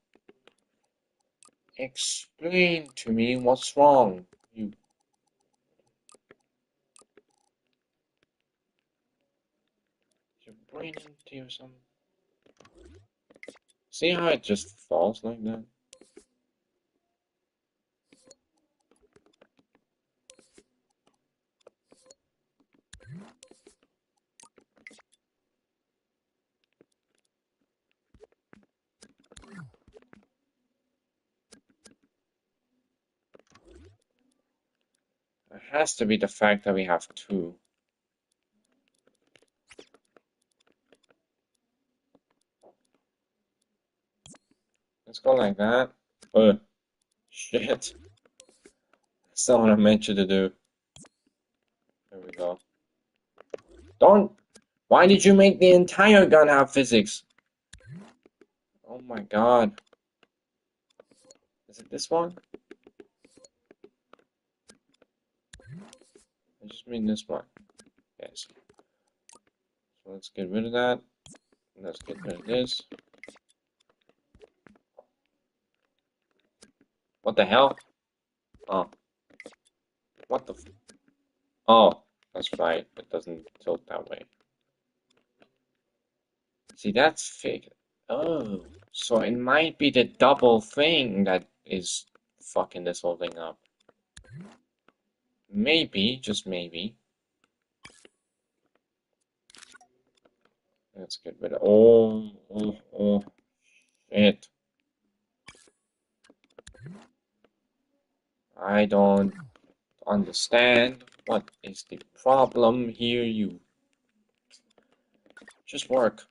Explain to me what's wrong. You're brain into or something. See how it just falls like that? It has to be the fact that we have two. Let's go like that. Shit. That's not what I meant you to do. There we go. Don't Why did you make the entire gun have physics? Oh my god. Is it this one? I just mean this one. Yes. So let's get rid of that. Let's get rid of this. What the hell? Oh. What the f— Oh, that's right. It doesn't tilt that way. See, that's fake. Oh. So it might be the double thing that is fucking this whole thing up. Maybe, just maybe. Let's get rid of— oh, shit. I don't understand. What is the problem here? You just work.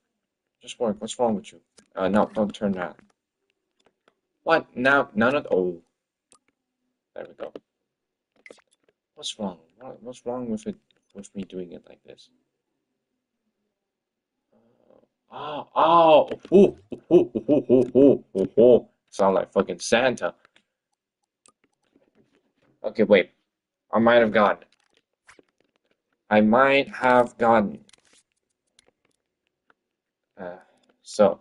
Just work. What's wrong with you? No, don't turn that. What? Now, none of— oh, there we go. What's wrong? What's wrong with it? With me doing it like this? Oh. Sound like fucking Santa. Okay, wait. I might have gotten. I might have gotten. Uh, so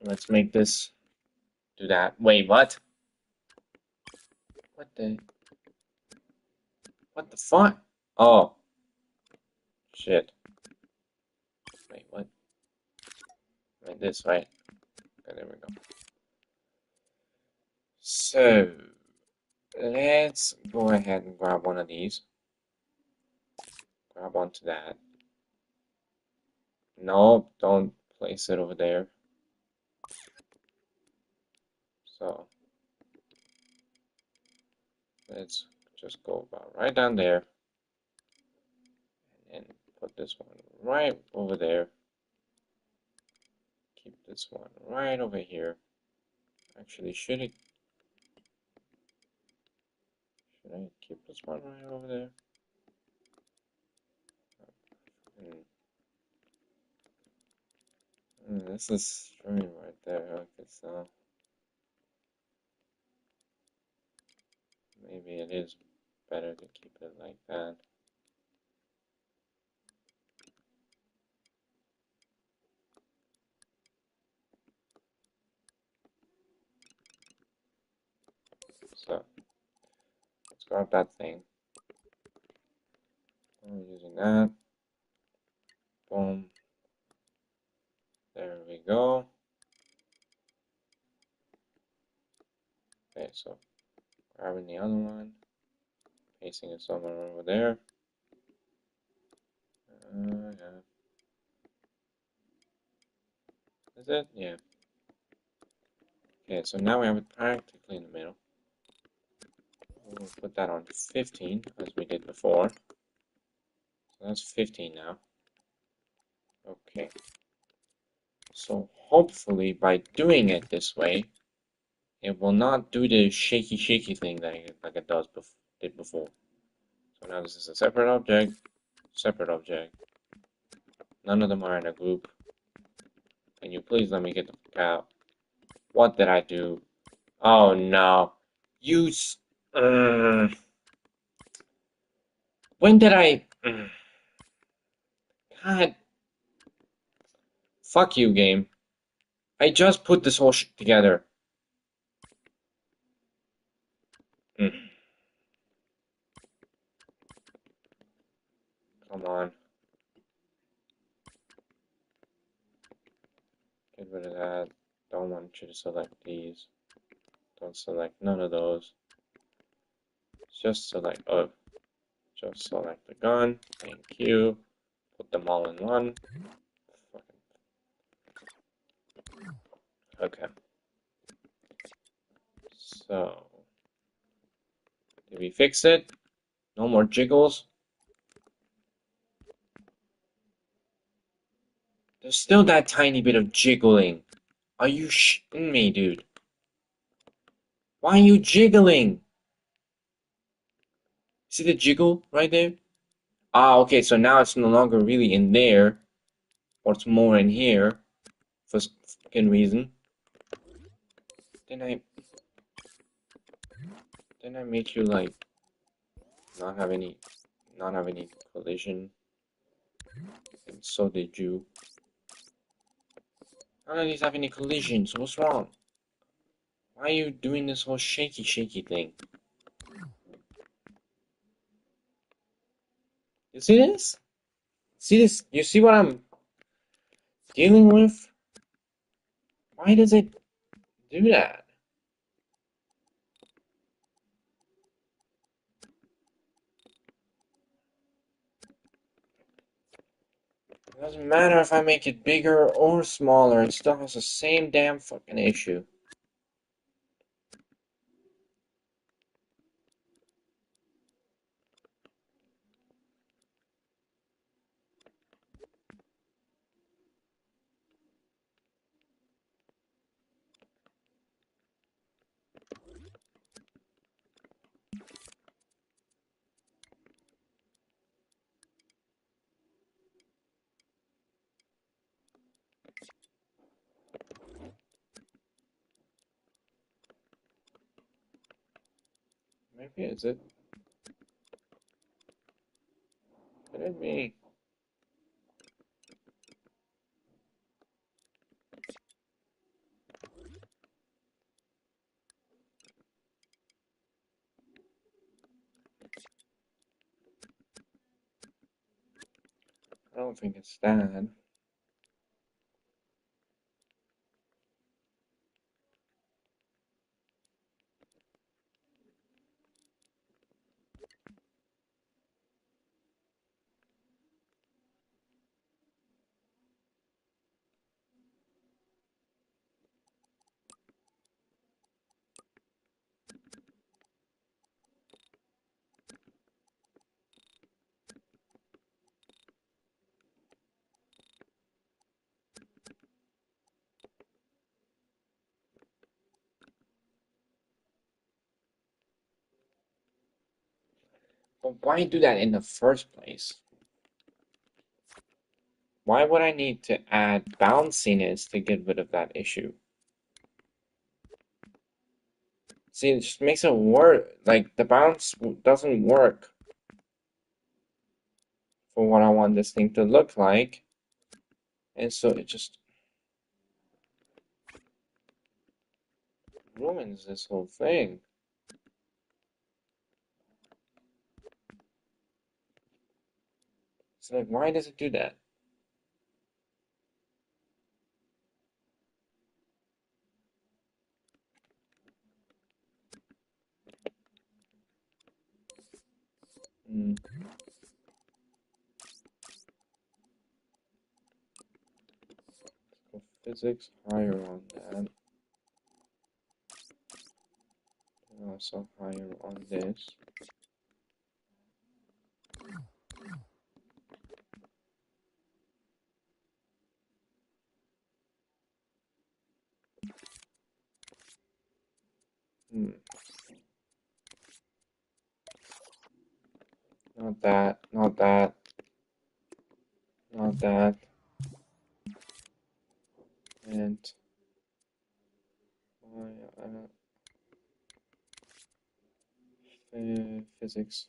let's make this do that. Wait, what? What the? What the fuck? Oh, shit. Wait, what? Like this, right? Okay, there we go. So let's go ahead and grab one of these. Grab onto that. No, don't place it over there. So let's just go about right down there and put this one right over there. Keep this one right over here. Actually, should I keep this one right over there? This is stream right there. Okay, so maybe it is better to keep it like that. So let's grab that thing. I'm using that. Boom. There we go. Okay, so grabbing the other one, pasting it somewhere over there. Yeah. Is it? Yeah. Okay, so now we have it practically in the middle. We'll put that on 15 as we did before. So that's 15 now. Okay. So hopefully by doing it this way, it will not do the shaky thing that like it did before. So now this is a separate object, separate object. None of them are in a group. Can you please let me get the fuck out? What did I do? Oh no. You when did I God, fuck you, game. I just put this whole shit together. Come on. Get rid of that. Don't want you to select these. Don't select none of those. Just select, oh, just select the gun. Thank you. Put them all in one. Okay. So, did we fix it? No more jiggles? There's still that tiny bit of jiggling. Are you shitting me, dude? Why are you jiggling? See the jiggle right there? Ah, okay, so now it's no longer really in there, or it's more in here for some fucking reason. Then I then I make you like not have any not have any collision, and so did you. None of these have any collisions. What's wrong? Why are you doing this whole shaky thing? You see this? See this? You see what I'm dealing with? Why does it do that? It doesn't matter if I make it bigger or smaller, it still has the same damn fucking issue. Maybe is it? Could it be? I don't think it's that. But why do that in the first place? Why would I need to add bounciness to get rid of that issue? See, it just makes it work. Like, the bounce doesn't work for what I want this thing to look like. And so it just ruins this whole thing. It's like, why does it do that? Hmm. So physics higher on that. And also higher on this. Hmm. Not that, not that, not that. And physics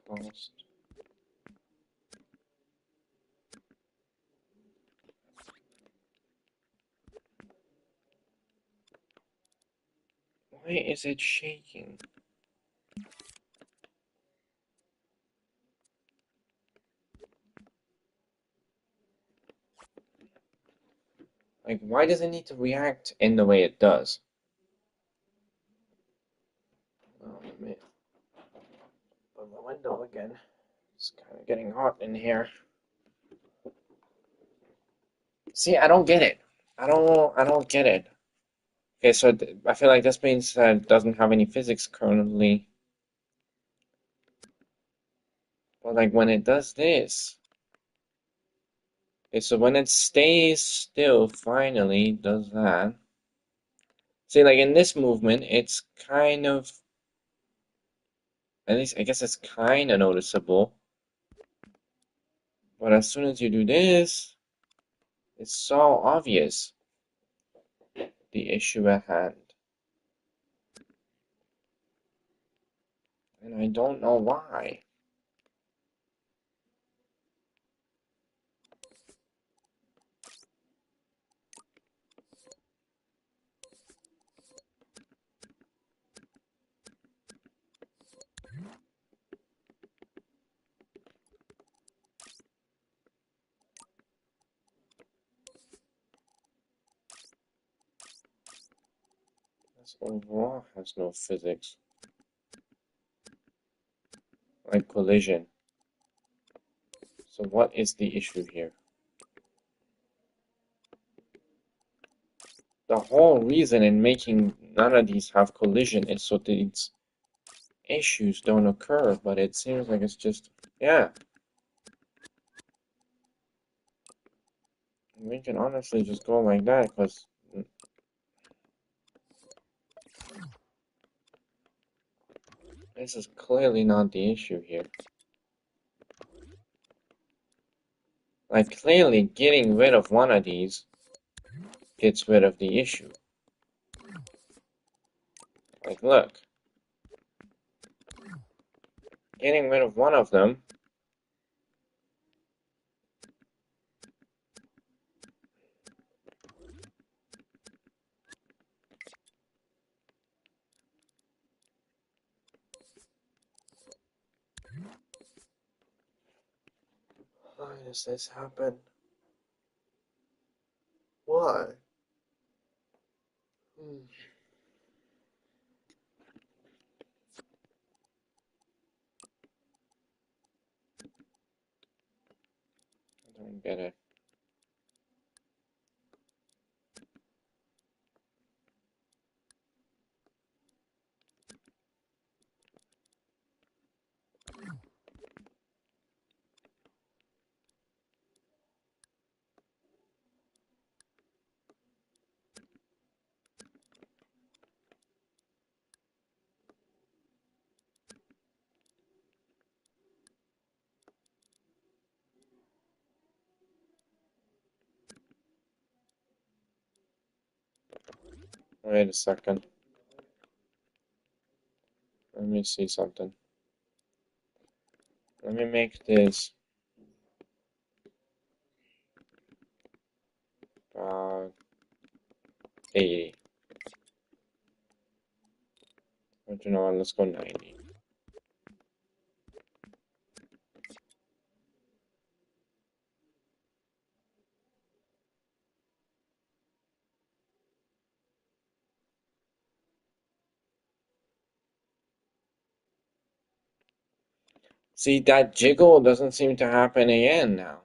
cost. Why is it shaking? Like, why does it need to react in the way it does? Oh, let me open the window again. It's kind of getting hot in here. See, I don't get it. I don't get it. Okay, so I feel like this means that it doesn't have any physics currently. But like when it does this, okay, so when it stays still, finally does that. See, like in this movement, it's kind of At least I guess it's kind of noticeable. But as soon as you do this, it's so obvious the issue at hand. And I don't know why. This overall has no physics. Like collision. So what is the issue here? The whole reason in making none of these have collision is so these issues don't occur, but it seems like it's just, yeah. We can honestly just go like that, because this is clearly not the issue here. Like, clearly getting rid of one of these gets rid of the issue. Like, look. Getting rid of one of them why does this happen? Why? I don't get it. Wait a second. Let me see something. Let me make this 80. But you know what? Let's go 90. See, that jiggle doesn't seem to happen again now.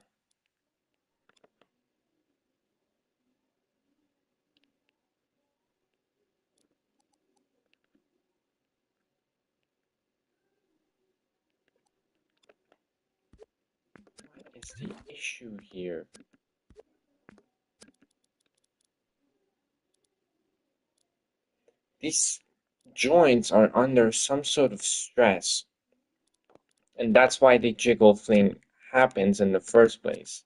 What is the issue here? These joints are under some sort of stress, and that's why the jiggle thing happens in the first place.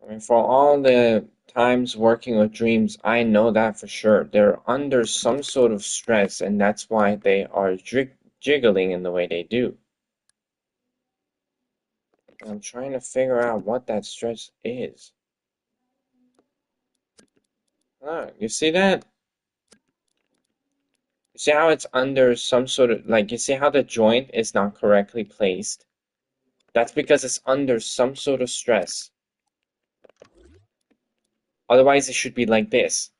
I mean, for all the times working with dreams, I know that for sure. They're under some sort of stress, and that's why they are jiggling in the way they do. I'm trying to figure out what that stress is. You see that? You see how it's under some sort of, like, you see how the joint is not correctly placed? That's because it's under some sort of stress. Otherwise, it should be like this.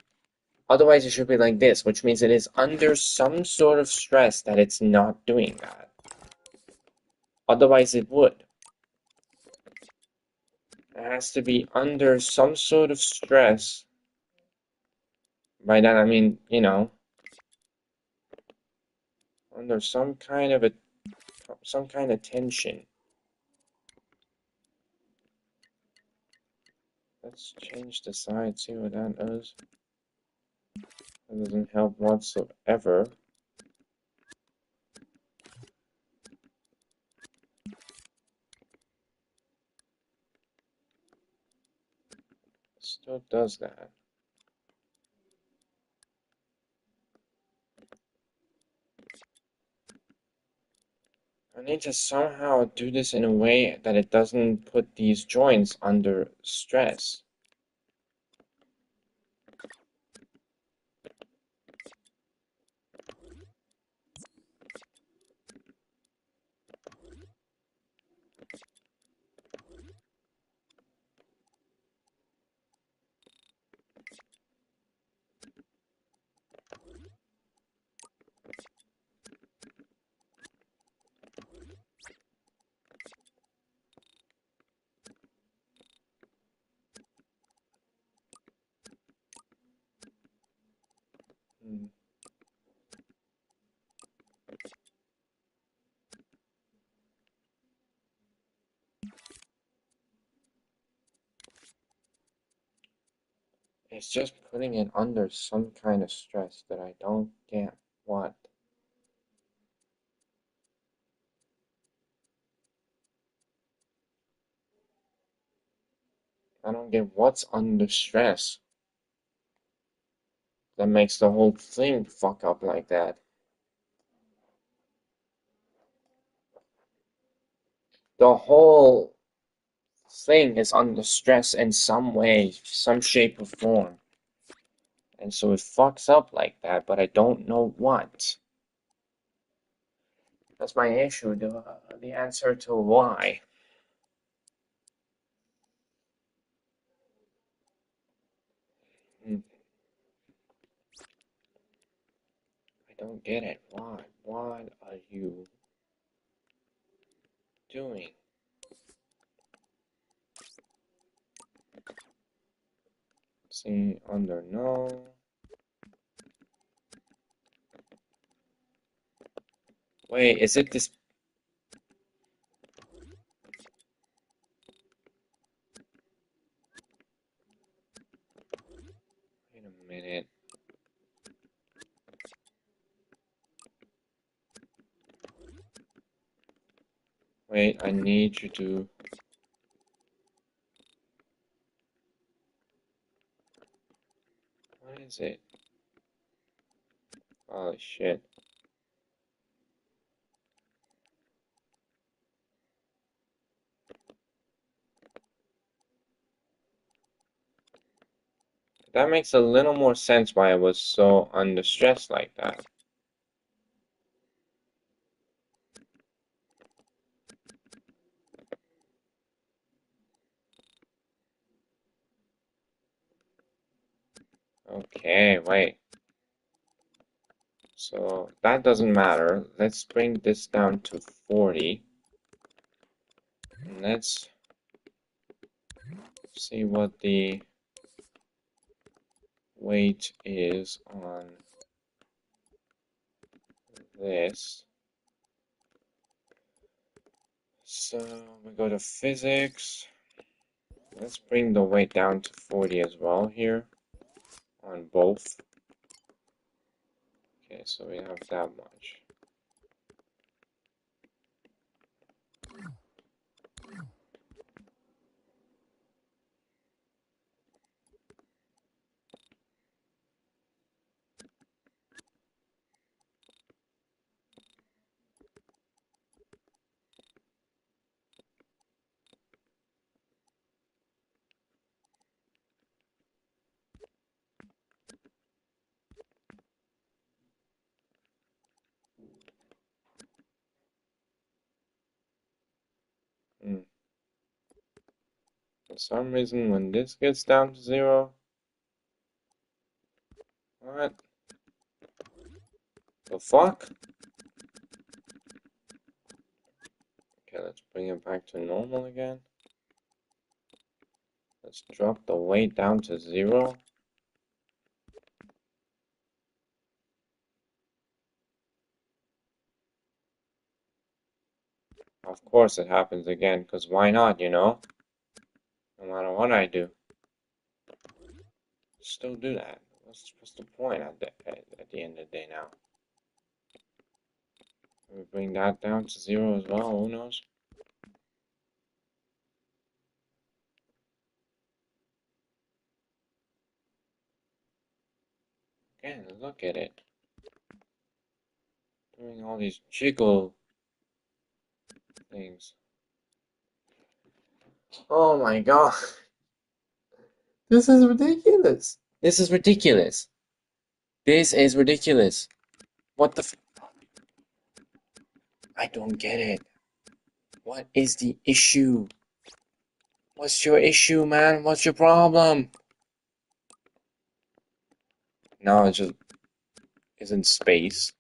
Otherwise, it should be like this, which means it is under some sort of stress that it's not doing that. Otherwise, it would. It has to be under some sort of stress. By that, I mean, you know, under some kind of tension. Let's change the side, see what that does. That doesn't help whatsoever. still does that. I need to somehow do this in a way that it doesn't put these joints under stress. Hmm. It's just putting it under some kind of stress that I don't get what. I don't get what's under stress that makes the whole thing fuck up like that. The whole thing is under stress in some way, some shape or form. And so it fucks up like that, but I don't know what. That's my issue, the answer to why. Hmm, I don't get it. Why? What are you doing? See, under no. Wait, is it this? Wait a minute. Wait, I need you to. What is it? Holy shit. That makes a little more sense why I was so under stress like that. Okay, wait. So that doesn't matter. Let's bring this down to 40. And let's see what the weight is on this. So we go to physics. Let's bring the weight down to 40 as well here on both. Okay, so we have that much. Hmm. For some reason, when this gets down to 0, what the fuck? Okay, let's bring it back to normal again. Let's drop the weight down to 0. Of course it happens again, because why not, you know? No matter what I do. Still do that. What's the point at the end of the day now? We bring that down to 0 as well, who knows? Again, look at it. Doing all these jiggle things. Oh my god. This is ridiculous. This is ridiculous. This is ridiculous. What the f— I don't get it. What is the issue? What's your issue, man? What's your problem? Now it just isn't space.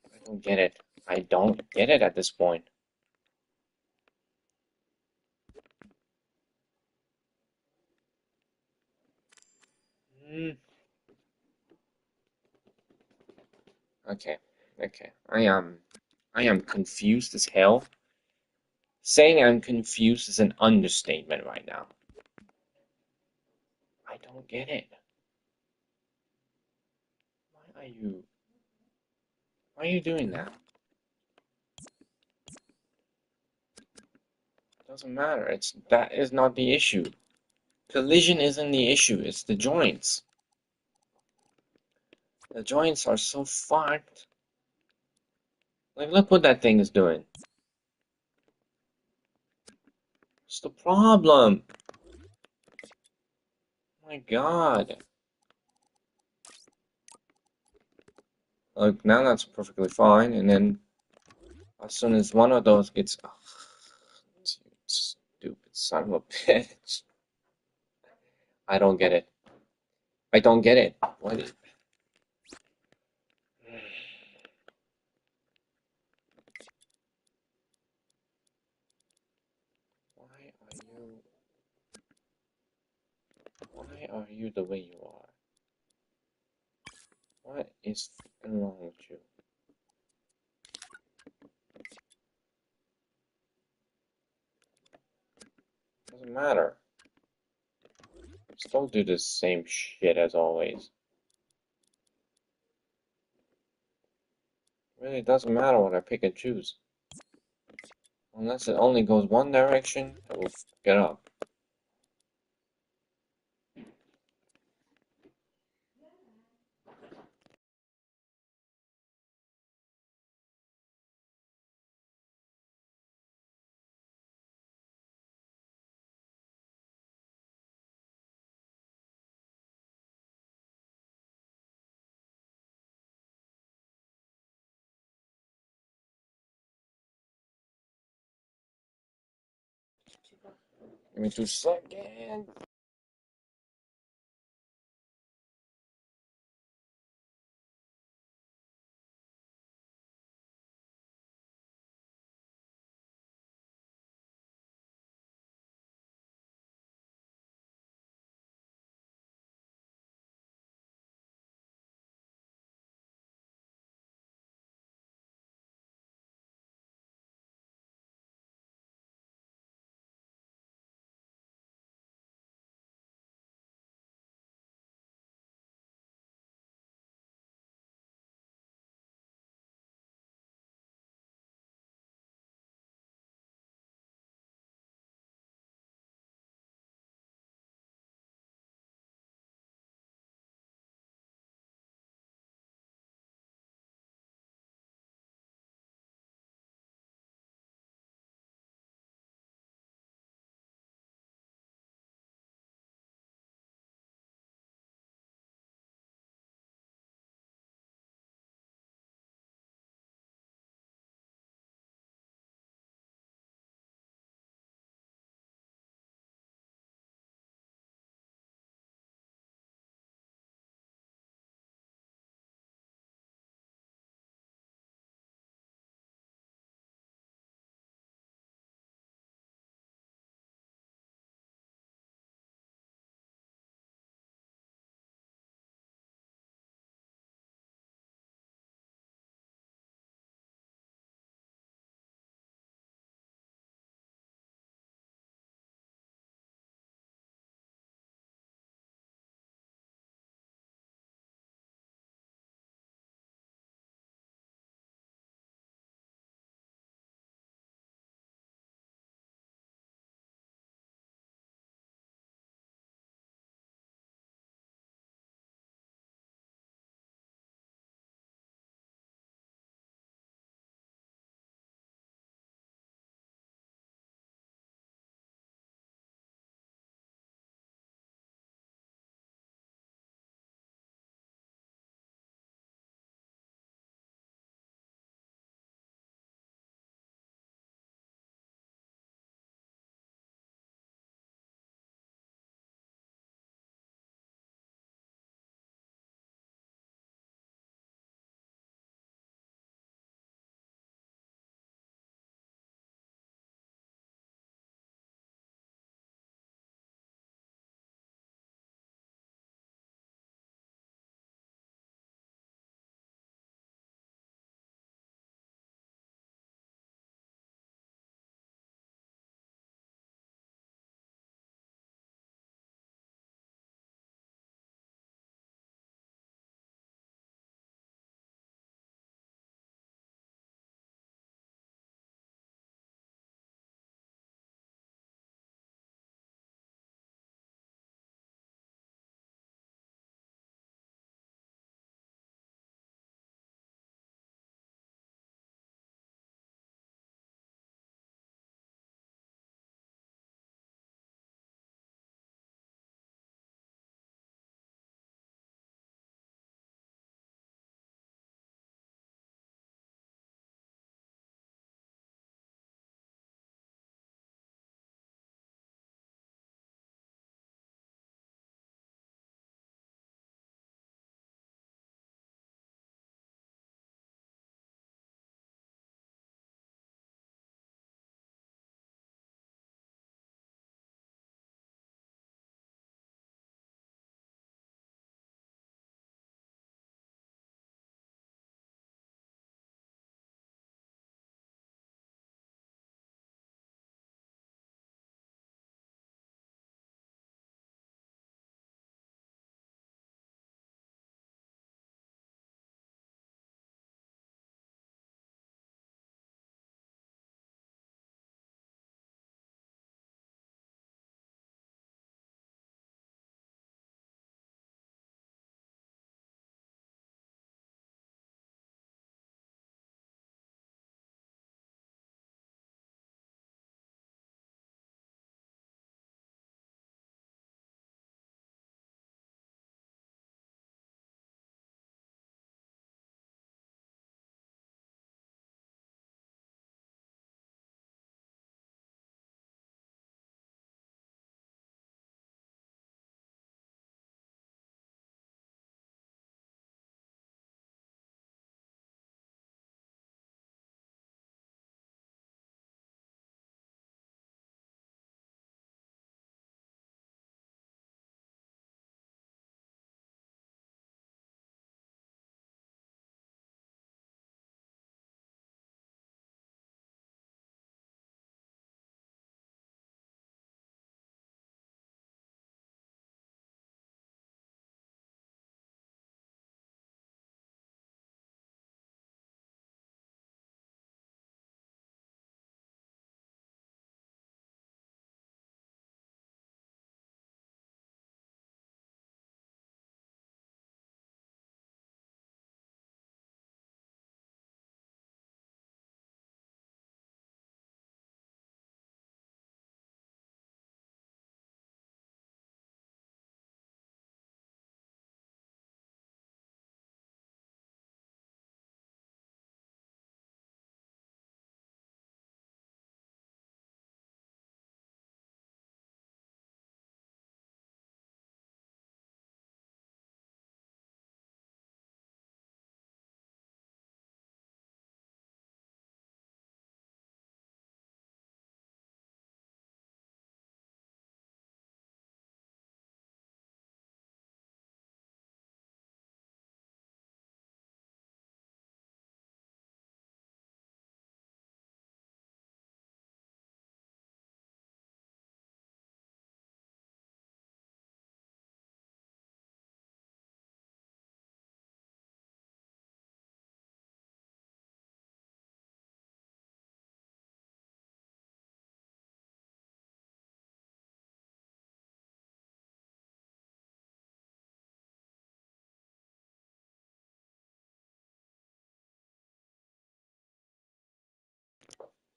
I don't get it. I don't get it at this point. Hmm. Okay, okay. I am confused as hell. Saying I'm confused is an understatement right now. I don't get it. Why are you why are you doing that? Doesn't matter. That is not the issue. Collision isn't the issue, it's the joints. The joints are so fucked. Like, look what that thing is doing. What's the problem? My God. Like, now that's perfectly fine, and then as soon as one of those gets— oh, stupid son of a bitch. I don't get it. I don't get it. What is— why are you the way you are? What is wrong with you? Doesn't matter. Still do the same shit as always. Really doesn't matter what I pick and choose. Unless it only goes one direction, I will get up. Give me 2 seconds.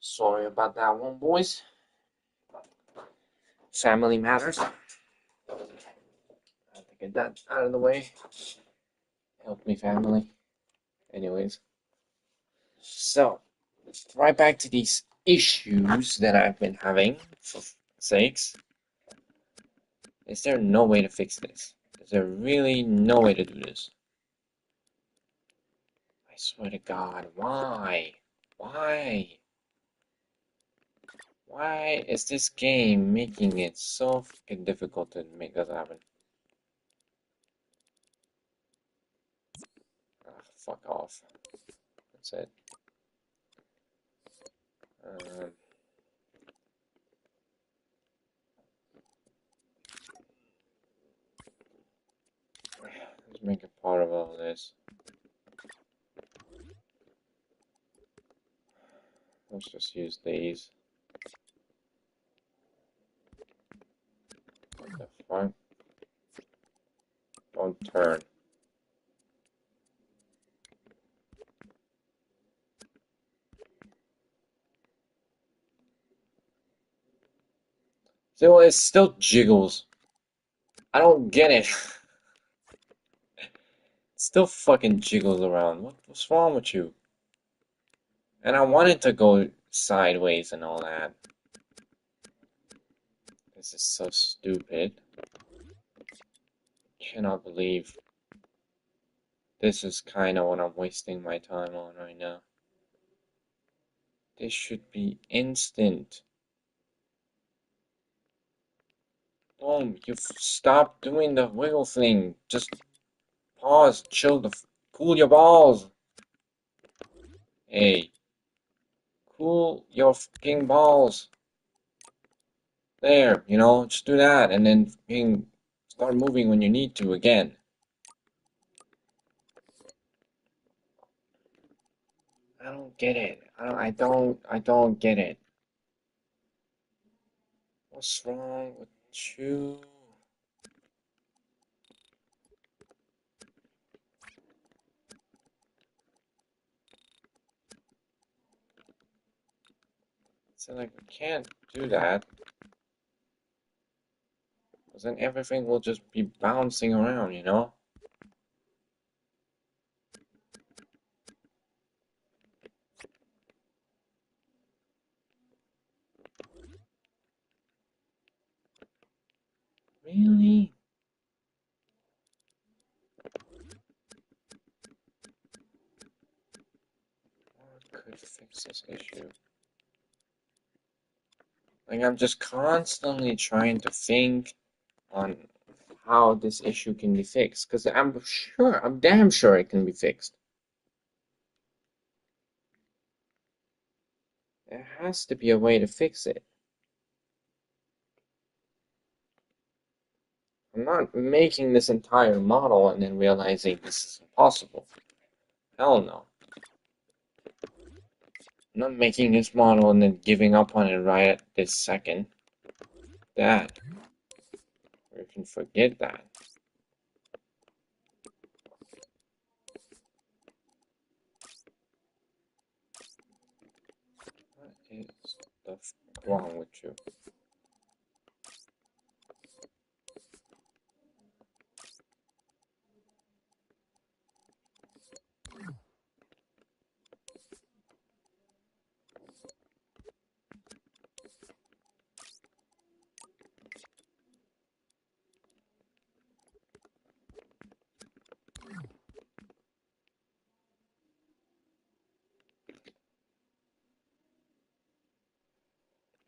Sorry about that one, boys. Family matters. I have to get that out of the way. Help me, family. Anyways, so right back to these issues that I've been having, for sakes. Is there no way to fix this? Is there really no way to do this? I swear to God, why? Why? Why is this game making it so fucking difficult to make this happen? Ah, fuck off. That's it. Um, let's make a part of all this. Let's just use these. What the fuck? Don't turn. So it still jiggles. I don't get it. It still fucking jiggles around. What's wrong with you? And I wanted to go sideways and all that. This is so stupid. Cannot believe this is kind of what I'm wasting my time on right now. This should be instant. Boom, you stop doing the wiggle thing. Just pause, chill, cool your balls. Hey, cool your fucking balls. There, just do that and then fucking start moving when you need to again. I don't get it. I don't get it. What's wrong with you? So like, we can't do that. Because then everything will just be bouncing around, Really? What could fix this issue? Like, I'm just constantly trying to think on how this issue can be fixed. Because I'm damn sure it can be fixed. There has to be a way to fix it. I'm not making this entire model and then realizing this is impossible. Hell no. I'm not making this model and then giving up on it right at this second. That. You can forget that. What is the f wrong with you?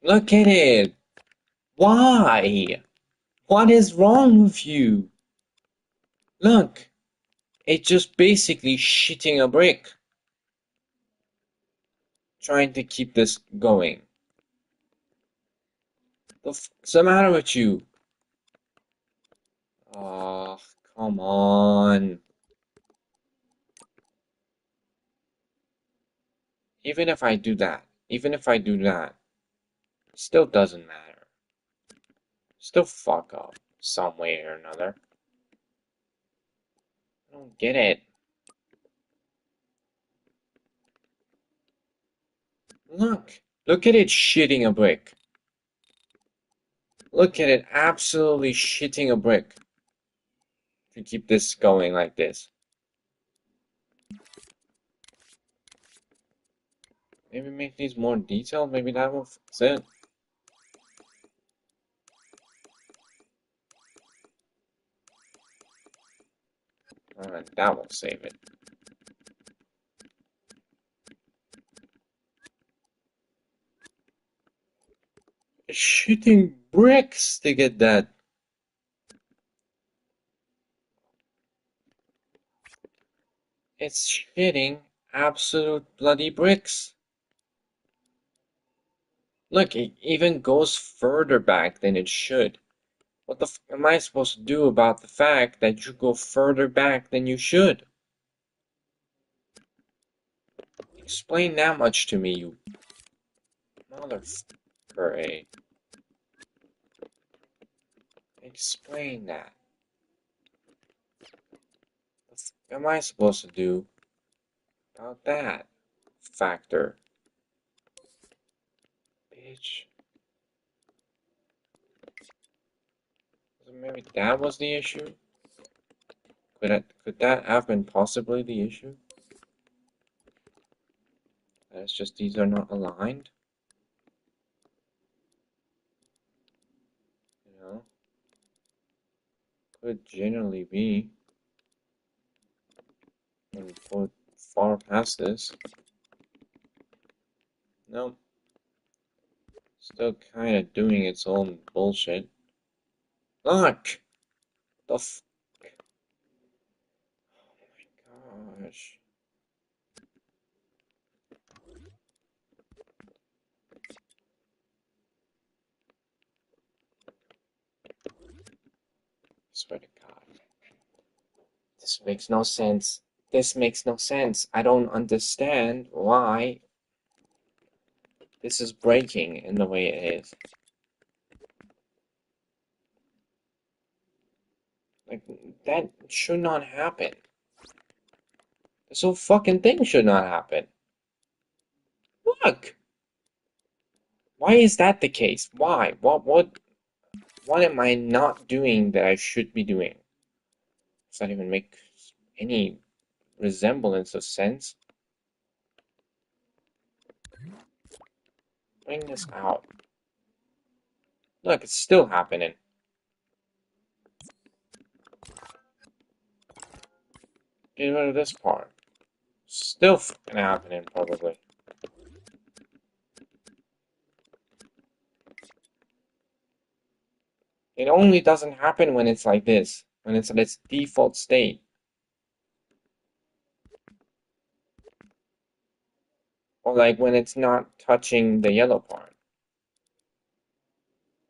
Look at it! Why? What is wrong with you? Look, it's just basically shitting a brick. Trying to keep this going. What's the matter with you? Oh, come on. Even if I do that, still doesn't matter. Still fuck up some way or another. I don't get it. Look, Look at it shitting a brick. Look at it absolutely shitting a brick. If you keep this going like this. Maybe make these more detailed, maybe that will fix it. Alright, that will save it. It's shitting bricks to get that. It's shitting absolute bloody bricks. Look, it even goes further back than it should. What the f am I supposed to do about the fact that you go further back than you should? Explain that much to me, you motherfucker, eh? Explain that. What am I supposed to do about that factor? Bitch. So maybe that was the issue? Could that have been possibly the issue? That it's just these are not aligned? You know? Could generally be. When we put far past this. Nope. Still kind of doing its own bullshit. Look! The f- Oh my gosh. I swear to God. This makes no sense. This makes no sense. I don't understand why this is breaking in the way it is. Like, that should not happen. This whole fucking thing should not happen. Look! Why is that the case? Why? What am I not doing that I should be doing? Does that even make any resemblance of sense? Bring this out. Look, it's still happening. Get rid of this part. Still fucking happening, probably. It only doesn't happen when it's like this, when it's at its default state. Or like when it's not touching the yellow part.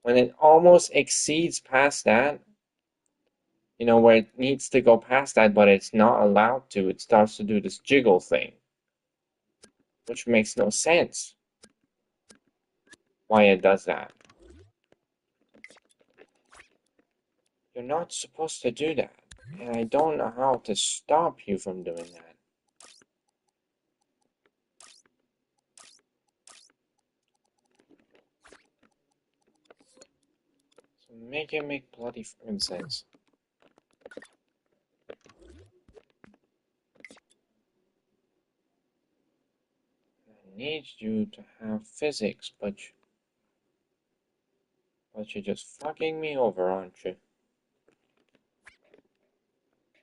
When it almost exceeds past that, you know, where it needs to go past that, but it's not allowed to, it starts to do this jiggle thing. Which makes no sense. Why it does that. You're not supposed to do that. And I don't know how to stop you from doing that. So make it make bloody fucking sense. I need you to have physics, but you're just fucking me over, aren't you?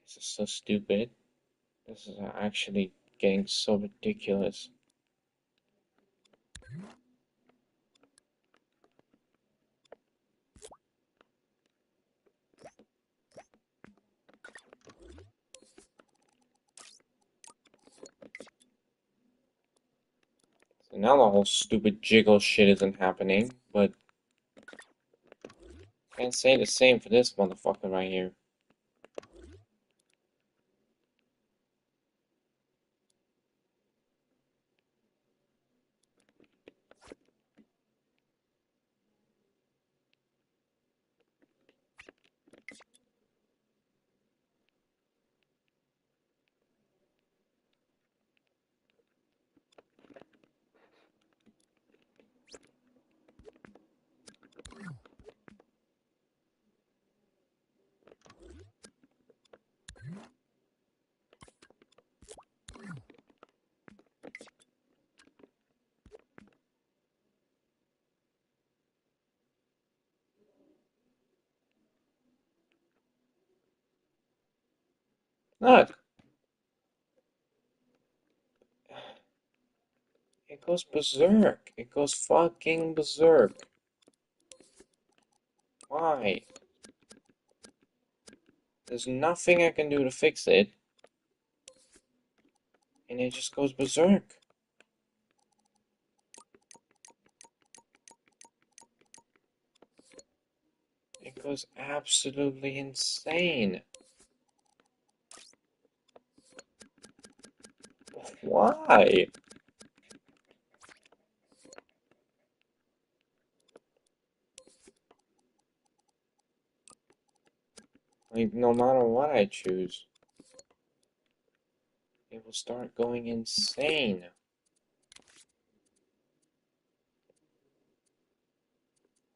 This is so stupid. This is actually getting so ridiculous. So now the whole stupid jiggle shit isn't happening, but can't say the same for this motherfucker right here. Look, it goes berserk. It goes fucking berserk. Why? There's nothing I can do to fix it, and it just goes berserk. It goes absolutely insane. Why? Like, no matter what I choose, it will start going insane.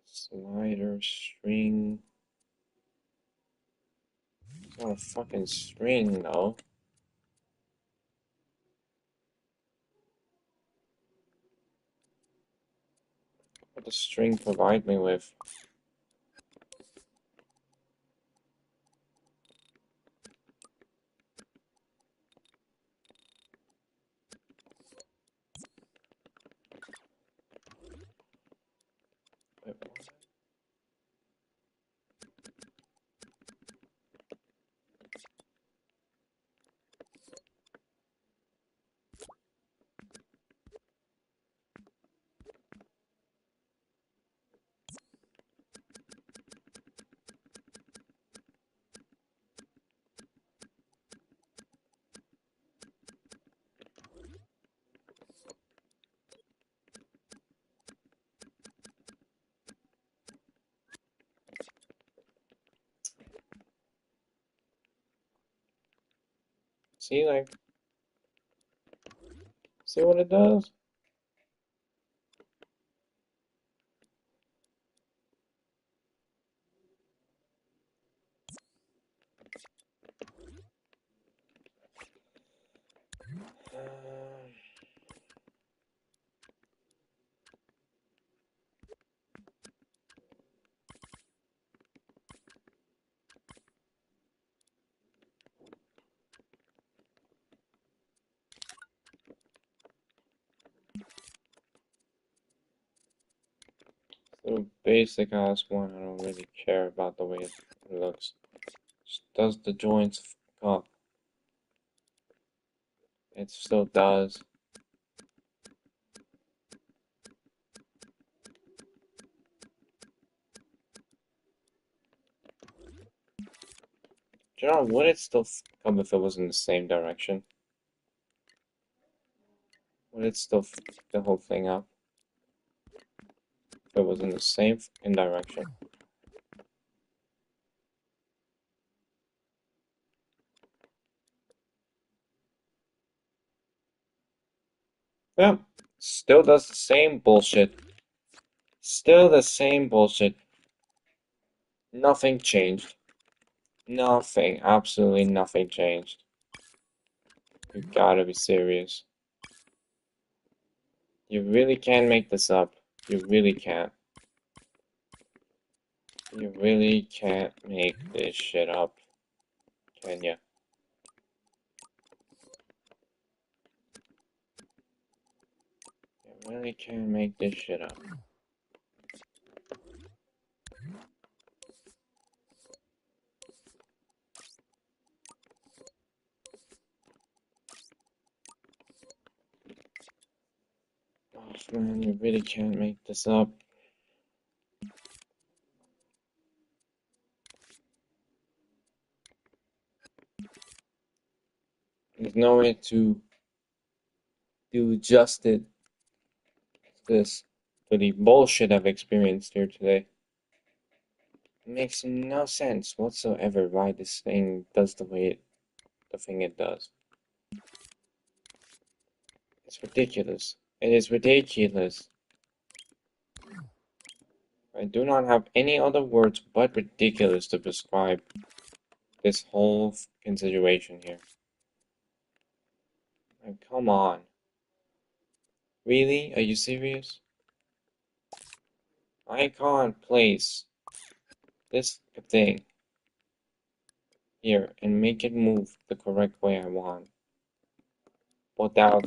Slider, string. It's not a fucking string, though. What does string provide me with? Wait, what? See, like, see what it does? So basic ass one, I don't really care about the way it looks. Just does the joints fuck up? It still does. Do you know, would it still come if it was in the same direction? Would it still fuck the whole thing up if it was in the same fucking direction? Yeah, still does the same bullshit. Still the same bullshit. Nothing changed. Nothing, absolutely nothing changed. You gotta be serious. You really can't make this up. You really can't. You really can't make this shit up, can ya? You really can't make this shit up. Oh man, you really can't make this up. There's no way to do justice this to the bullshit I've experienced here today. It makes no sense whatsoever why this thing does the thing it does. It's ridiculous. It is ridiculous. I do not have any other words but ridiculous to describe this whole fucking situation here. Like, come on. Really? Are you serious? I can't place this thing here and make it move the correct way I want without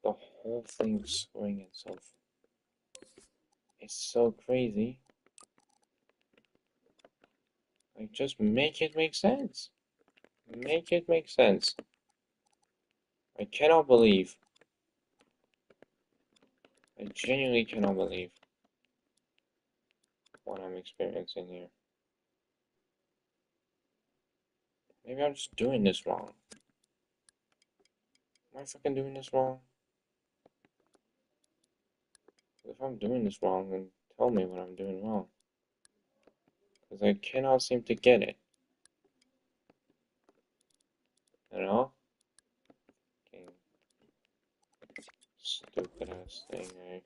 the whole thing screwing itself. It's so crazy. Like, just make it make sense. Make it make sense. I cannot believe. I genuinely cannot believe what I'm experiencing here. Maybe I'm just doing this wrong. Am I fucking doing this wrong? If I'm doing this wrong, then tell me what I'm doing wrong. Because I cannot seem to get it. You know? Fucking stupid ass thing, right?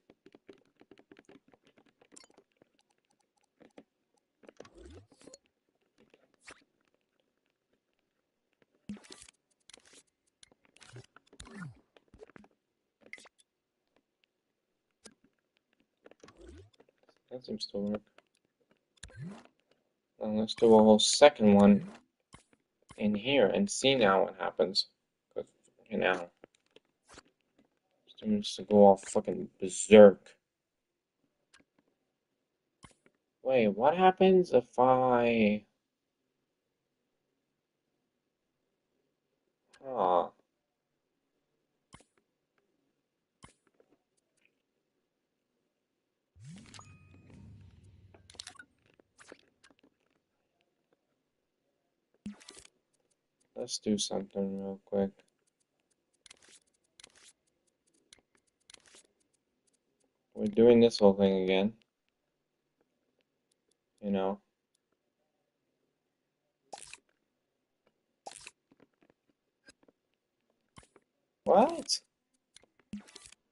That seems to work. Now let's do a whole second one in here and see now what happens. Because, you know, seems to go all fucking berserk. Wait, what happens if I... Huh. Let's do something real quick. We're doing this whole thing again. You know. What?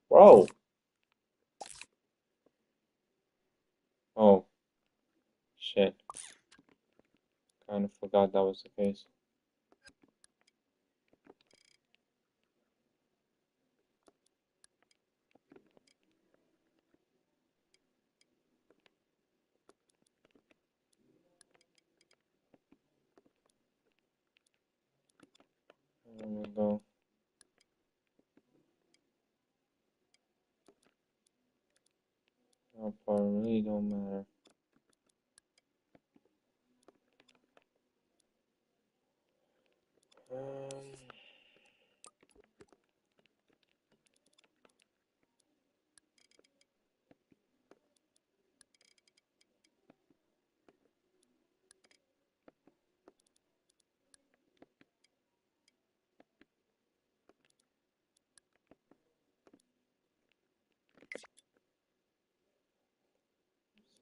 Bro. Oh. Shit. Kind of forgot that was the case. There we go. That part really don't matter.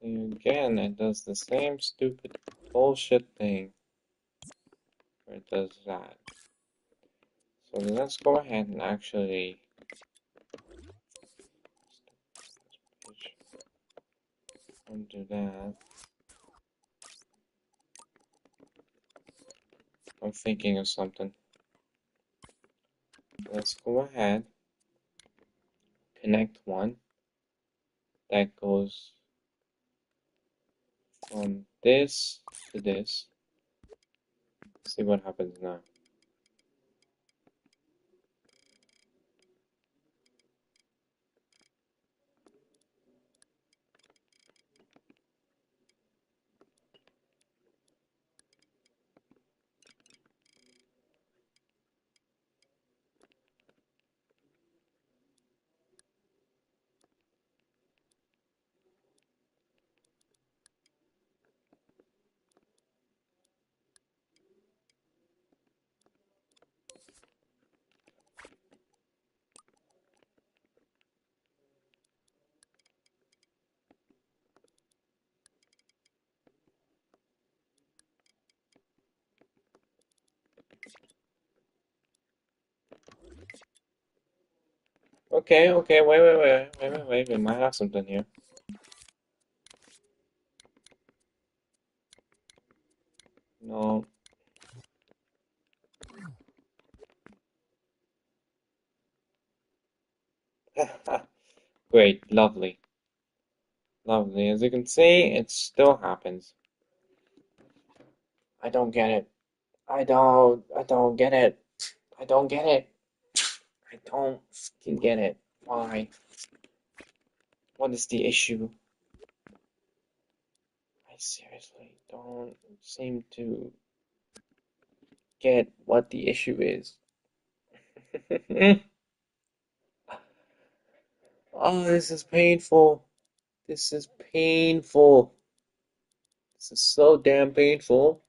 See, again, it does the same stupid bullshit thing. Where it does that. So let's go ahead and actually undo that. I'm thinking of something. Let's go ahead, connect one that goes from this to this. See what happens now. Okay, wait. We might have something here. No. Great, lovely. Lovely. As you can see, it still happens. I don't get it. I don't get it. I don't get it. I don't fucking get it. Why? What is the issue? I seriously don't seem to get what the issue is. Oh, this is painful. This is painful. This is so damn painful.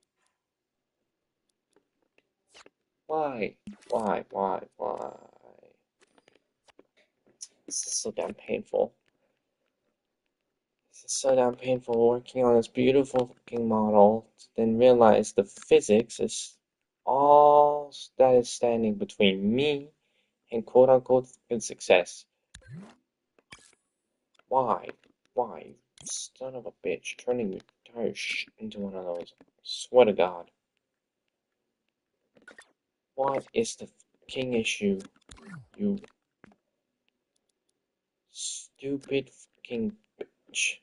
Why? Why? This is so damn painful. This is so damn painful working on this beautiful fucking model, to then realize the physics is all that is standing between me and quote unquote success. Why? Why? Son of a bitch, turning your entire shit into one of those. Swear to God. What is the fucking issue? You stupid fucking bitch.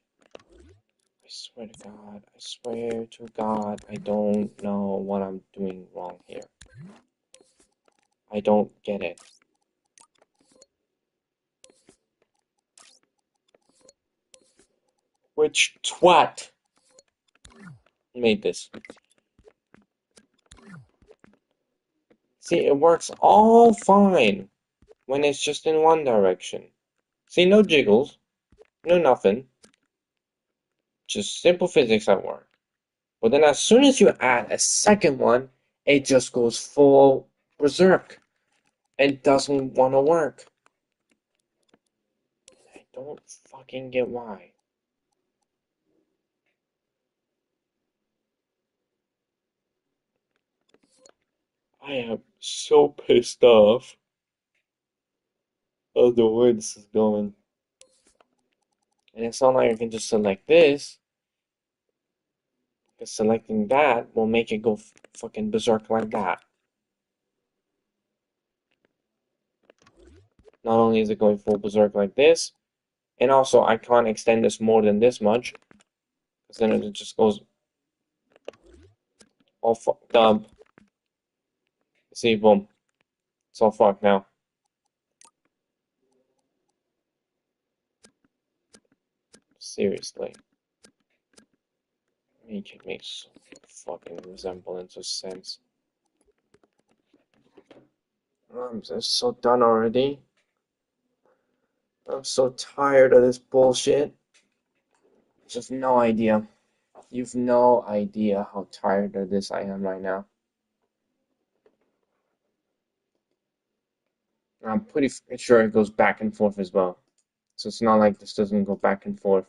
I swear to God, I swear to God, I don't know what I'm doing wrong here. I don't get it. Which twat made this? See, it works all fine when it's just in one direction. See, no jiggles, no nothing. Just simple physics at work. But then as soon as you add a second one, it just goes full berserk and doesn't want to work. I don't fucking get why. I am so pissed off of the way this is going. And it's not like I can just select this, because selecting that will make it go fucking berserk like that. Not only is it going full berserk like this, and also I can't extend this more than this much, because then it just goes all fucked up. See, boom. It's all fucked now. Seriously. Make it make some fucking resemblance of sense. I'm just so done already. I'm so tired of this bullshit. Just no idea. You've no idea how tired of this I am right now. I'm pretty sure it goes back and forth as well. So it's not like this doesn't go back and forth.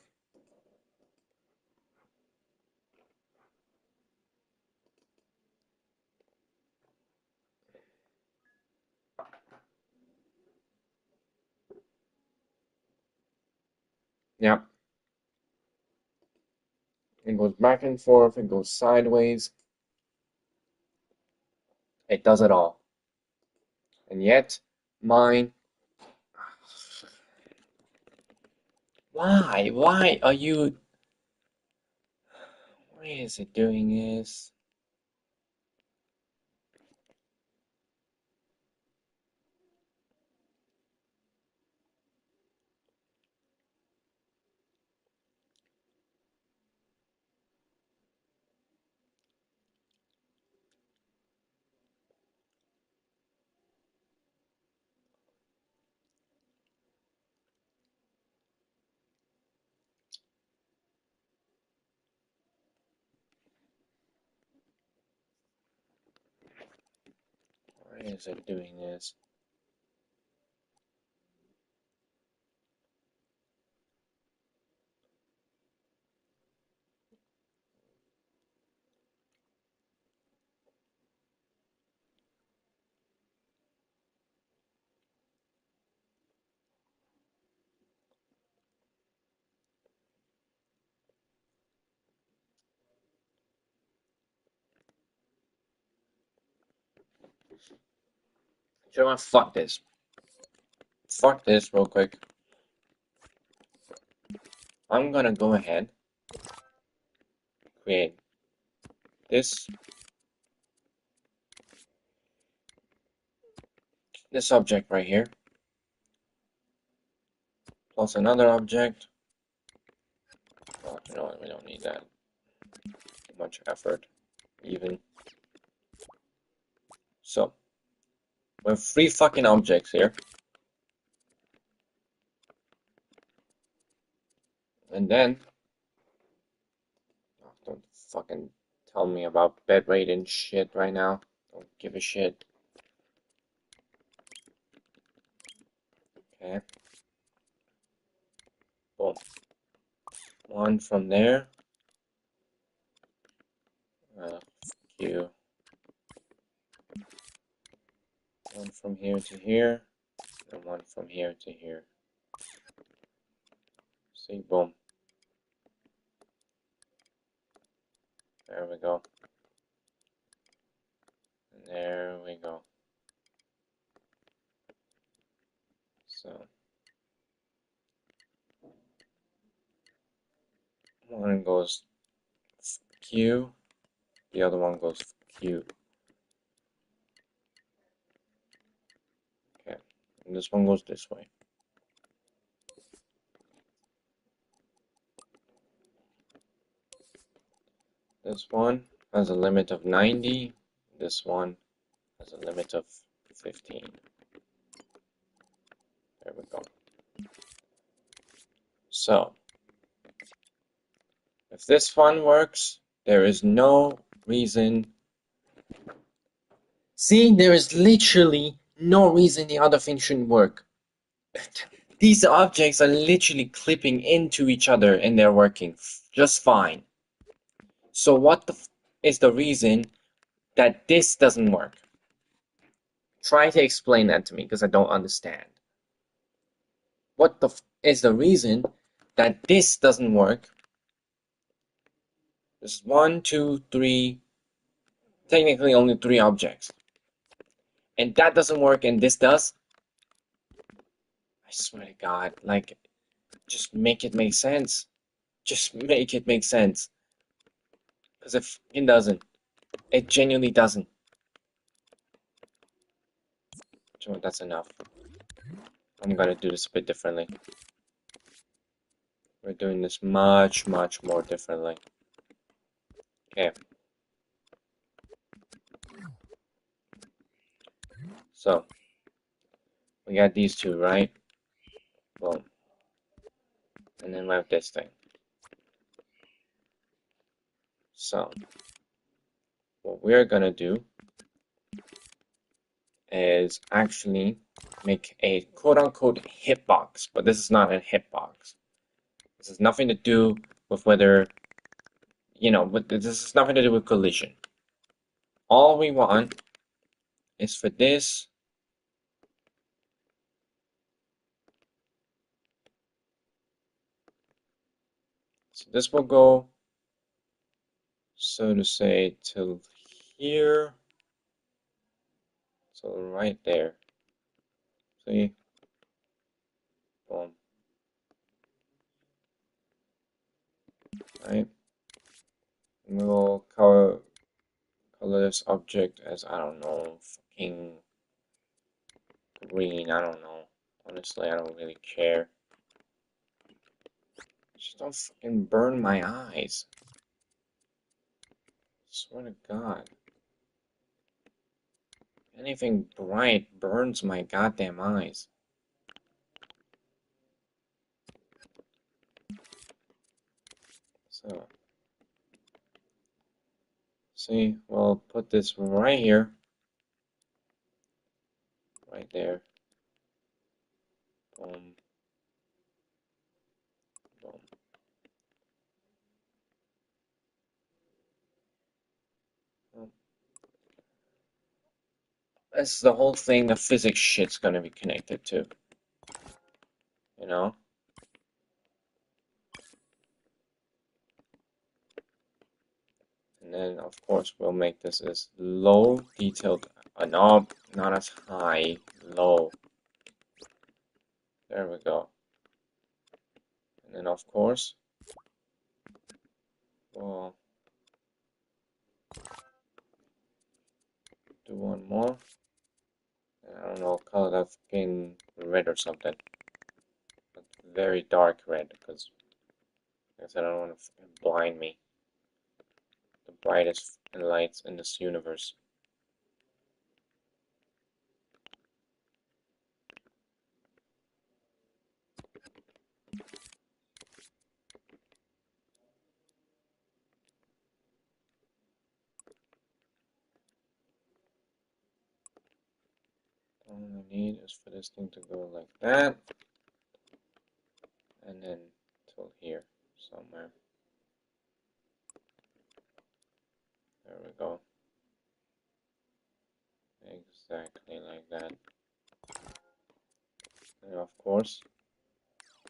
Yeah. It goes back and forth, it goes sideways. It does it all. And yet, mine. Why? Why are you. Why is it doing this? Why is it doing this? You know what? Fuck this. Fuck this real quick. I'm gonna go ahead, create this this object right here, plus another object. Well, you know what, we don't need that. Too much effort, even. So, we have 3 fucking objects here. And then, oh, don't fucking tell me about bed rate and shit right now. Don't give a shit. Okay. Boom. 1 from there. Fuck you. 1 from here to here. And 1 from here to here. See, boom. There we go. And there we go. So, one goes Q, the other one goes Q. Okay, and this one goes this way. This one has a limit of 90. This one has a limit of 15. There we go. So, if this one works, there is no reason. See, there is literally no reason the other thing shouldn't work. These objects are literally clipping into each other and they're working just fine. So what the is the reason that this doesn't work? Try to explain that to me because I don't understand. What the is the reason that this doesn't work? There's 1, 2, 3, technically only 3 objects. And that doesn't work and this does? I swear to God, like, just make it make sense. Just make it make sense. Because if it doesn't, it genuinely doesn't. So that's enough. I'm gonna do this a bit differently. We're doing this much, much more differently. Okay. So, we got these 2, right? Boom. And then we have this thing. So, what we're gonna do is actually make a quote-unquote hitbox, but this is not a hitbox. This has nothing to do with whether, you know, this has nothing to do with collision. All we want is for this so this will go, so to say, till here, so right there. See? Boom. Right? And we'll color this object as, I don't know, fucking green, I don't know. Honestly, I don't really care. Just don't fucking burn my eyes. Swear to God. Anything bright burns my goddamn eyes. So, see, we'll put this right here. Right there. Boom. Boom. Boom. This is the whole thing the physics shit's gonna be connected to. You know? And then, of course, we'll make this as low detailed, no, not as high, low. There we go. And then, of course, we'll do one more. I don't know, color that fucking red or something. But very dark red, because like I said, I don't want to blind me. The brightest lights in this universe. All I need is for this thing to go like that, and then till here somewhere. There we go. Exactly like that. And of course,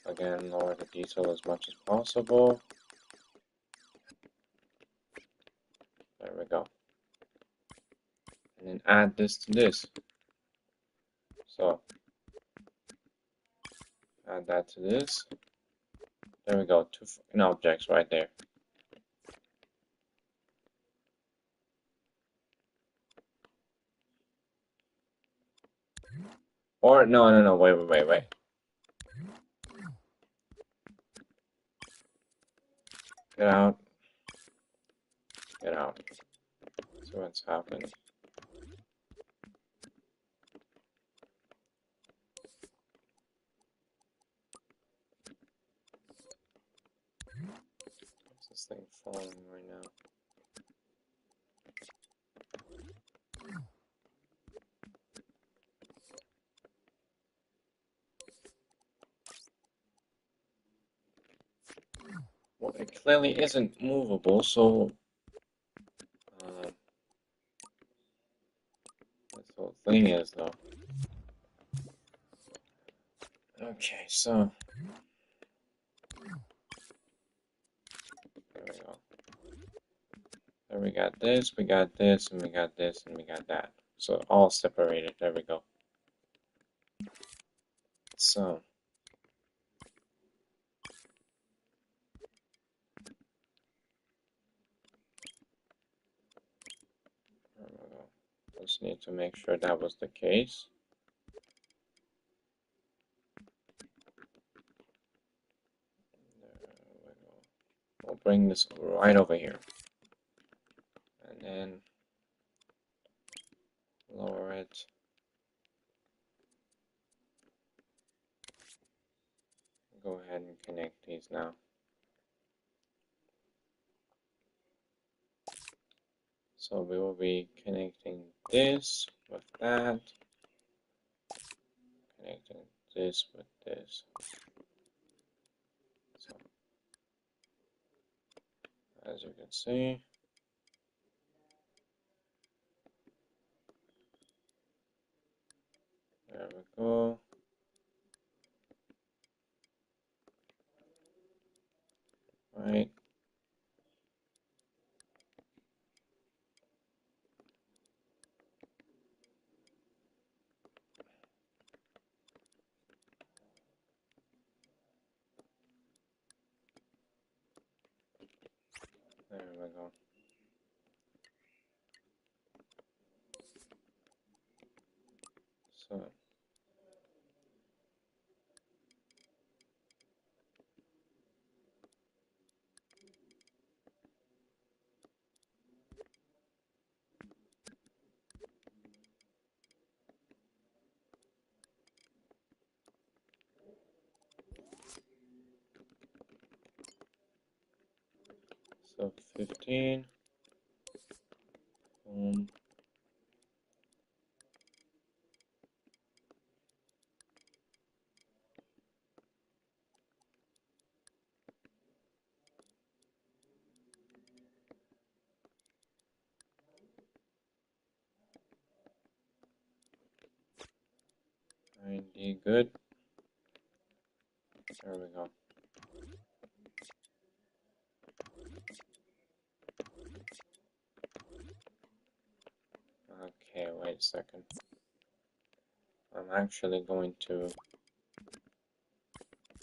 again, lower the detail as much as possible. There we go. And then add this to this. So, add that to this. There we go, two fucking objects right there. Or, no, wait. Get out. Get out. See what's happening. What's this thing falling right now? Well, it clearly isn't movable, so this whole thing is though. Okay, so there we go. There we got this, and we got this, and we got that. So all separated. There we go. So there we go. Just need to make sure that was the case. There we go. We'll bring this right over here. And then lower it. Go ahead and connect these now. So we will be connecting this with that, connecting this with this. So as you can see, there we go. Right. There we go. So so 15. Boom. ID good. There we go. Okay, wait a second. I'm actually going to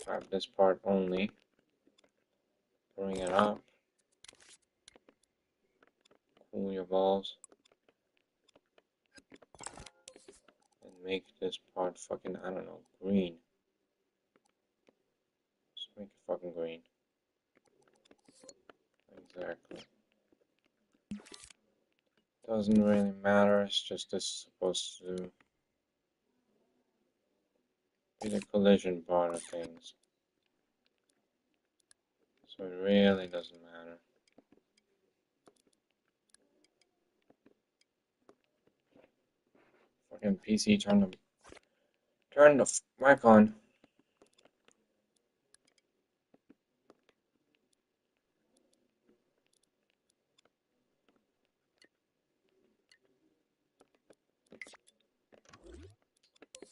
have this part only. Bring it up. Cool your balls. And make this part fucking, I don't know, green. Just make it fucking green. Exactly. Doesn't really matter, it's just this is supposed to be the collision part of things. So it really doesn't matter. Fucking PC, turn the mic on.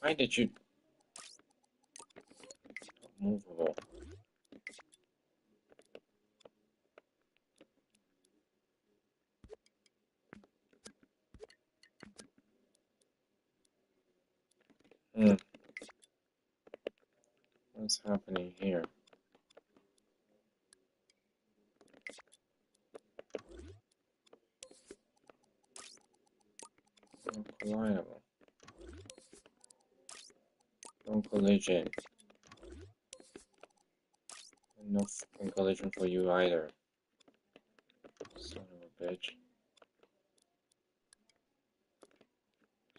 Why did you movable? What's happening here? No collidable. No collision. And no fucking collision for you either. Son of a bitch.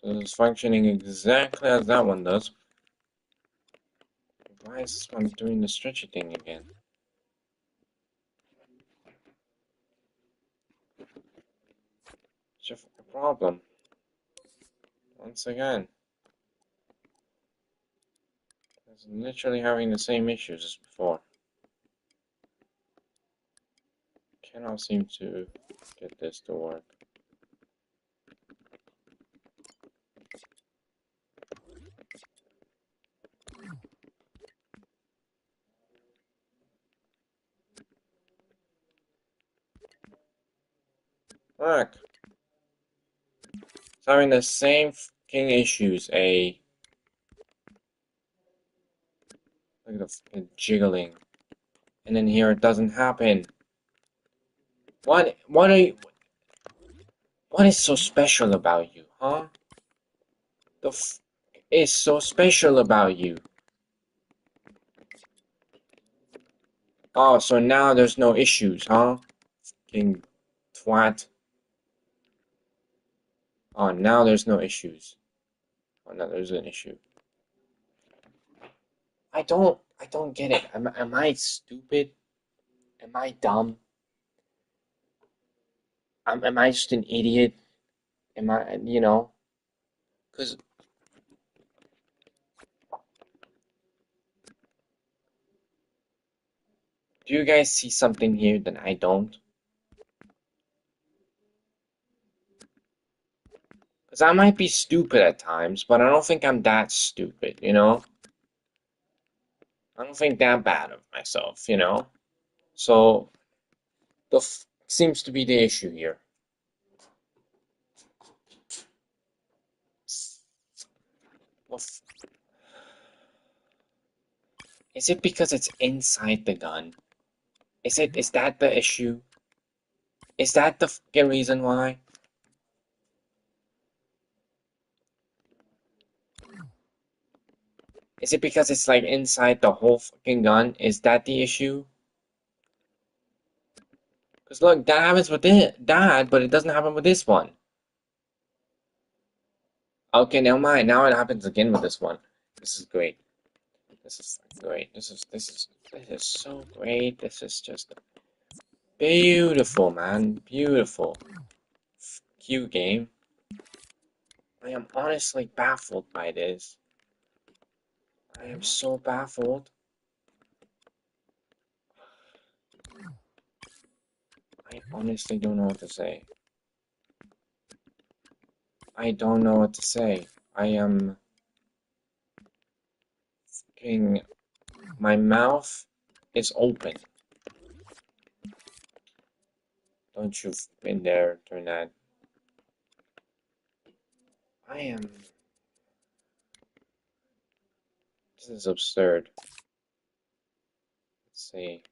So it's functioning exactly as that one does. Why is this one doing the stretchy thing again? What's your fucking problem? Once again. It's literally having the same issues as before. Cannot seem to get this to work. Look! It's having the same fucking issues, Look at the fucking jiggling. And then here it doesn't happen. What are you... What is so special about you, huh? The f is so special about you? Oh, so now there's no issues, huh? Fucking twat. Oh, now there's no issues. Oh, no, there's an issue. I don't get it. Am I stupid? Am I dumb? Am I just an idiot? Am I, you know? Because do you guys see something here that I don't? Because I might be stupid at times, but I don't think I'm that stupid, you know? I don't think that bad of myself, you know? So, seems to be the issue here. Well, is it because it's inside the gun? Is that the issue? Is that the fucking reason why? Is it because it's like inside the whole fucking gun? Is that the issue? Because look, that happens with that, but it doesn't happen with this one. Okay, never mind. Now it happens again with this one. This is great. This is great. This is so great. This is just beautiful, man. Beautiful. Cute game. I am honestly baffled by this. I am so baffled. I honestly don't know what to say. I don't know what to say. I am fucking... My mouth is open. Don't you in there turn that. I am... This is absurd. Let's see.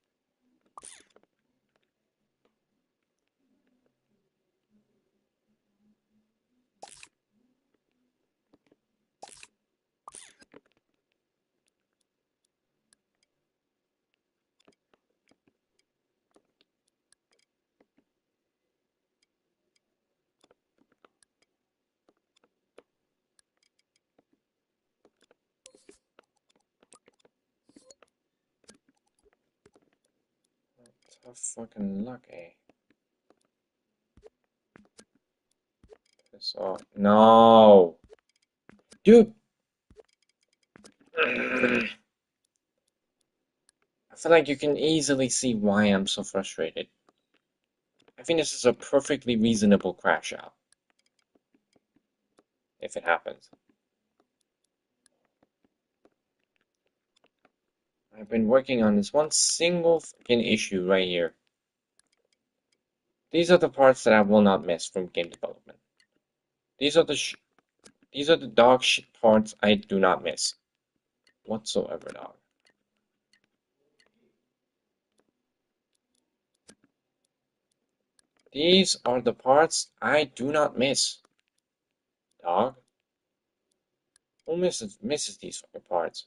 Tough fucking luck, eh? Piss off. No! Dude! I feel like you can easily see why I'm so frustrated. I think this is a perfectly reasonable crash out. If it happens. I've been working on this one single fucking issue right here. These are the parts that I will not miss from game development. These are the dog shit parts I do not miss. Whatsoever, dog. These are the parts I do not miss. Dog. Who misses these fucking parts?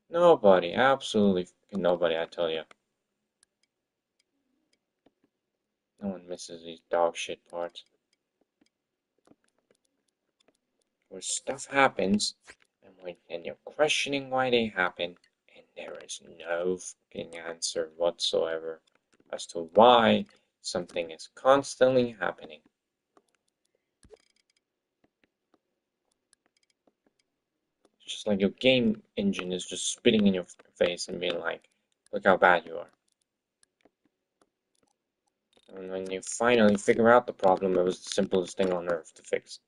Nobody. Absolutely fucking nobody, I tell you. No one misses these dog shit parts. Where stuff happens, and you're questioning why they happen, and there is no fucking answer whatsoever as to why something is constantly happening. It's just like your game engine is just spitting in your face and being like, look how bad you are. And when you finally figure out the problem, it was the simplest thing on earth to fix.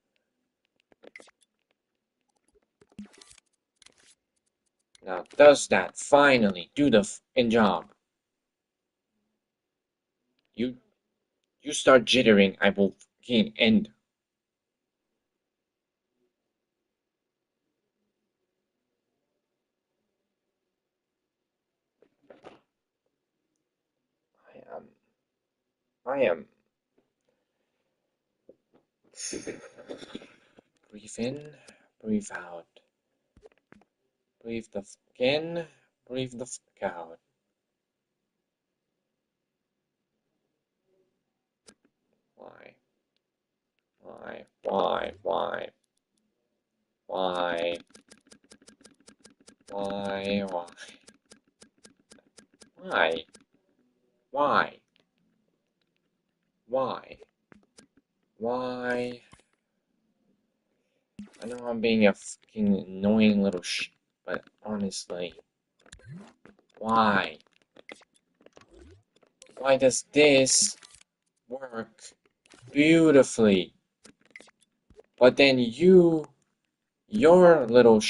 Now, does that finally do the fucking job? You start jittering, I will fucking end. I am. Breathe in, breathe out. Breathe the fuck in, breathe the fuck out. Why? Why? Why? Why? Why? Why? Why? Why? Why? Why? Why? I know I'm being a fucking annoying little but honestly, why? Why does this work beautifully, but then your little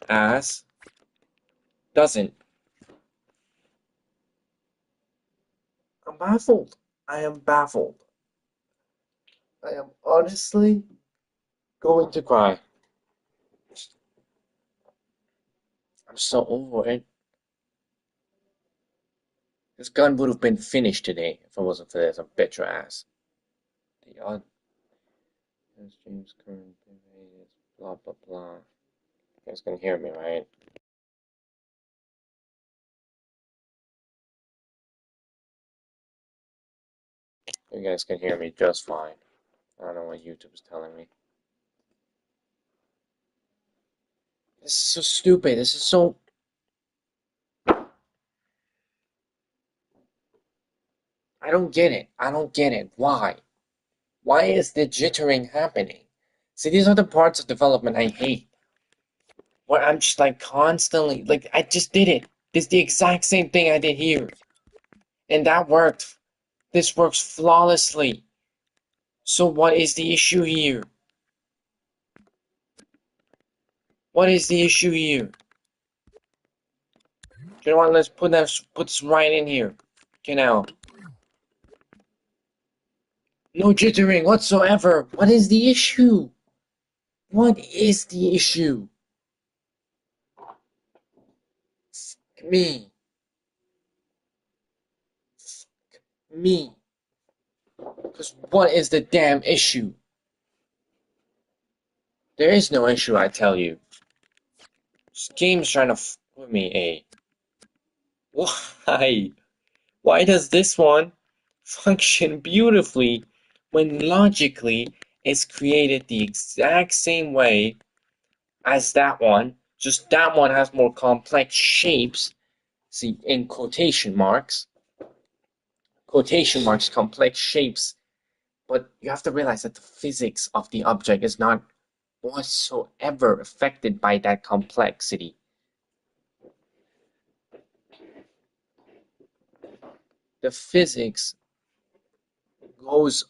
ass doesn't? I'm baffled. I am baffled. I am honestly going to cry. I'm so over it. This gun would have been finished today if it wasn't for this. I bet your ass. The odd streams current blah blah blah. You guys can hear me, right? You guys can hear me just fine. I don't know what YouTube is telling me. This is so stupid. This is so. I don't get it. I don't get it. Why? Why is the jittering happening? See, these are the parts of development I hate. Where I'm just like constantly, like, I just did it. This is the exact same thing I did here. And that worked. This works flawlessly. So what is the issue here? What is the issue here? You know what? Let's put this right in here. Okay, now. No jittering whatsoever. What is the issue? What is the issue? Fuck me. Fuck me. Because what is the damn issue? There is no issue, I tell you. This game's trying to fuck with me, eh? Why? Why does this one function beautifully when logically it's created the exact same way as that one? Just that one has more complex shapes, see, in quotation marks. quotation marks complex shapes, but you have to realize that the physics of the object is not whatsoever affected by that complexity. The physics goes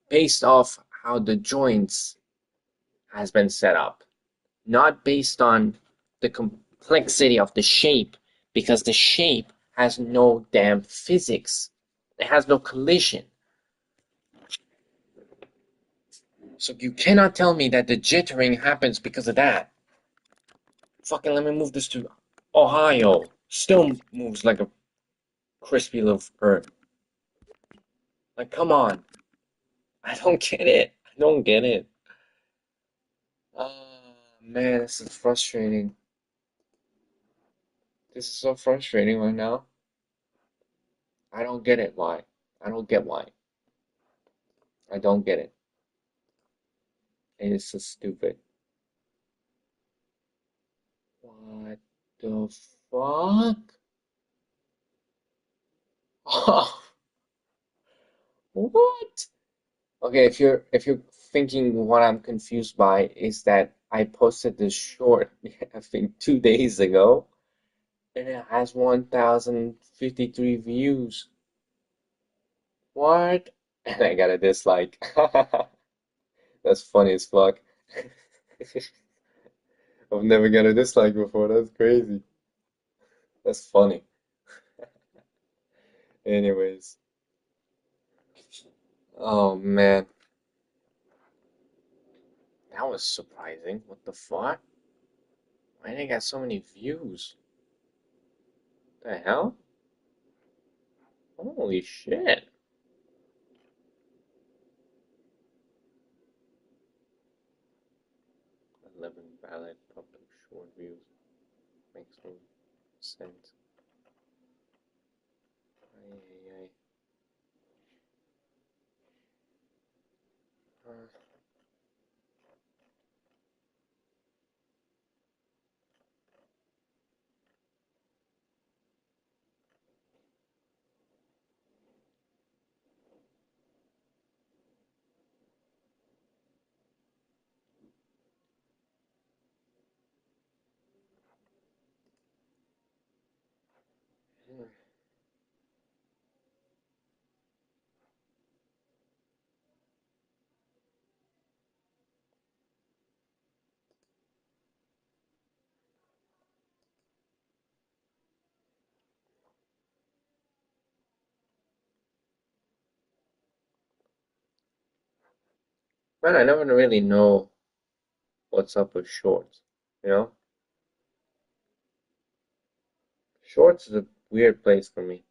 based off how the joints has been set up, not based on the complexity of the shape, because the shape has no damn physics. It has no collision. So you cannot tell me that the jittering happens because of that. Fucking let me move this to Ohio. Still moves like a crispy little bird. Like, come on. I don't get it. I don't get it. Oh, man, this is frustrating. This is so frustrating right now. I don't get it. Why? I don't get why. I don't get it. It is so stupid. What the fuck? Oh, what? Okay, if you're thinking what I'm confused by is that I posted this short, I think 2 days ago, and it has 1,053 views. What? And I got a dislike. That's funny as fuck. I've never got a dislike before. That's crazy. That's funny. Anyways. Oh man, that was surprising. What the fuck? Why did it got so many views? The hell? Holy shit. 11 valid public short views. Makes no sense. Ay, ay, ay. Man, I never really know what's up with shorts. You know? Shorts is a weird place for me.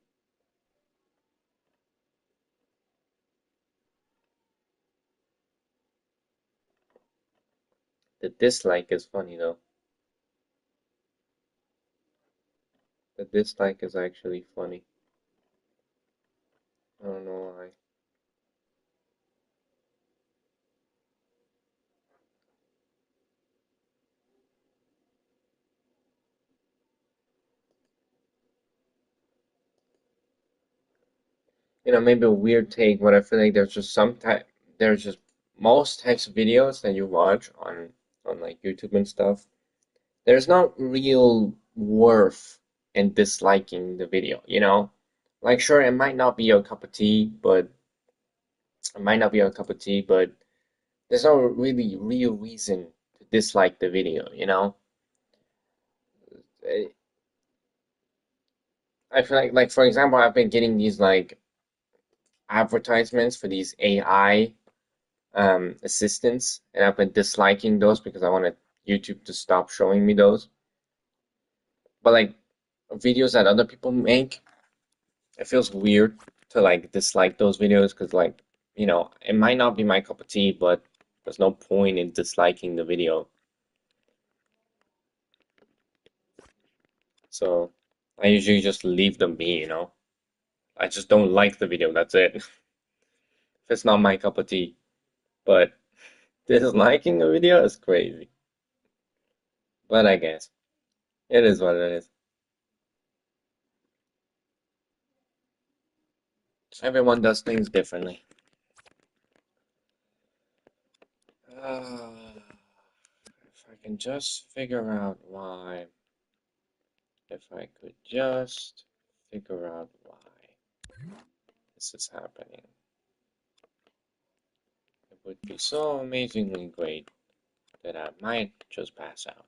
The dislike is funny though. The dislike is actually funny. I don't know why. Maybe a weird take, but I feel like there's just most types of videos that you watch on like YouTube and stuff. There's not real worth in disliking the video. Like sure, it might not be your cup of tea, but it might not be your cup of tea, but there's no really real reason to dislike the video. I I feel like for example, I've been getting these like advertisements for these AI assistants, and I've been disliking those because I wanted YouTube to stop showing me those. But like videos that other people make, it feels weird to like dislike those videos because it might not be my cup of tea, but there's no point in disliking the video. So I usually just leave them be. I just don't like the video, that's it. If it's not my cup of tea. But disliking a video is crazy. But I guess it is what it is. So everyone does things differently. If I can just figure out why. If I could just figure out why this is happening, it would be so amazingly great that I might just pass out.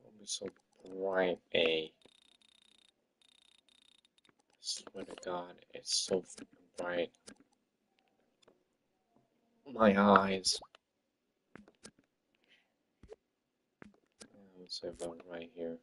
Don't be so bright, A. Swear to God, it's so bright. My eyes. Let's say about right here.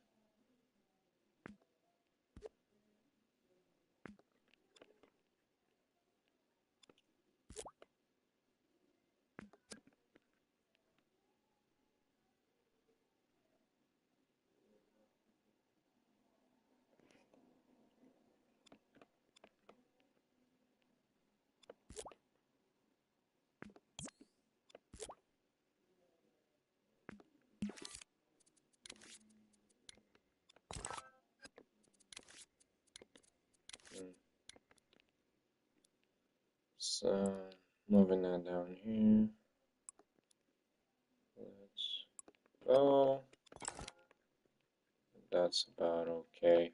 So, moving that down here. Let's go. That's about okay.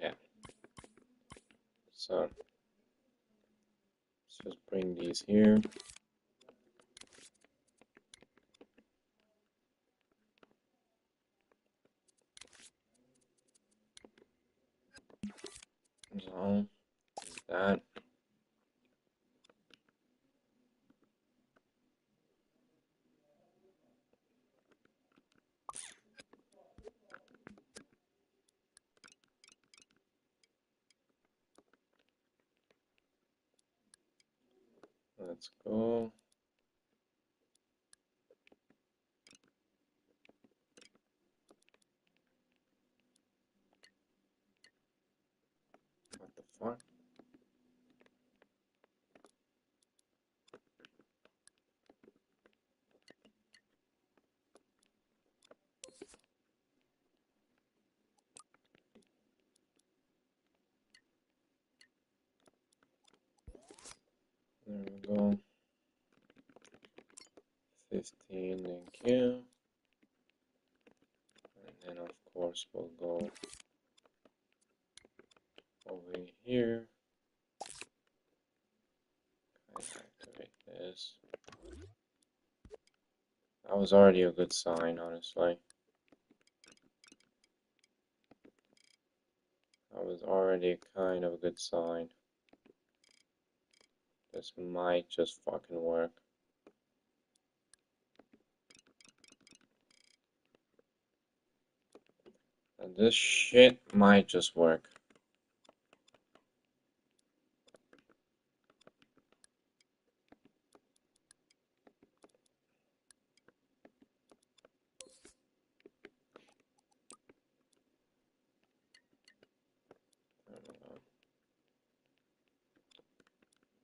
Yeah. So, let's just bring these here. So, that. Let's go. What the fuck? There we go. 15, thank you. And then, of course, we'll go over here. Activate this. That was already a good sign, honestly. That was already kind of a good sign. This might just fucking work. And this shit might just work. There we go.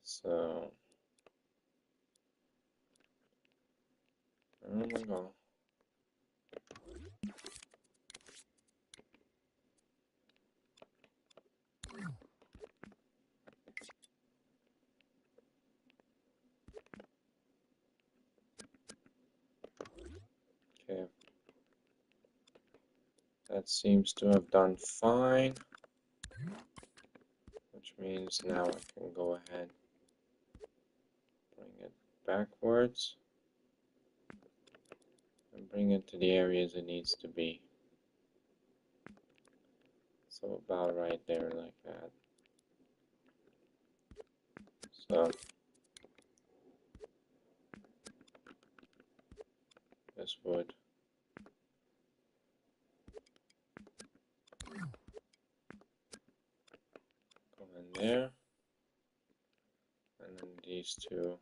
So, there we go. Okay. That seems to have done fine. Which means now I can go ahead, bring it backwards, and bring it to the areas it needs to be. So about right there like that. So in there. And then these two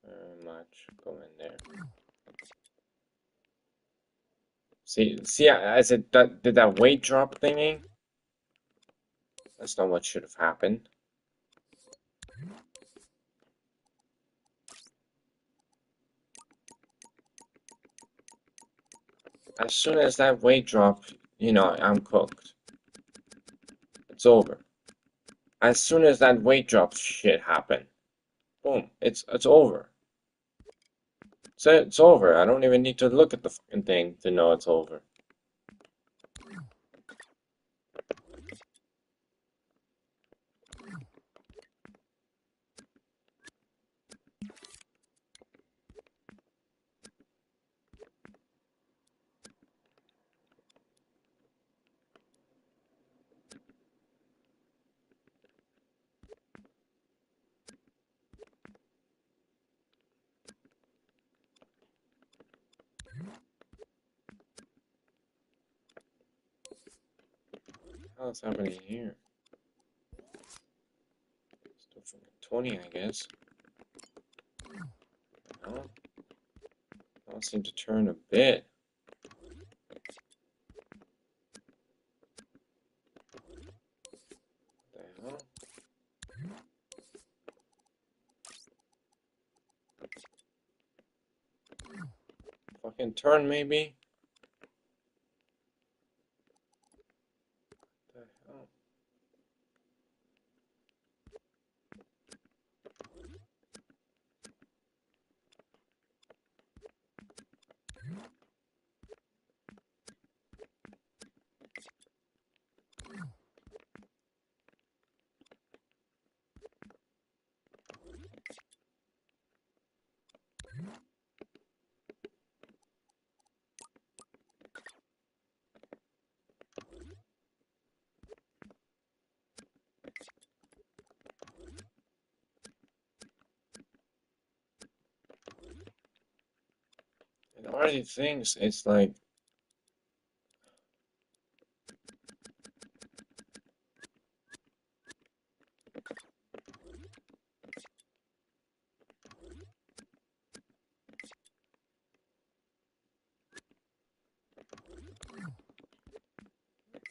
very much go in there. See, I said that did that weight drop thingy? That's not what should have happened. As soon as that weight drop, you know, I'm cooked. It's over. As soon as that weight drop shit happened, boom, it's over. So it's over. I don't even need to look at the fucking thing to know it's over. What's happening here? Still fucking 20, I guess. No, don't seem to turn a bit. What the hell? Fucking turn, maybe? What the hell? It already thinks it's like.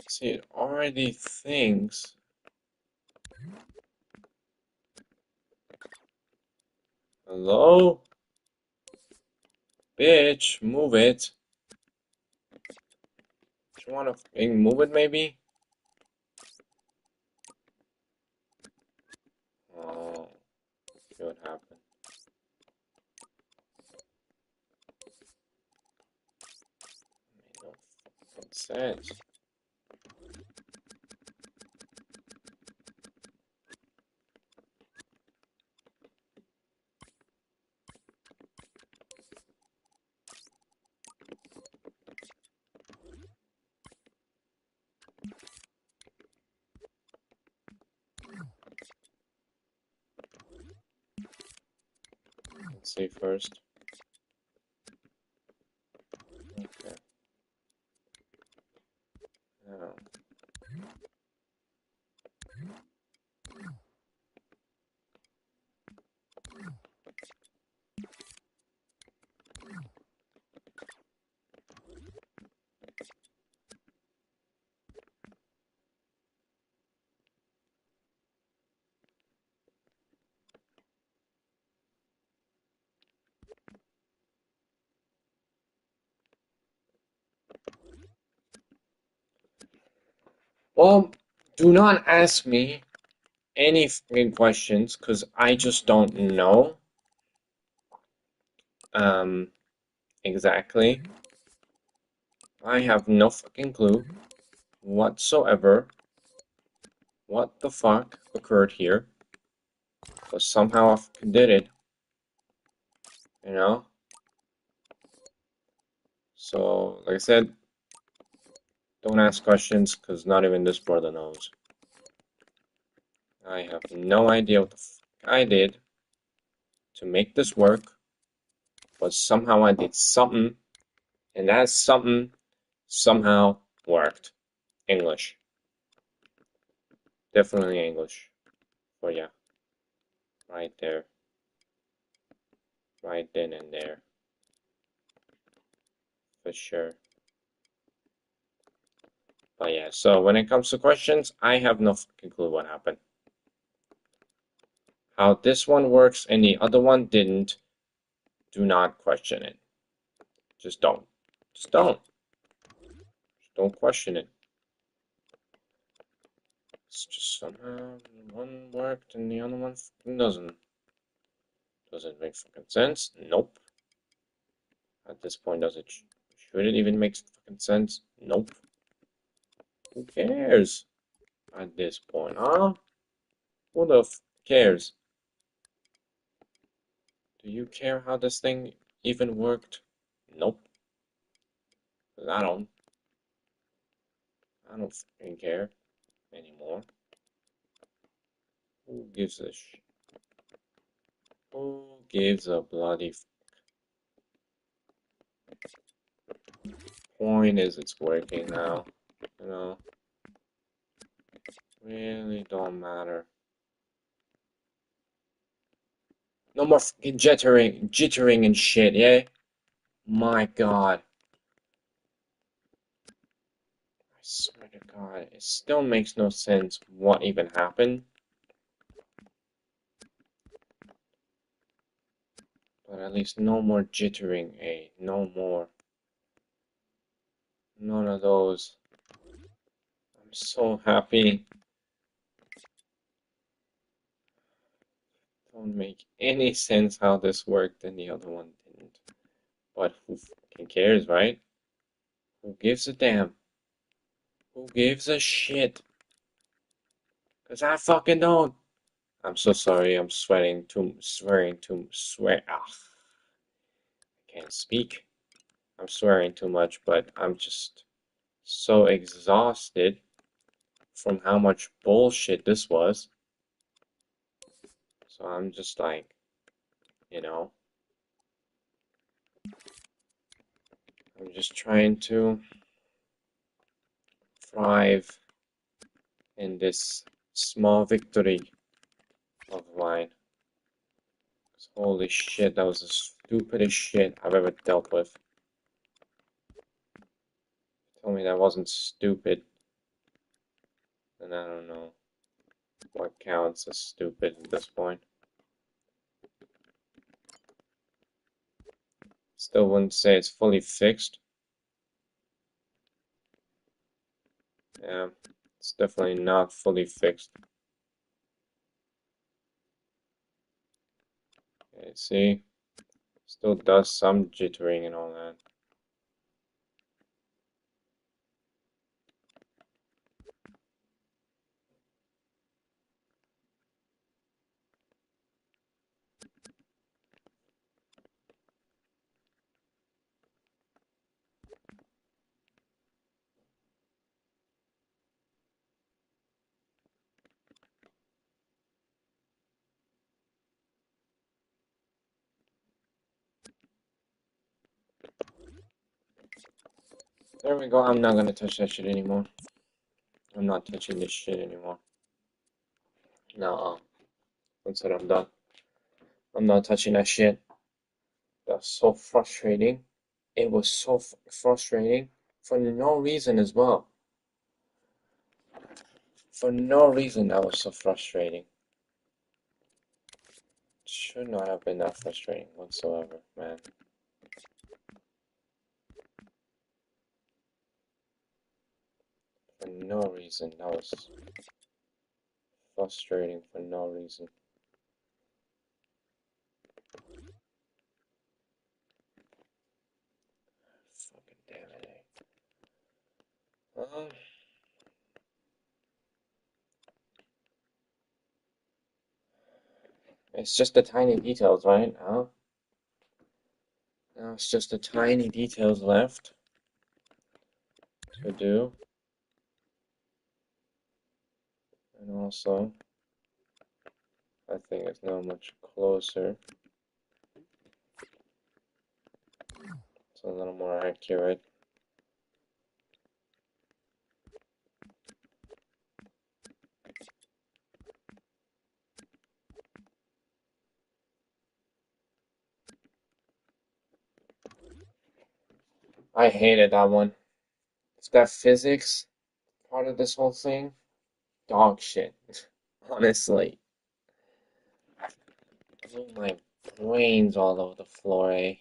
See, it already thinks. Hello? Bitch, move it. Do you wanna fucking move it, maybe? Oh, see what happened. Made no fucking sense. Let's see first. Okay. Now. Well, do not ask me any fucking questions, because I just don't know. Exactly. I have no fucking clue whatsoever what the fuck occurred here. But somehow I fucking did it. You know? So, like I said, don't ask questions, because not even this brother knows. I have no idea what the fuck I did to make this work, but somehow I did something, and that something somehow worked. English. Definitely English. For ya. Right there. Right then and there. For sure. But yeah, so when it comes to questions, I have no fucking clue what happened. How this one works and the other one didn't, do not question it. Just don't. Just don't. Just don't question it. It's just somehow one worked and the other one fucking doesn't. Does it make fucking sense? Nope. At this point, does it? Should it even make fucking sense? Nope. Who cares? At this point, huh? Who the f cares? Do you care how this thing even worked? Nope. 'Cause I don't. I don't fucking care anymore. Who gives a sh? Who gives a bloody point is it's working now? You know, really don't matter. No more fucking jittering and shit, yeah? My God. I swear to God, it still makes no sense what even happened. But at least no more jittering, eh? No more. None of those. I'm so happy. Don't make any sense how this worked and the other one didn't. But who fucking cares, right? Who gives a damn? Who gives a shit? Cause I fucking don't. I'm so sorry. I'm swearing too, swear. Ah, I can't speak. I'm swearing too much, but I'm just so exhausted from how much bullshit this was. So I'm just like, you know, I'm just trying to thrive in this small victory of mine. 'Cause holy shit, that was the stupidest shit I've ever dealt with. Tell me that wasn't stupid, and I don't know what counts as stupid at this point. Still wouldn't say it's fully fixed. Yeah, it's definitely not fully fixed. Okay, see? Still does some jittering and all that. There we go. I'm not gonna touch that shit anymore. I'm not touching this shit anymore. No, that's what I'm done. I'm not touching that shit. That's so frustrating. It was so frustrating for no reason as well. For no reason, that was so frustrating. Should not have been that frustrating whatsoever, man. For no reason, that was frustrating for no reason. Fucking damn it, eh? It's just the tiny details, right? Huh? Now it's just the tiny details left to do. And also, I think it's now much closer. It's a little more accurate. I hated that one. It's that physics part of this whole thing. Dog shit. Honestly. Blew my brains all over the floor, eh?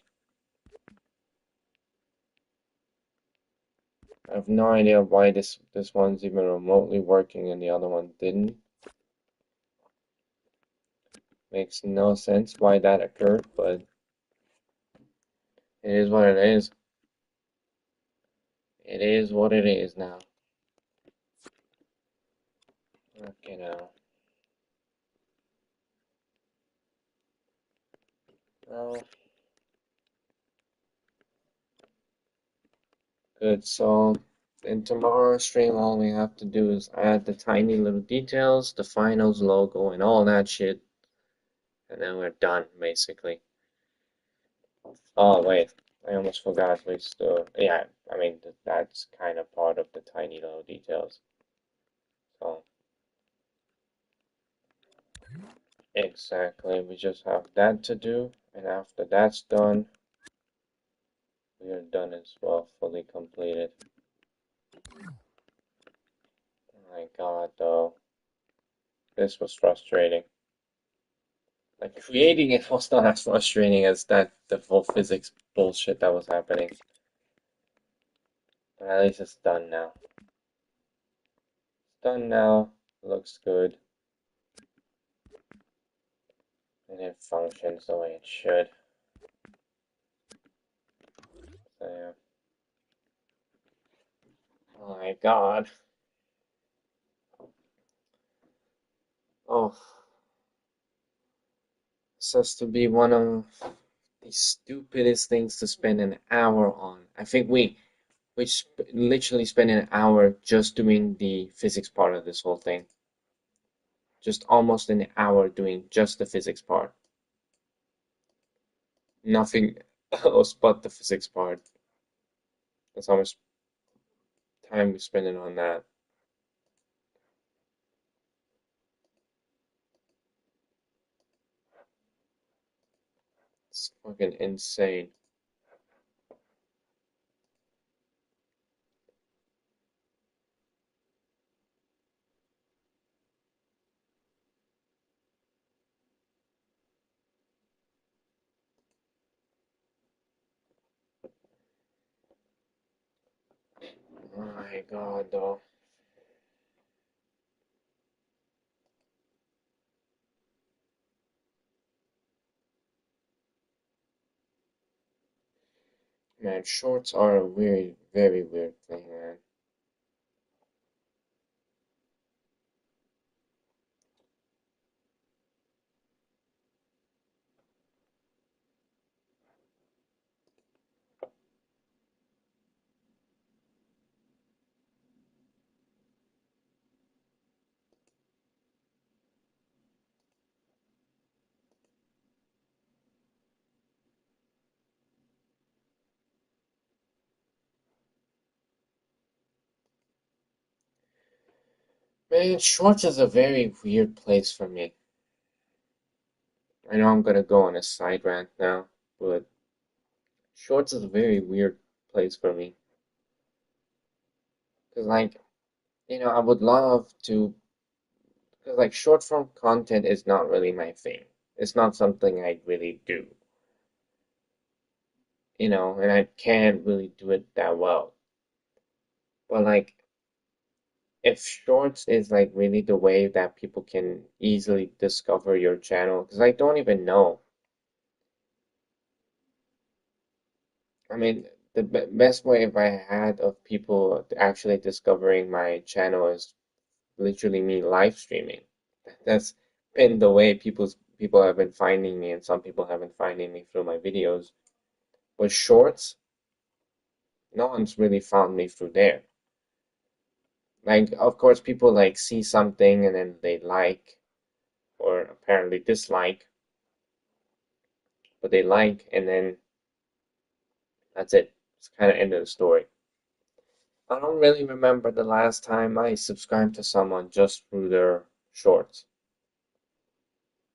I have no idea why this one's even remotely working and the other one didn't. Makes no sense why that occurred, but it is what it is. It is what it is now. Okay, now. Well, good. So, in tomorrow's stream, all we have to do is add the tiny little details, the finals logo, and all that shit, and then we're done, basically. Oh, wait. I almost forgot. We still, yeah, I mean, that's kind of part of the tiny little details. So, exactly. We just have that to do, and after that's done, we are done as well, fully completed. Oh my God, though. This was frustrating. Like, creating it was not as frustrating as the whole physics bullshit that was happening. But at least it's done now. It's done now. Looks good. And it functions the way it should. So, yeah. Oh my God. Oh, this has to be one of the stupidest things to spend an hour on. I think we literally spent an hour just doing the physics part of this whole thing. Just almost an hour doing just the physics part. Nothing else but the physics part. That's how much time we spending on that. It's fucking insane. Oh my God, though. Man, shorts are a weird, very weird thing, man. Man, shorts is a very weird place for me. I know I'm gonna go on a side rant now, but shorts is a very weird place for me. Cause like, I would love to, cause like short form content is not really my thing. It's not something I really do, and I can't really do it that well. But like, if shorts is like really the way that people can easily discover your channel, because I don't even know. I mean, the best way if I had of people actually discovering my channel is literally me live streaming. That's been the way people have been finding me, and some people have been finding me through my videos. With shorts, no one's really found me through there. Like, of course, people like see something and then they like or apparently dislike, but they like and then that's it. It's kind of end of the story. I don't really remember the last time I subscribed to someone just through their shorts.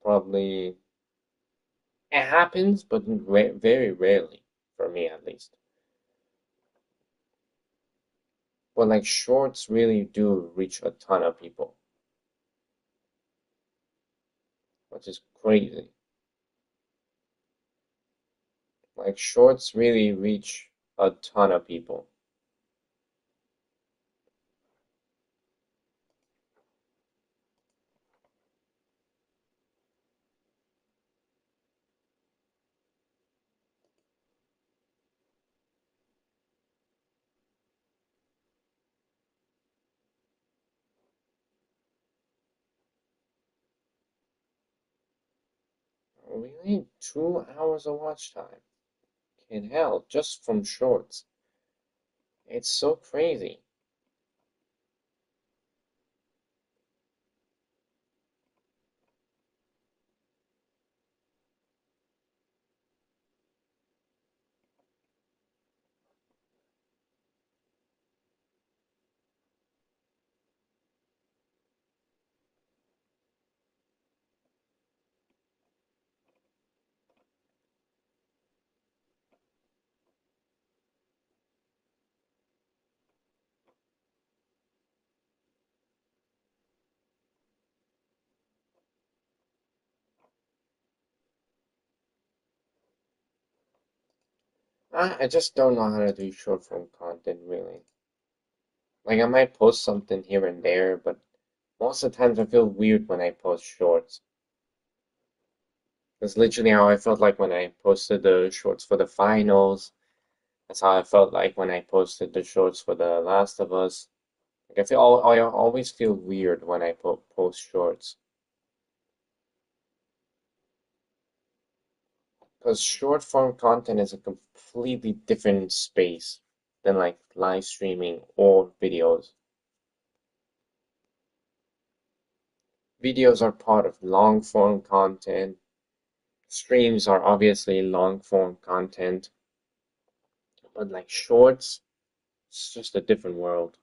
Probably it happens, but very rarely, for me at least. But like shorts really do reach a ton of people, which is crazy. Like shorts really reach a ton of people. Really? 2 hours of watch time? In hell, just from shorts. It's so crazy. I just don't know how to do short form content really. Like I might post something here and there, but most of the times I feel weird when I post shorts. That's literally how I felt like when I posted the shorts for the finals. That's how I felt like when I posted the shorts for The Last of Us. Like I always feel weird when I post shorts. Because short form content is a completely different space than like live streaming or videos. Videos are part of long form content. Streams are obviously long form content, but like shorts, it's just a different world.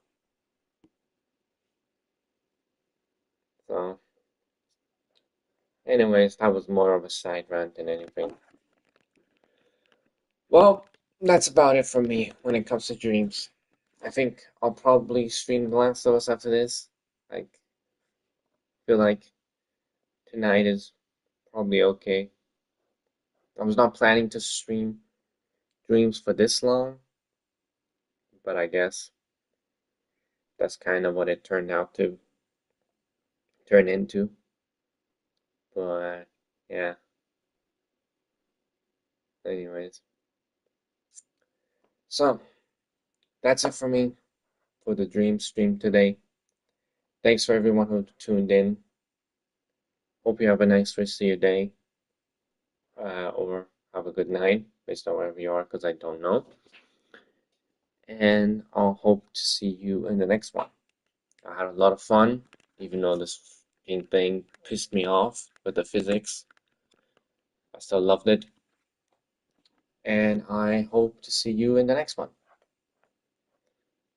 So, anyways, that was more of a side rant than anything. Well, that's about it for me when it comes to dreams. I think I'll probably stream The Last of Us after this. Like, feel like tonight is probably okay. I was not planning to stream dreams for this long, but I guess that's kind of what it turned out to turn into. But yeah, anyways. So that's it for me for the dream stream today. Thanks for everyone who tuned in. Hope you have a nice rest of your day, or have a good night based on wherever you are, because I don't know. And I'll hope to see you in the next one. I had a lot of fun, even though this fucking thing pissed me off with the physics. I still loved it. And I hope to see you in the next one.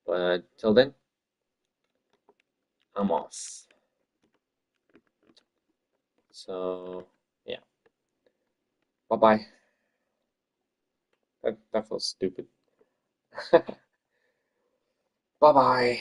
But till then, I'm off. So, yeah. Bye bye. That feels stupid. Bye bye.